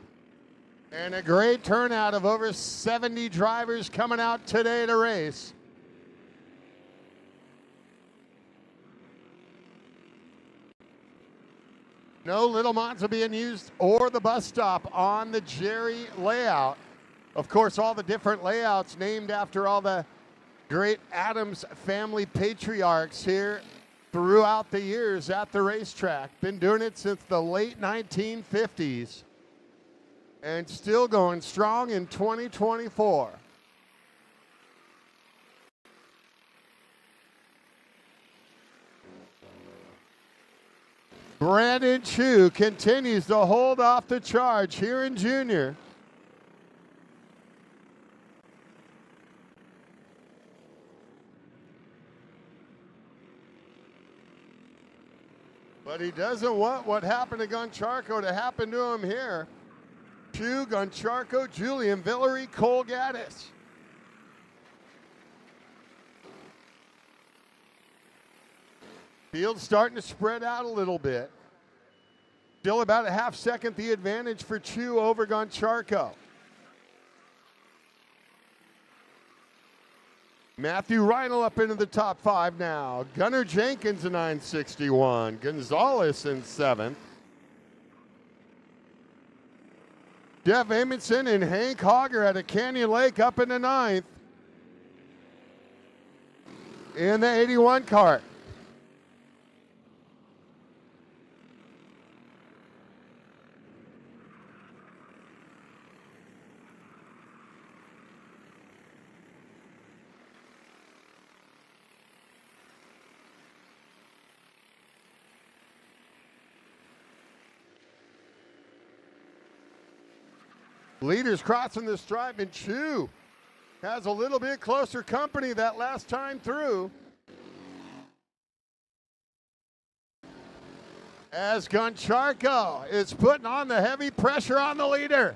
And a great turnout of over 70 drivers coming out today to race. No Little Monza being used or the bus stop on the Jerry layout. Of course, all the different layouts named after all the great Adams family patriarchs here throughout the years at the racetrack. Been doing it since the late 1950s. And still going strong in 2024. Brandon Chu continues to hold off the charge here in junior. But he doesn't want what happened to Goncharko to happen to him here. Chu, Goncharko, Julian Villery, Cole Gaddis. Field starting to spread out a little bit. Still about a half second the advantage for Chu over Goncharko. Matthew Reinl up into the top 5 now. Gunnar Jenkins in 961. Gonzalez in 7th. Jeff Amundsen and Hank Hogger out of Canyon Lake up in the 9th. In the 81 cart. Leaders crossing the stripe, and Chu has a little bit closer company that last time through. As Goncharko is putting on the heavy pressure on the leader.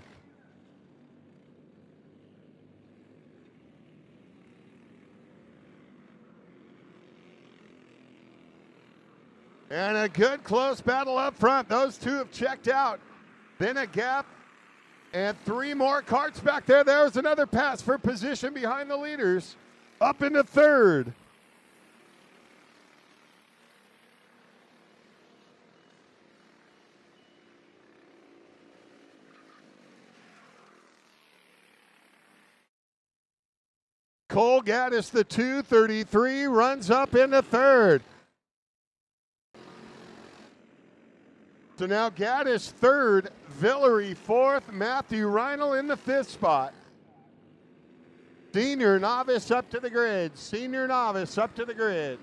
And a good close battle up front. Those two have checked out. Then a gap. And 3 more carts back there. There's another pass for position behind the leaders. Up into 3rd. Cole Gaddis, the 233, runs up into 3rd. So now Gaddis 3rd, Villery 4th, Matthew Reinl in the 5th spot. Senior novice up to the grid. Senior novice up to the grid.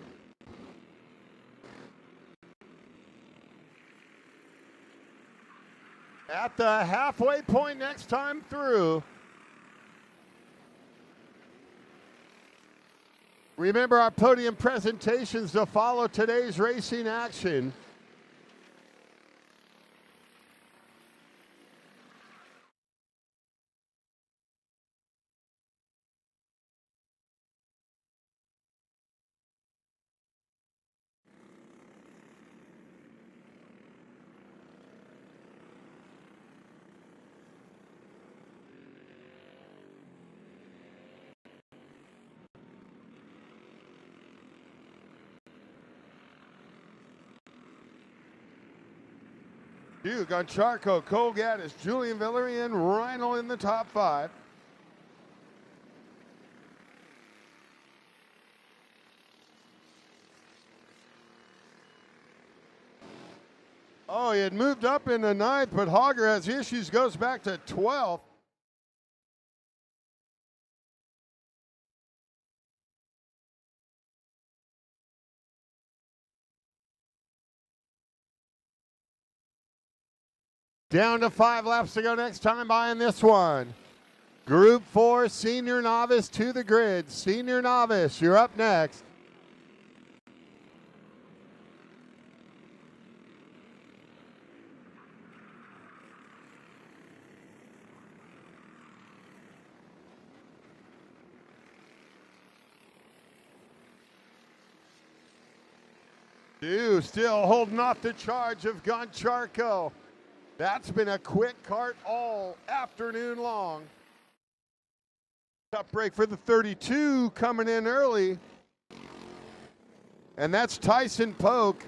At the halfway point next time through. Remember our podium presentations to follow today's racing action. Goncharko, Cole Gaddis, Julian Villery, and Reinl in the top 5. Oh, he had moved up in the 9th, but Hogger has issues, goes back to 12th. Down to 5 laps to go next time by in this one. Group 4, senior novice to the grid. Senior novice, you're up next. Still holding off the charge of Goncharko. That's been a quick cart all afternoon long. Top break for the 32 coming in early. And that's Tyson Polk.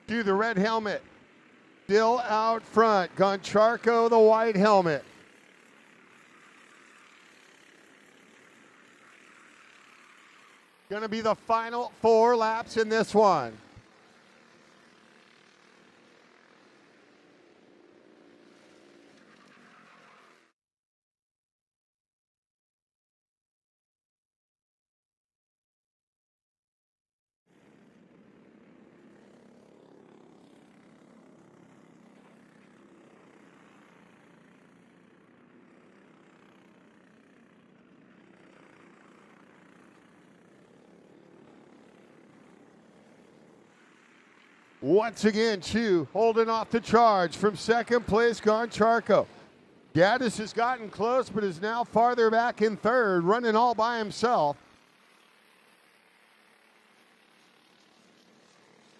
To the red helmet. Still out front, Goncharko, the white helmet. Going to be the final 4 laps in this one. Once again, Chu holding off the charge from second place, Goncharko. Gaddis has gotten close, but is now farther back in 3rd, running all by himself.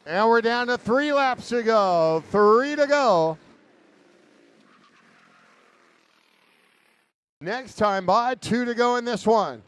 And we're down to 3 laps to go. 3 to go. Next time by, 2 to go in this one.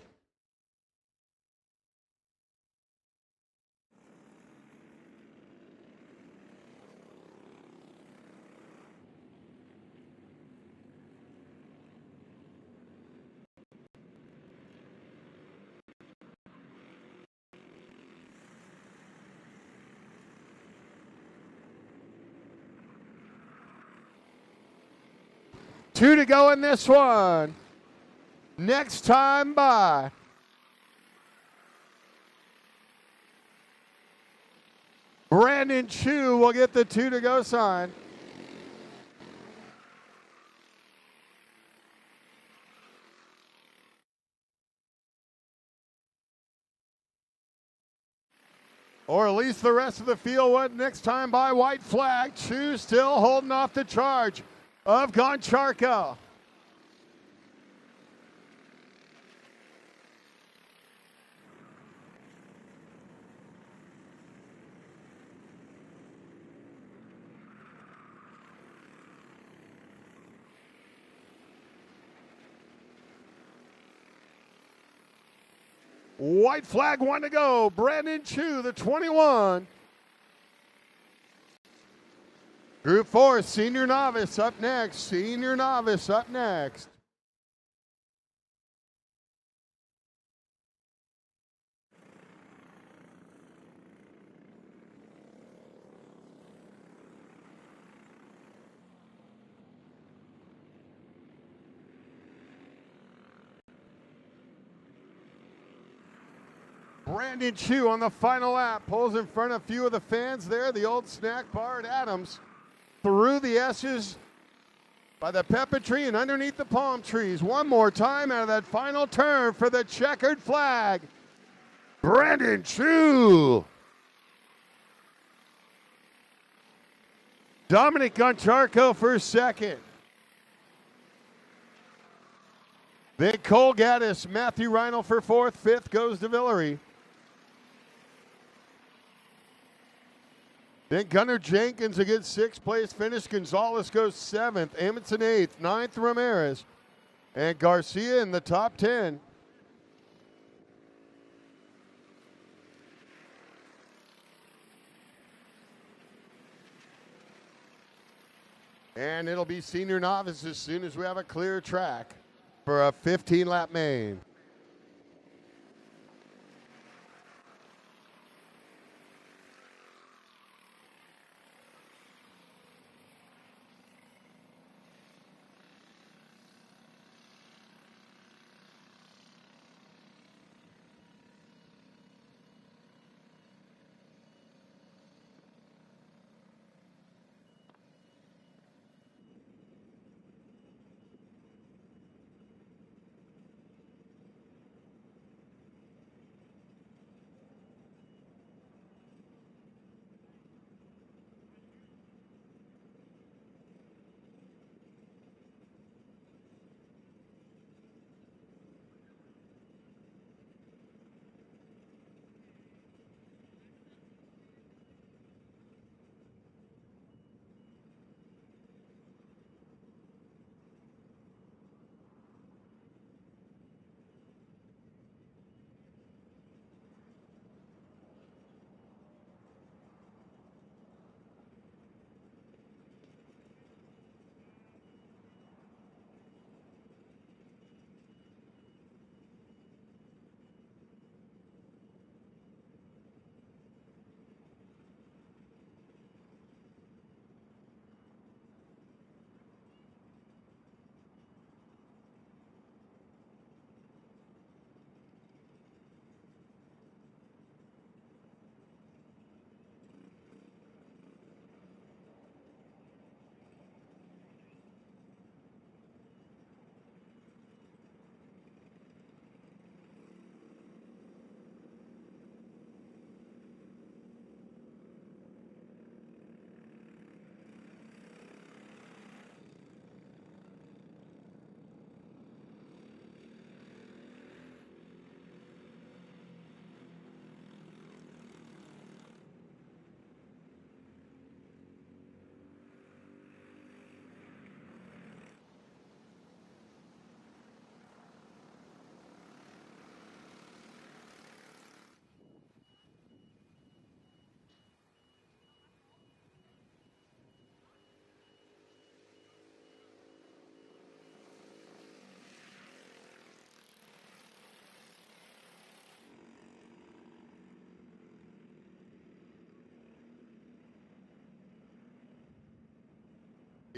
Two to go in this one. Next time by. Brandon Chu will get the 2 to go sign. Or at least the rest of the field went next time by. White flag. Chu still holding off the charge of Goncharko. White flag, 1 to go. Brandon Chu, the 21. Group 4, senior novice up next. Senior novice up next. Brandon Chu on the final lap, pulls in front of a few of the fans there. The old snack bar at Adams. Through the S's by the pepper tree and underneath the palm trees. One more time out of that final turn for the checkered flag. Brandon Chu. Dominic Goncharko for second. Then Cole Gaddis, Matthew Reinl for fourth. Fifth goes to Villery. Then Gunnar Jenkins against sixth place finish. Gonzalez goes seventh. Amundsen eighth. Ninth, Ramirez. And Garcia in the top 10. And it'll be senior novice as soon as we have a clear track for a 15-lap main.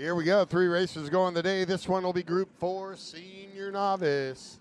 Here we go. 3 races going today. This one will be Group 4, Senior Novice.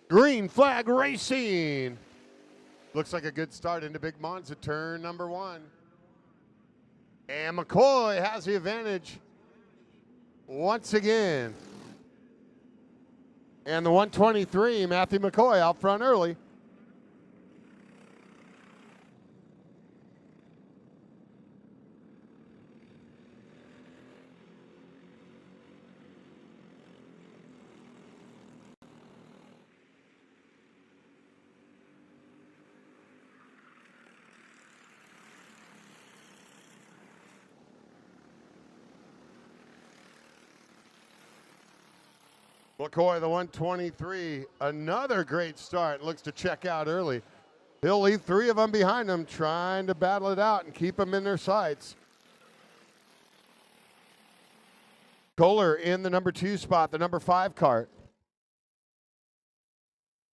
Green flag racing. Looks like a good start into Big Monza turn number 1. And McCoy has the advantage once again. And the 123, Matthew McCoy out front early. McCoy, the 123, another great start. Looks to check out early. He'll leave 3 of them behind him, trying to battle it out and keep them in their sights. Kohler in the number 2 spot, the number 5 Kart.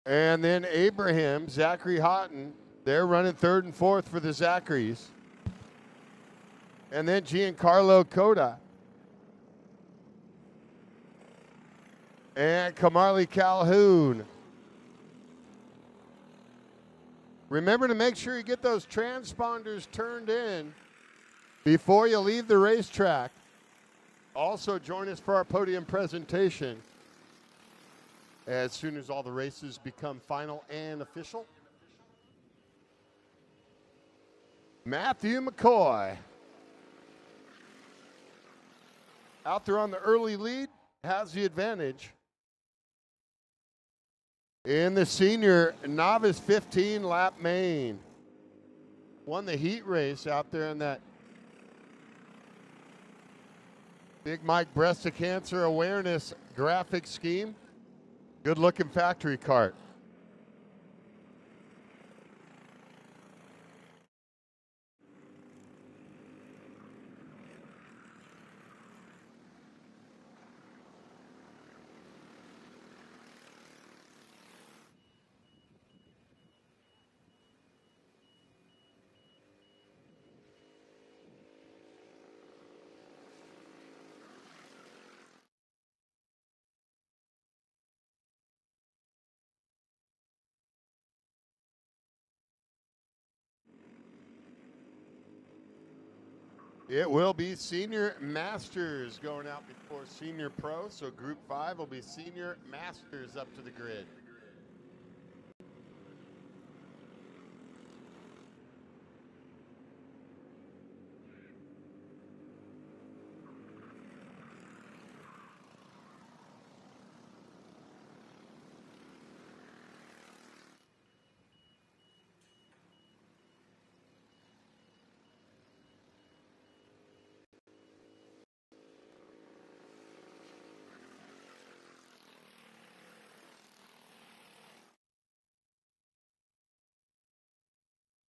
And then Abraham, Zachary Houghton, they're running 3rd and 4th for the Zacharys. And then Giancarlo Coda. And Kamarli Calhoun. Remember to make sure you get those transponders turned in before you leave the racetrack. Also join us for our podium presentation as soon as all the races become final and official. Matthew McCoy out there on the early lead, has the advantage. In the senior novice 15 lap main. Won the heat race out there in that Big Mike breast cancer awareness graphic scheme. Good looking factory cart. It will be Senior Masters going out before Senior Pro, so Group 5 will be Senior Masters up to the grid.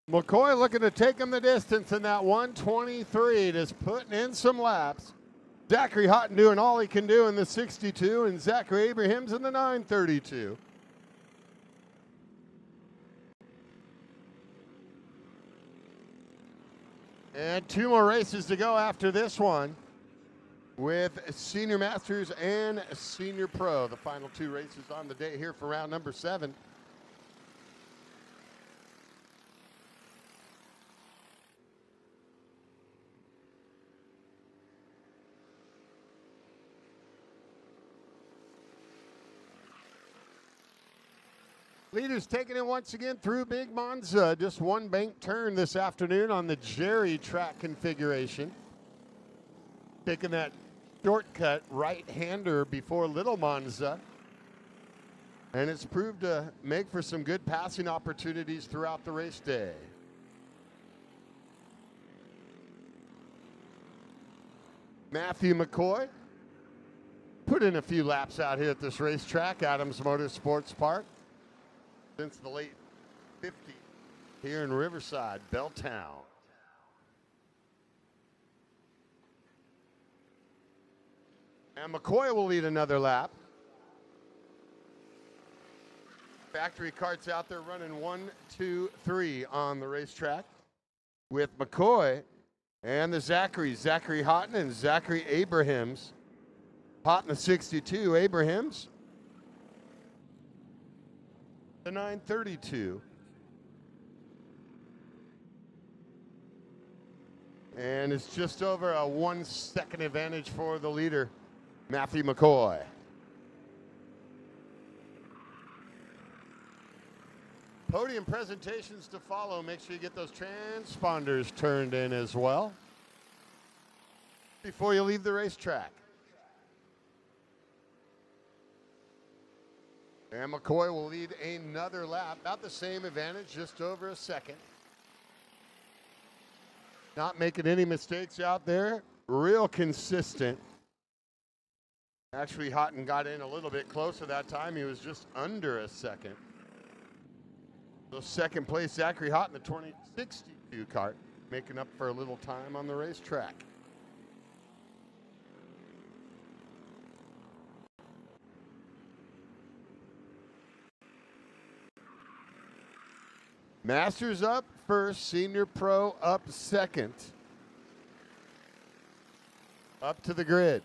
McCoy looking to take him the distance in that 123, just putting in some laps. Zachary Houghton doing all he can do in the 62, and Zachary Abrahams in the 932. And 2 more races to go after this one with Senior Masters and Senior Pro. The final 2 races on the day here for round number 7. Leaders taking it once again through Big Monza. Just one bank turn this afternoon on the Jerry track configuration. Taking that shortcut right-hander before Little Monza. And it's proved to make for some good passing opportunities throughout the race day. Matthew McCoy put in a few laps out here at this racetrack, Adams Motorsports Park, since the late 50s here in Riverside, Belltown. And McCoy will lead another lap. Factory karts out there running 1, 2, 3 on the racetrack with McCoy and the Zachary Houghton and Zachary Abrahams. Houghton the 62, Abrahams the 932. And it's just over a 1 second advantage for the leader, Matthew McCoy. Podium presentations to follow. Make sure you get those transponders turned in as well before you leave the racetrack. And McCoy will lead another lap, about the same advantage, just over a second. Not making any mistakes out there, real consistent. Actually, Houghton got in a little bit closer that time. He was just under a second. So second place, Zachary Houghton, the 2062 kart, making up for a little time on the racetrack. Masters up first, Senior Pro up second. Up to the grid.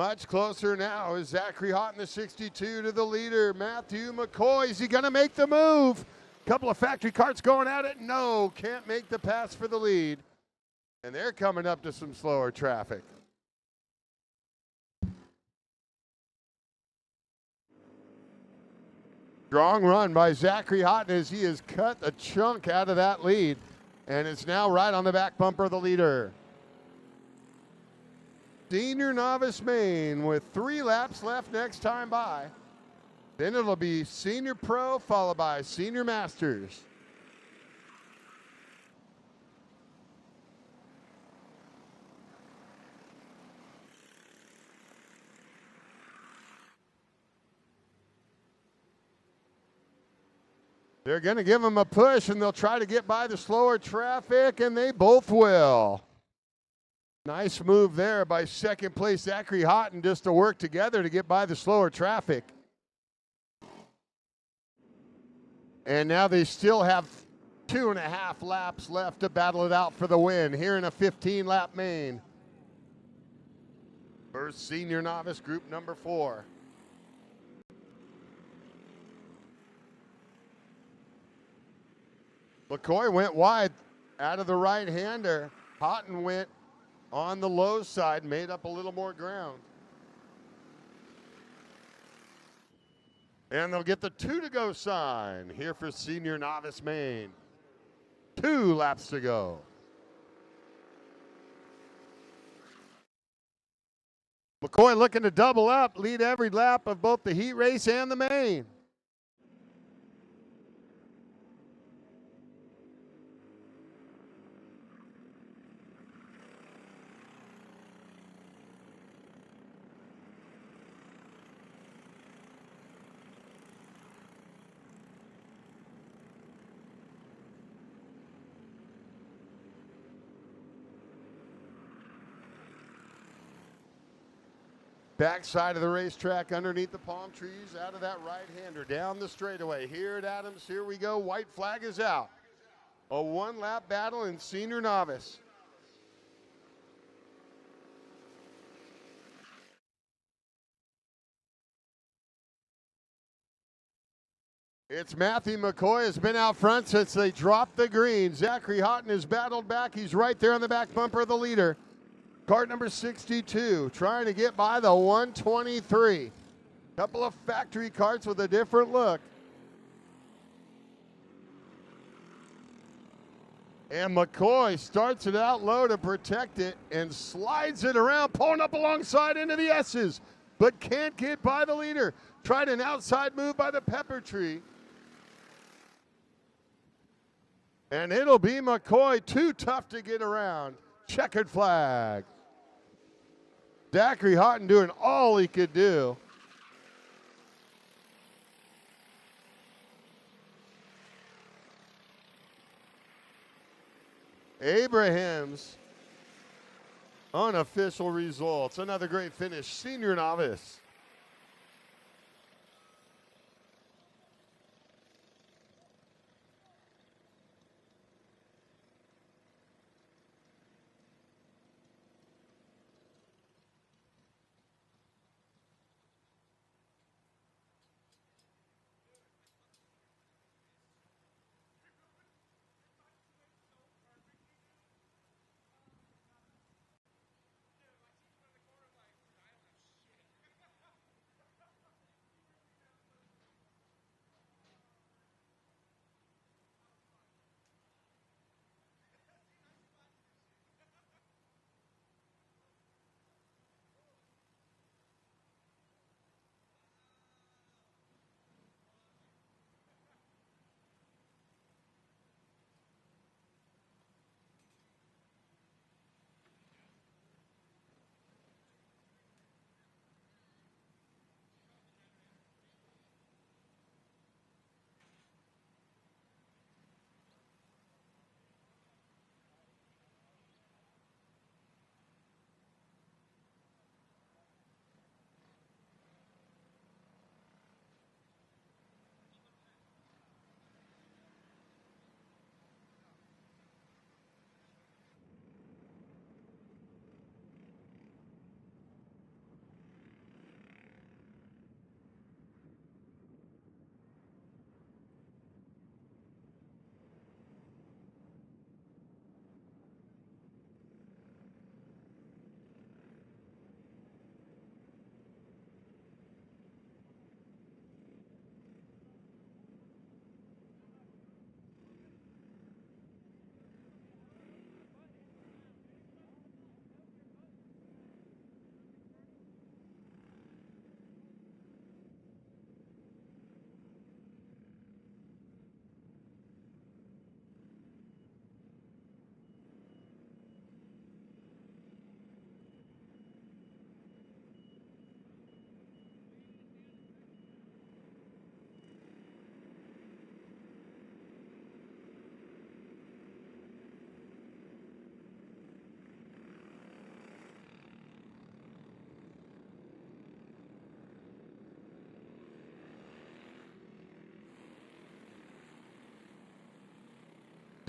Much closer now is Zachary Houghton, the 62, to the leader, Matthew McCoy. Is he going to make the move? Couple of factory karts going at it. No, can't make the pass for the lead. And they're coming up to some slower traffic. Strong run by Zachary Houghton as he has cut a chunk out of that lead. And it's now right on the back bumper of the leader. Senior Novice Main with 3 laps left next time by. Then it'll be Senior Pro followed by Senior Masters. They're going to give them a push, and they'll try to get by the slower traffic, and they both will. Nice move there by second place Zachary Houghton just to work together to get by the slower traffic. And now they still have 2.5 laps left to battle it out for the win here in a 15-lap main. First senior novice group number 4. McCoy went wide out of the right-hander. Houghton went on the low side, made up a little more ground. And they'll get the 2 to go sign here for senior novice main. 2 laps to go. McCoy looking to double up, lead every lap of both the heat race and the main. Backside of the racetrack underneath the palm trees, out of that right-hander, down the straightaway. Here at Adams, here we go. White flag is out. A 1-lap battle in senior novice. It's Matthew McCoy has been out front since they dropped the green. Zachary Houghton has battled back. He's right there on the back bumper of the leader. Kart number 62, trying to get by the 123. Couple of factory karts with a different look. And McCoy starts it out low to protect it and slides it around, pulling up alongside into the S's, but can't get by the leader. Tried an outside move by the pepper tree. And it'll be McCoy, too tough to get around. Checkered flag. Zachary Houghton doing all he could do. Abraham's unofficial results. Another great finish. Senior novice.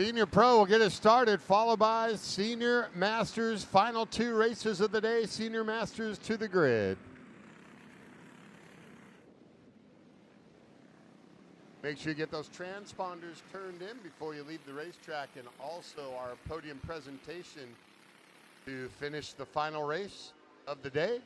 Senior Pro will get us started, followed by Senior Masters. Final 2 races of the day. Senior Masters to the grid. Make sure you get those transponders turned in before you leave the racetrack, and also our podium presentation to finish the final race of the day.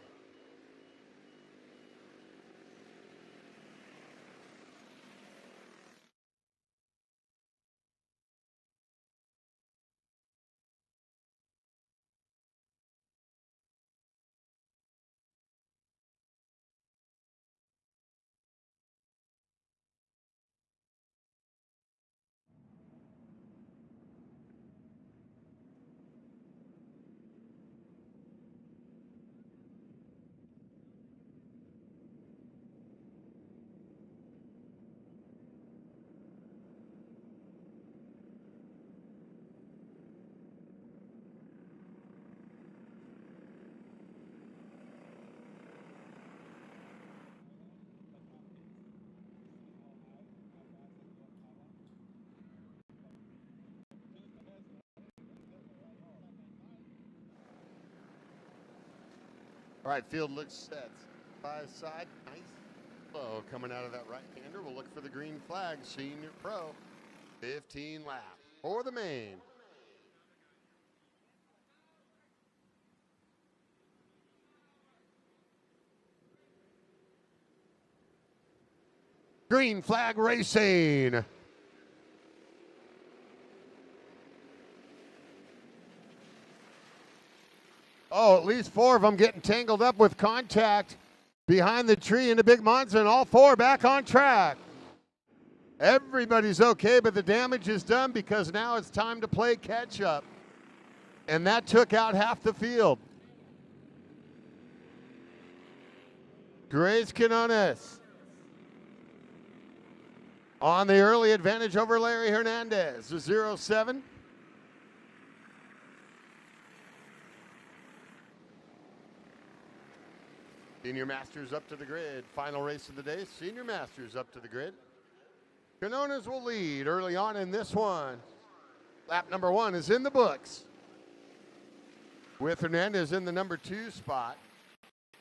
All right, field looks set. By side, nice flow coming out of that right-hander. We'll look for the green flag. Senior Pro, 15 laps for the main. Green flag racing. Oh, at least 4 of them getting tangled up with contact behind the tree in the big monster, and all 4 back on track. Everybody's okay, but the damage is done because now it's time to play catch up. And that took out half the field. Grace Quinones on the early advantage over Larry Hernandez, the 0-7. Senior Masters up to the grid. Final race of the day. Senior Masters up to the grid. Quinones will lead early on in this one. Lap number 1 is in the books, with Hernandez in the number 2 spot.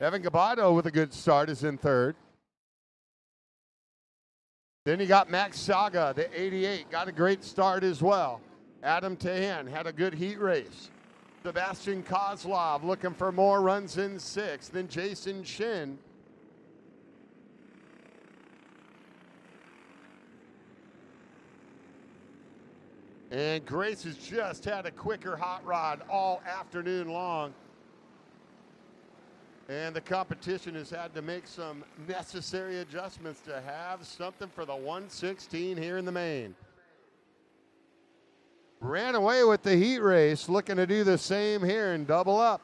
Evan Gabato with a good start is in 3rd. Then you got Max Saga, the 88, got a great start as well. Adam Tehan had a good heat race. Sebastian Kozlov looking for more runs in 6th. Then Jason Shin. And Grace has just had a quicker hot rod all afternoon long. And the competition has had to make some necessary adjustments to have something for the 116 here in the main. Ran away with the heat race, looking to do the same here and double up.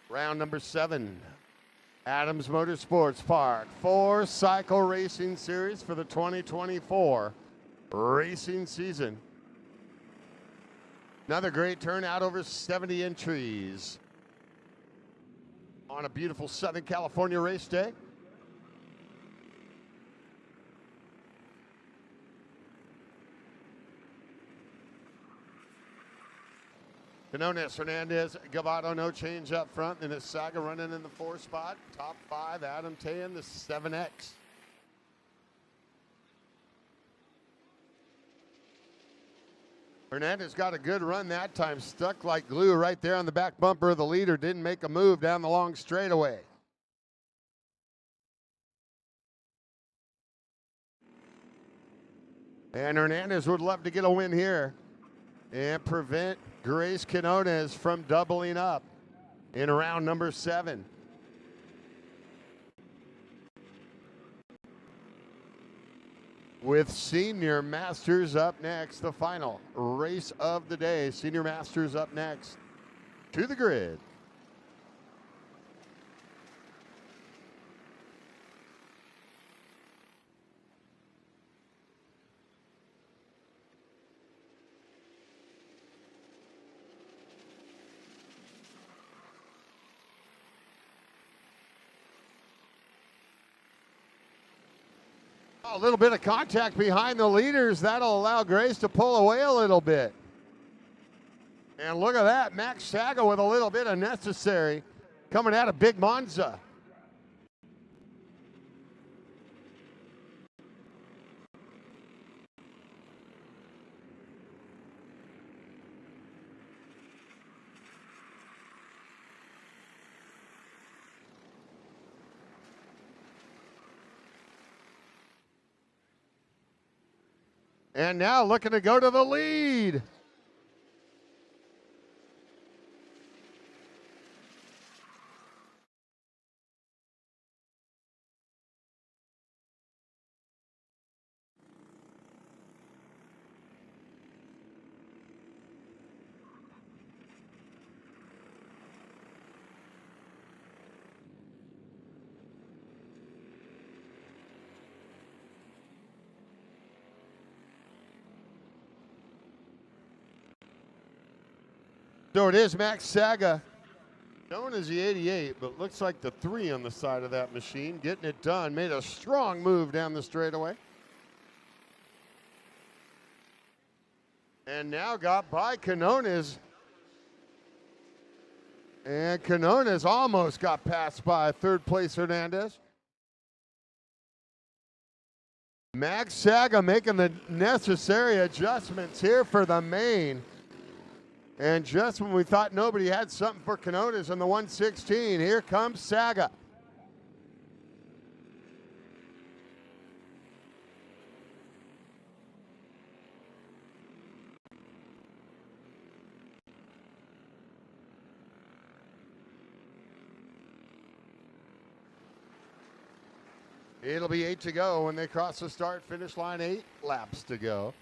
Round number 7, Adams Motorsports Park, 4-cycle racing series for the 2024 racing season. Another great turnout, over 70 entries on a beautiful Southern California race day. Quinones, Hernandez, Gabato, no change up front. Then it's Saga running in the 4 spot. Top 5, Adam Tayan, the 7X. Hernandez got a good run that time. Stuck like glue right there on the back bumper of the leader. Didn't make a move down the long straightaway. And Hernandez would love to get a win here and prevent Grace Quinones from doubling up in round number 7. With Senior Masters up next, the final race of the day. Senior Masters up next to the grid. A little bit of contact behind the leaders. That'll allow Grace to pull away a little bit. And look at that, Max Saga with a little bit of necessary coming out of Big Monza. And now looking to go to the lead. So it is Max Saga, known as the 88, but looks like the 3 on the side of that machine, getting it done. Made a strong move down the straightaway. And now got by Canones. And Canones almost got passed by third place Hernandez. Max Saga making the necessary adjustments here for the main. And just when we thought nobody had something for Canones in the 116, here comes Saga. It'll be 8 to go when they cross the start-finish line, 8 laps to go.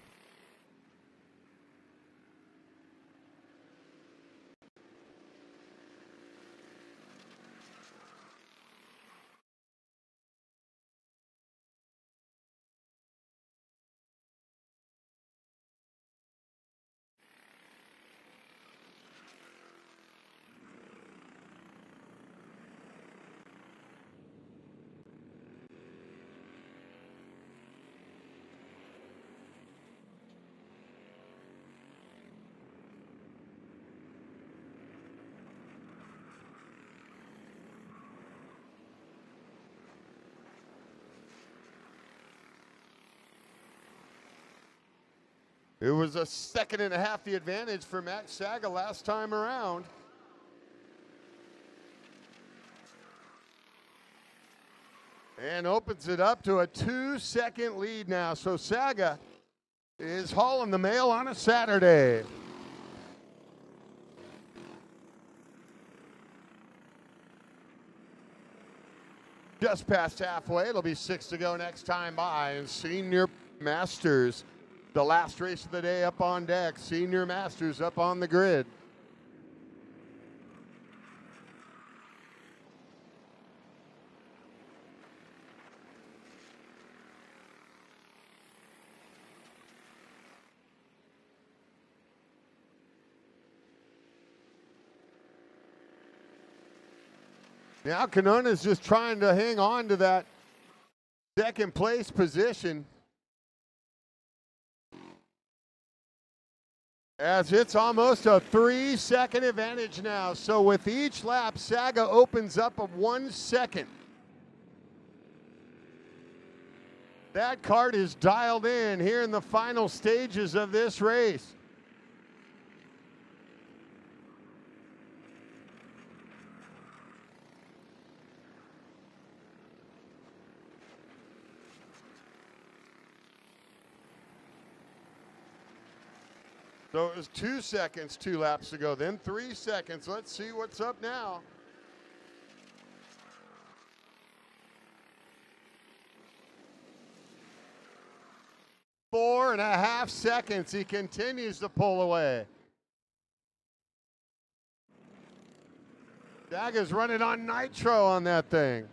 It was a 1.5 seconds the advantage for Max Saga last time around. And opens it up to a 2-second lead now. So Saga is hauling the mail on a Saturday. Just past halfway. It'll be 6 to go next time by. And Senior Masters, the last race of the day, up on deck. Senior Masters up on the grid. Now Canones just trying to hang on to that second place position, as it's almost a 3-second advantage now. So with each lap, Saga opens up of 1 second. That Kart is dialed in here in the final stages of this race. So it was 2 seconds 2 laps ago, then 3 seconds. Let's see what's up now. Four and a half seconds. He continues to pull away. Saga's running on nitro on that thing.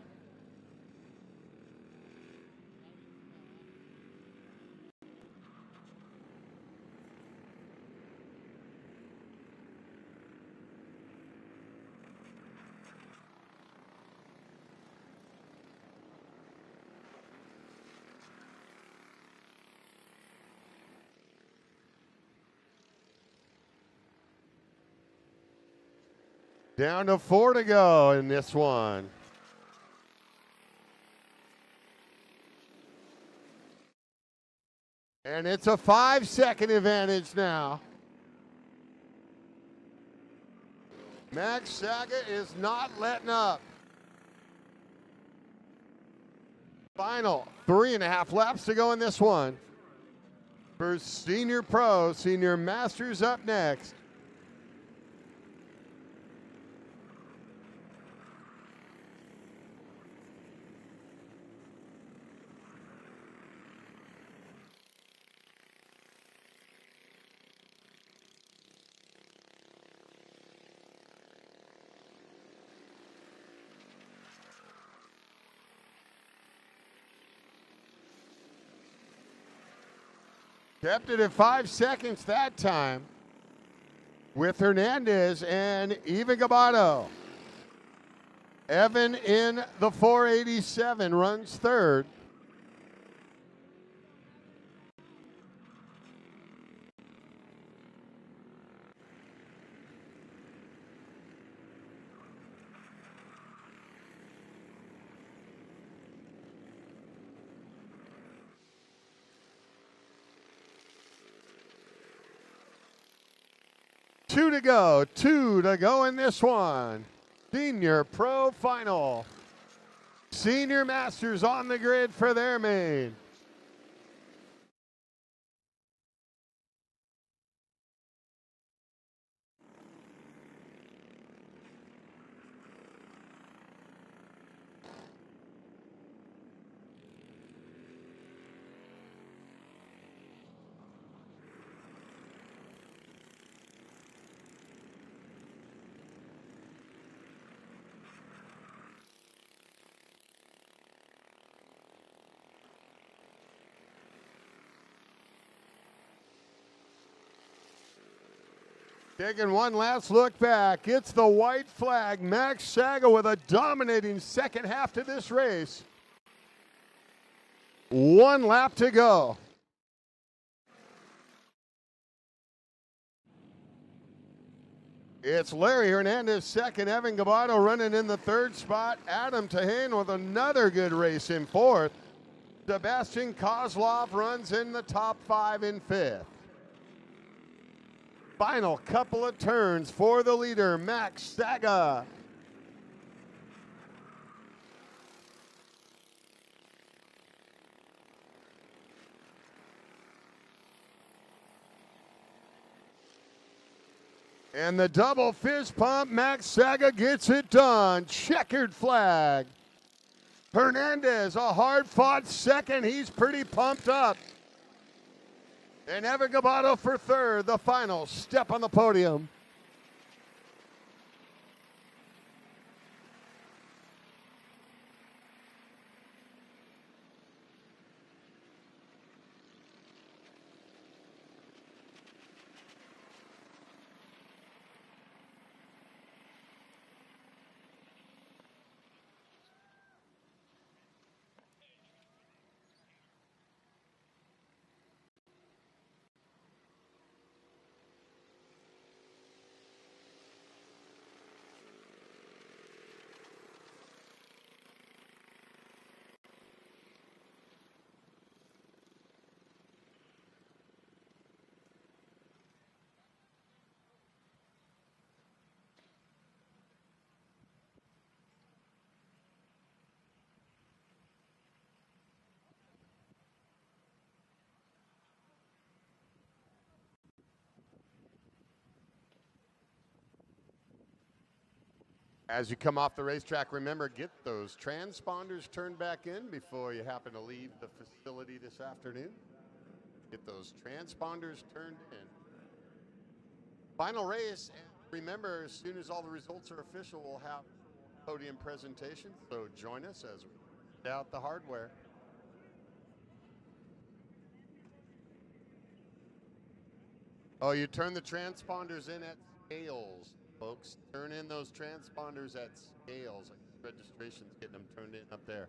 Down to 4 to go in this one. And it's a 5-second advantage now. Max Saga is not letting up. Final 3.5 laps to go in this one. For Senior Pro, Senior Masters up next. Kept it at 5 seconds that time with Hernandez and Evan Gabato. Evan in the 487 runs third. Two to go in this one. Senior Pro Final. Senior Masters on the grid for their main. Taking one last look back. It's the white flag. Max Saga with a dominating second half to this race. 1 lap to go. It's Larry Hernandez second. Evan Gabato running in the third spot. Adam Tahane with another good race in fourth. Sebastian Kozlov runs in the top 5 in fifth. Final couple of turns for the leader, Max Saga. And the double fist pump, Max Saga gets it done. Checkered flag. Hernandez, a hard-fought second. He's pretty pumped up. And Evan Gabato for third, the final step on the podium. As you come off the racetrack, remember, get those transponders turned back in before you happen to leave the facility this afternoon. Get those transponders turned in. Final race, and remember, as soon as all the results are official, we'll have podium presentation, so join us as we get out the hardware. Oh, you turn the transponders in at scales, folks. Turn in those transponders at scales. Registration's getting them turned in up there.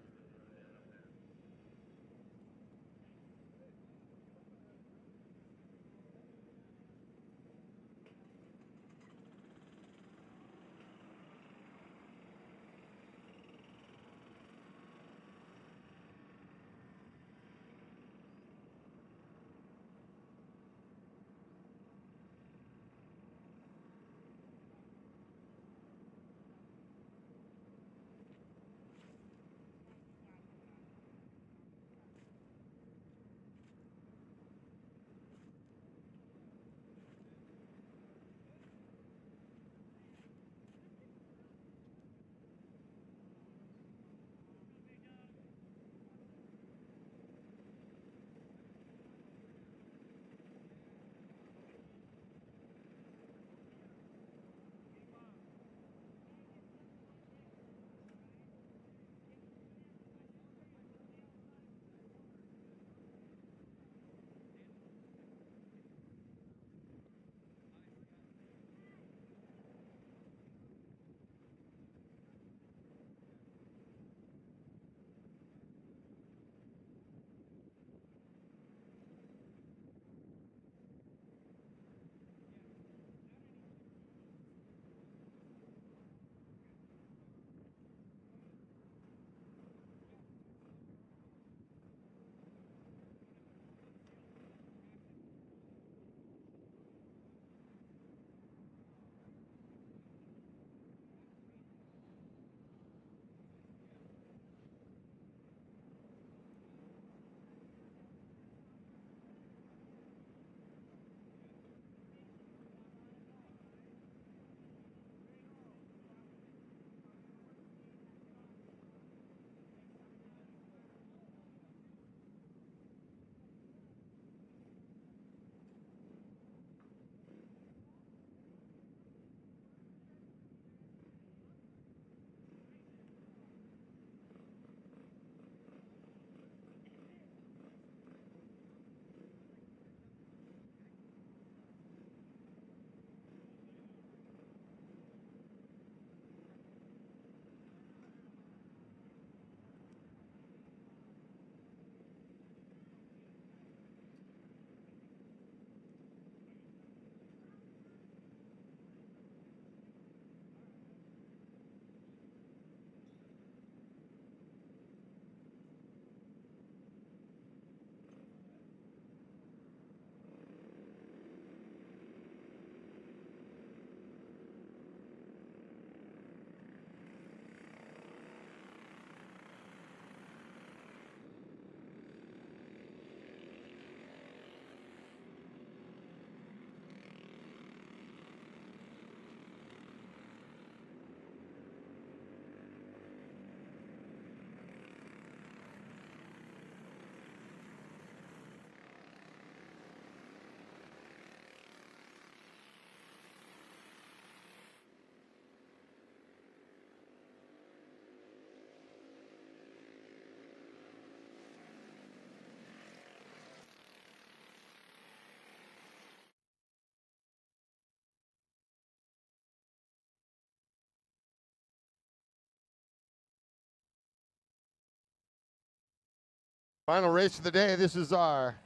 Final race of the day. This is our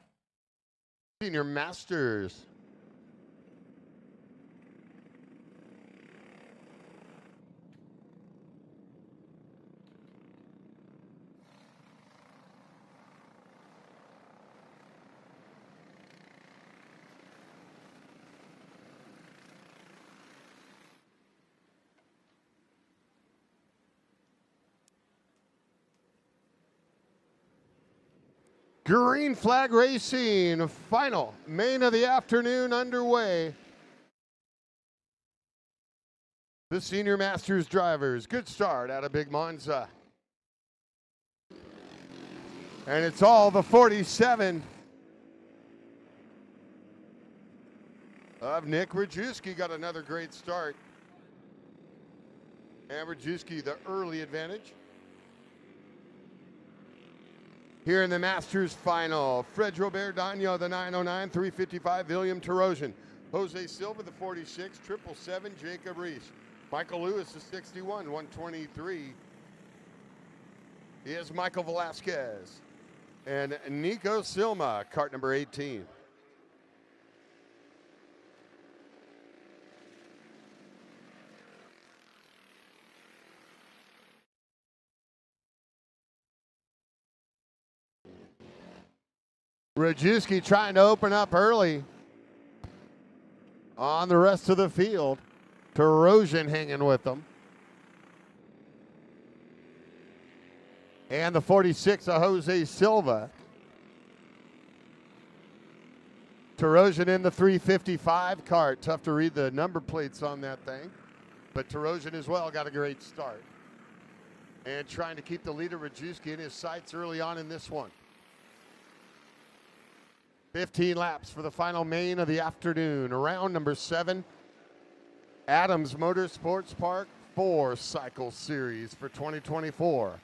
Senior Masters. Green flag racing, final main of the afternoon underway. The Senior Masters drivers, good start out of Big Monza. And it's all the 47 of Nick Rajewski. Got another great start. And Rajewski, the early advantage. Here in the Masters final, Fred Robert Dagno, the 909, 355, William Tarosian. Jose Silva, the 46, 777, Jacob Reese. Michael Lewis, the 61, 123 is Michael Velasquez. And Nico Silma, cart number 18. Rajewski trying to open up early on the rest of the field. Tarosian hanging with them. And the 46 of Jose Silva. Tarosian in the 355 cart. Tough to read the number plates on that thing. But Tarosian as well got a great start. And trying to keep the leader Rajewski in his sights early on in this one. 15 laps for the final main of the afternoon. Round number 7. Adams Motorsports Park 4 Cycle Series for 2024.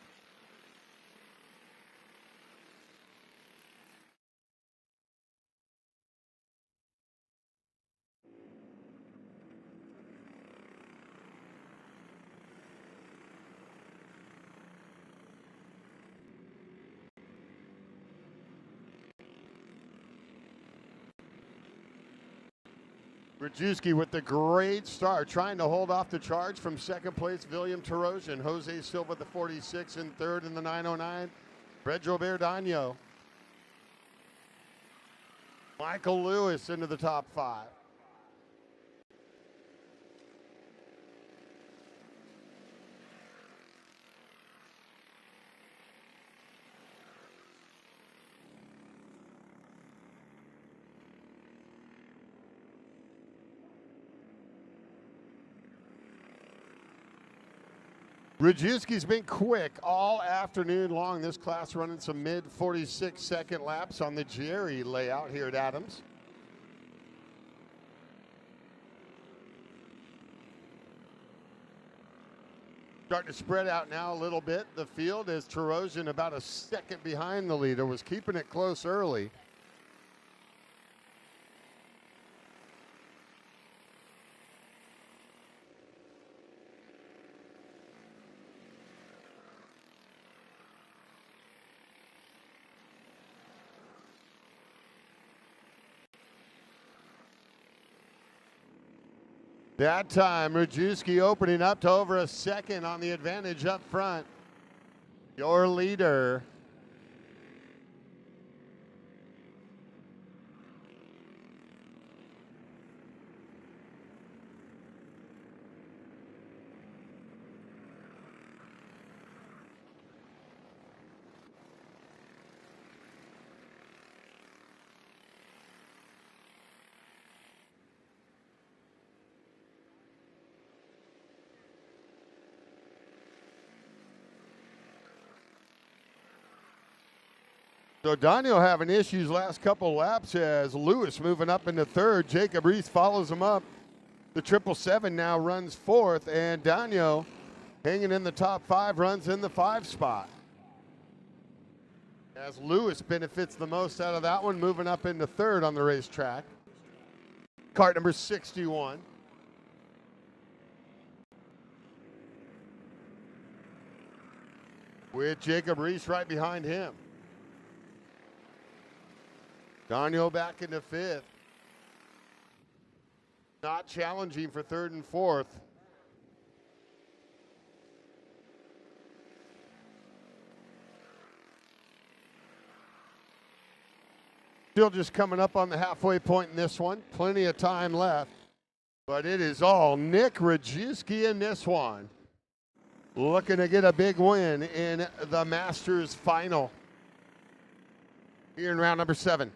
Rajewski with the great start, trying to hold off the charge from second place, William Tarosian. Jose Silva, the 46, in third in the 909. Fred Robert Dagno. Michael Lewis into the top 5. Rajewski's been quick all afternoon long. This class running some mid 46-second laps on the Jerry layout here at Adams. Starting to spread out now a little bit. The field is Tarosian about a second behind the leader, was keeping it close early. That time, Rajewski opening up to over a second on the advantage up front. Your leader. So Daniel having issues last couple laps as Lewis moving up into third. Jacob Reese follows him up. The 777 now runs fourth, and Daniel hanging in the top 5, runs in the 5 spot. As Lewis benefits the most out of that one, moving up into third on the racetrack. Kart number 61. With Jacob Reese right behind him. Daniel back into fifth. Not challenging for third and fourth. Still just coming up on the halfway point in this one. Plenty of time left. But it is all Nick Rajewski in this one. Looking to get a big win in the Masters final. Here in round number 7.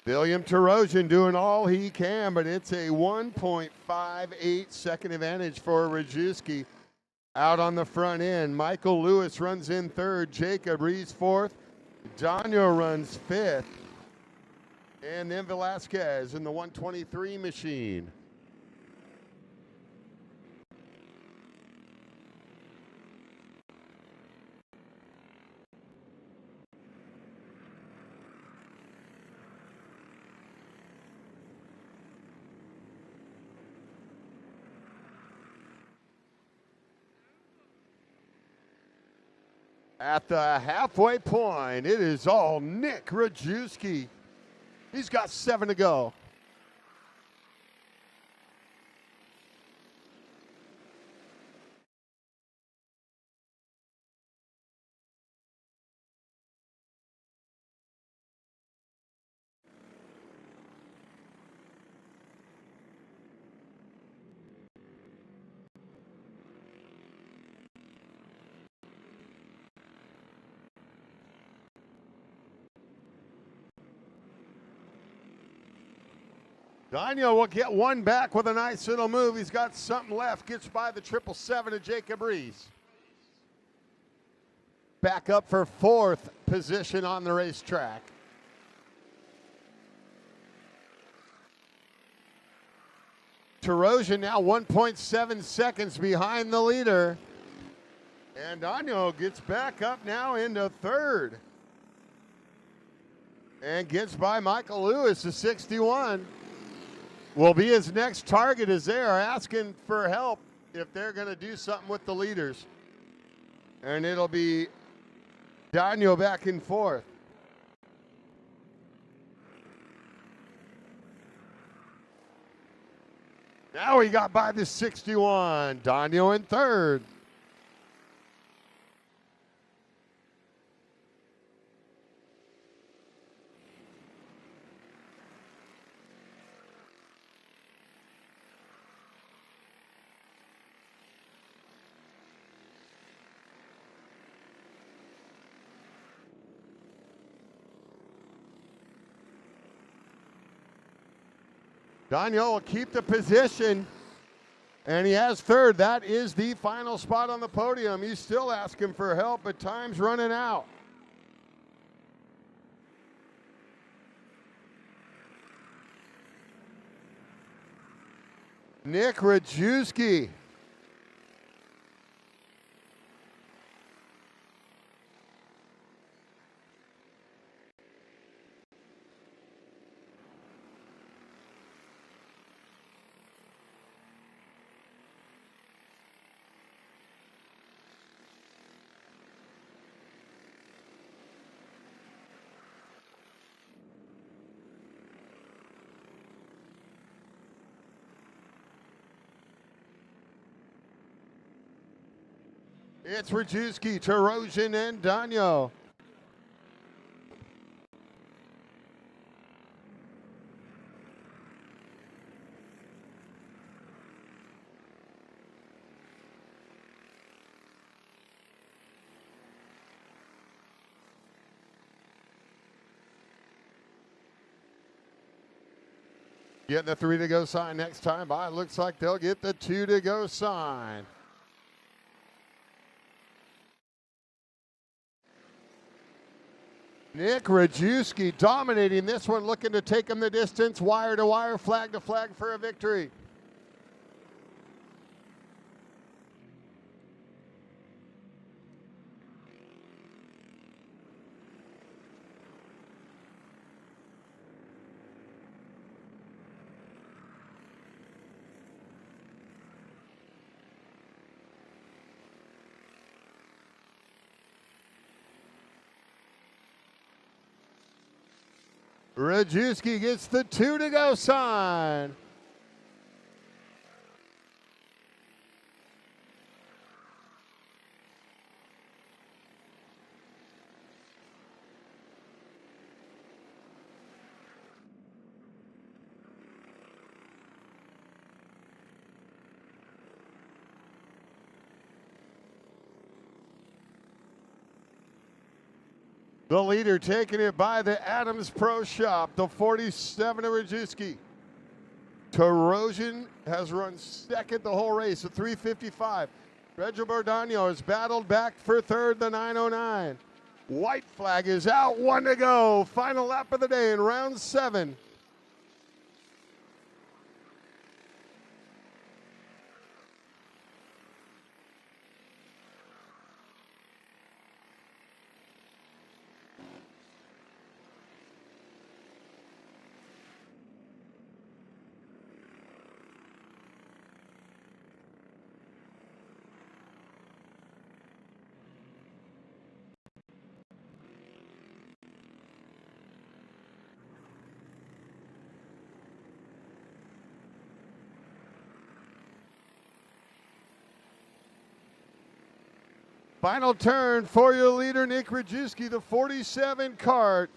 William Tarosian doing all he can, but it's a 1.58 second advantage for Rajewski out on the front end. Michael Lewis runs in third. Jacob Rees fourth. Daniel runs fifth. And then Velasquez in the 123 machine. At the halfway point, it is all Nick Rajewski. He's got 7 to go. Daniel will get one back with a nice little move. He's got something left. Gets by the 777 of Jacob Rees. Back up for 4th position on the racetrack. Tarosian now 1.7 seconds behind the leader. And Daniel gets back up now into 3rd. And gets by Michael Lewis to 61. Will be his next target as they are asking for help if they're going to do something with the leaders. And it'll be Daniel back in 4th. Now he got by the 61. Daniel in 3rd. Daniel will keep the position, and he has 3rd. That is the final spot on the podium. He's still asking for help, but time's running out. Nick Rajewski. It's Rajewski, Tarosian, and Daniel. Getting the 3 to go sign next time by. Looks like they'll get the 2 to go sign. Nick Rajewski dominating this one, looking to take him the distance, wire to wire, flag to flag for a victory. Rajewski gets the 2 to go sign. The leader taking it by the Adams Pro Shop, the 47 of Rajewski. Corrosion has run second the whole race at 3:55. Pedro Bordano has battled back for third, the 909. White flag is out, 1 to go. Final lap of the day in round 7. Final turn for your leader, Nick Rajewski, the 47 Kart.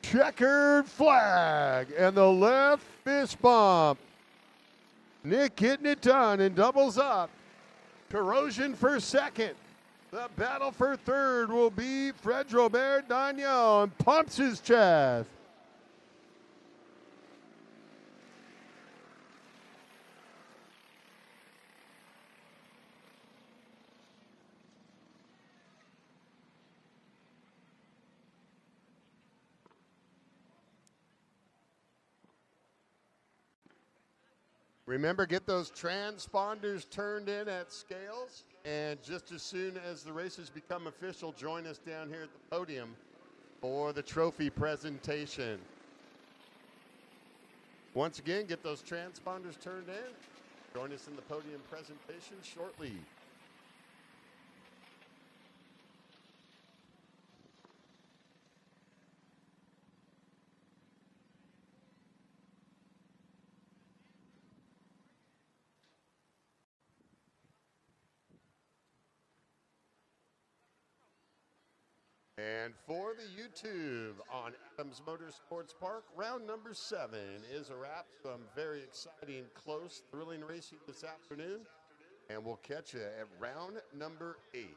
Checkered flag and the left fist bump. Nick getting it done and doubles up. Corrosion for second. The battle for third will be Fred Robert Dagno, and pumps his chest. Remember, get those transponders turned in at scales, and just as soon as the races become official, join us down here at the podium for the trophy presentation. Once again, get those transponders turned in. Join us in the podium presentation shortly. And for the YouTube on Adams Motorsports Park, round number 7 is a wrap. Some very exciting, close, thrilling racing this afternoon. And we'll catch you at round number 8.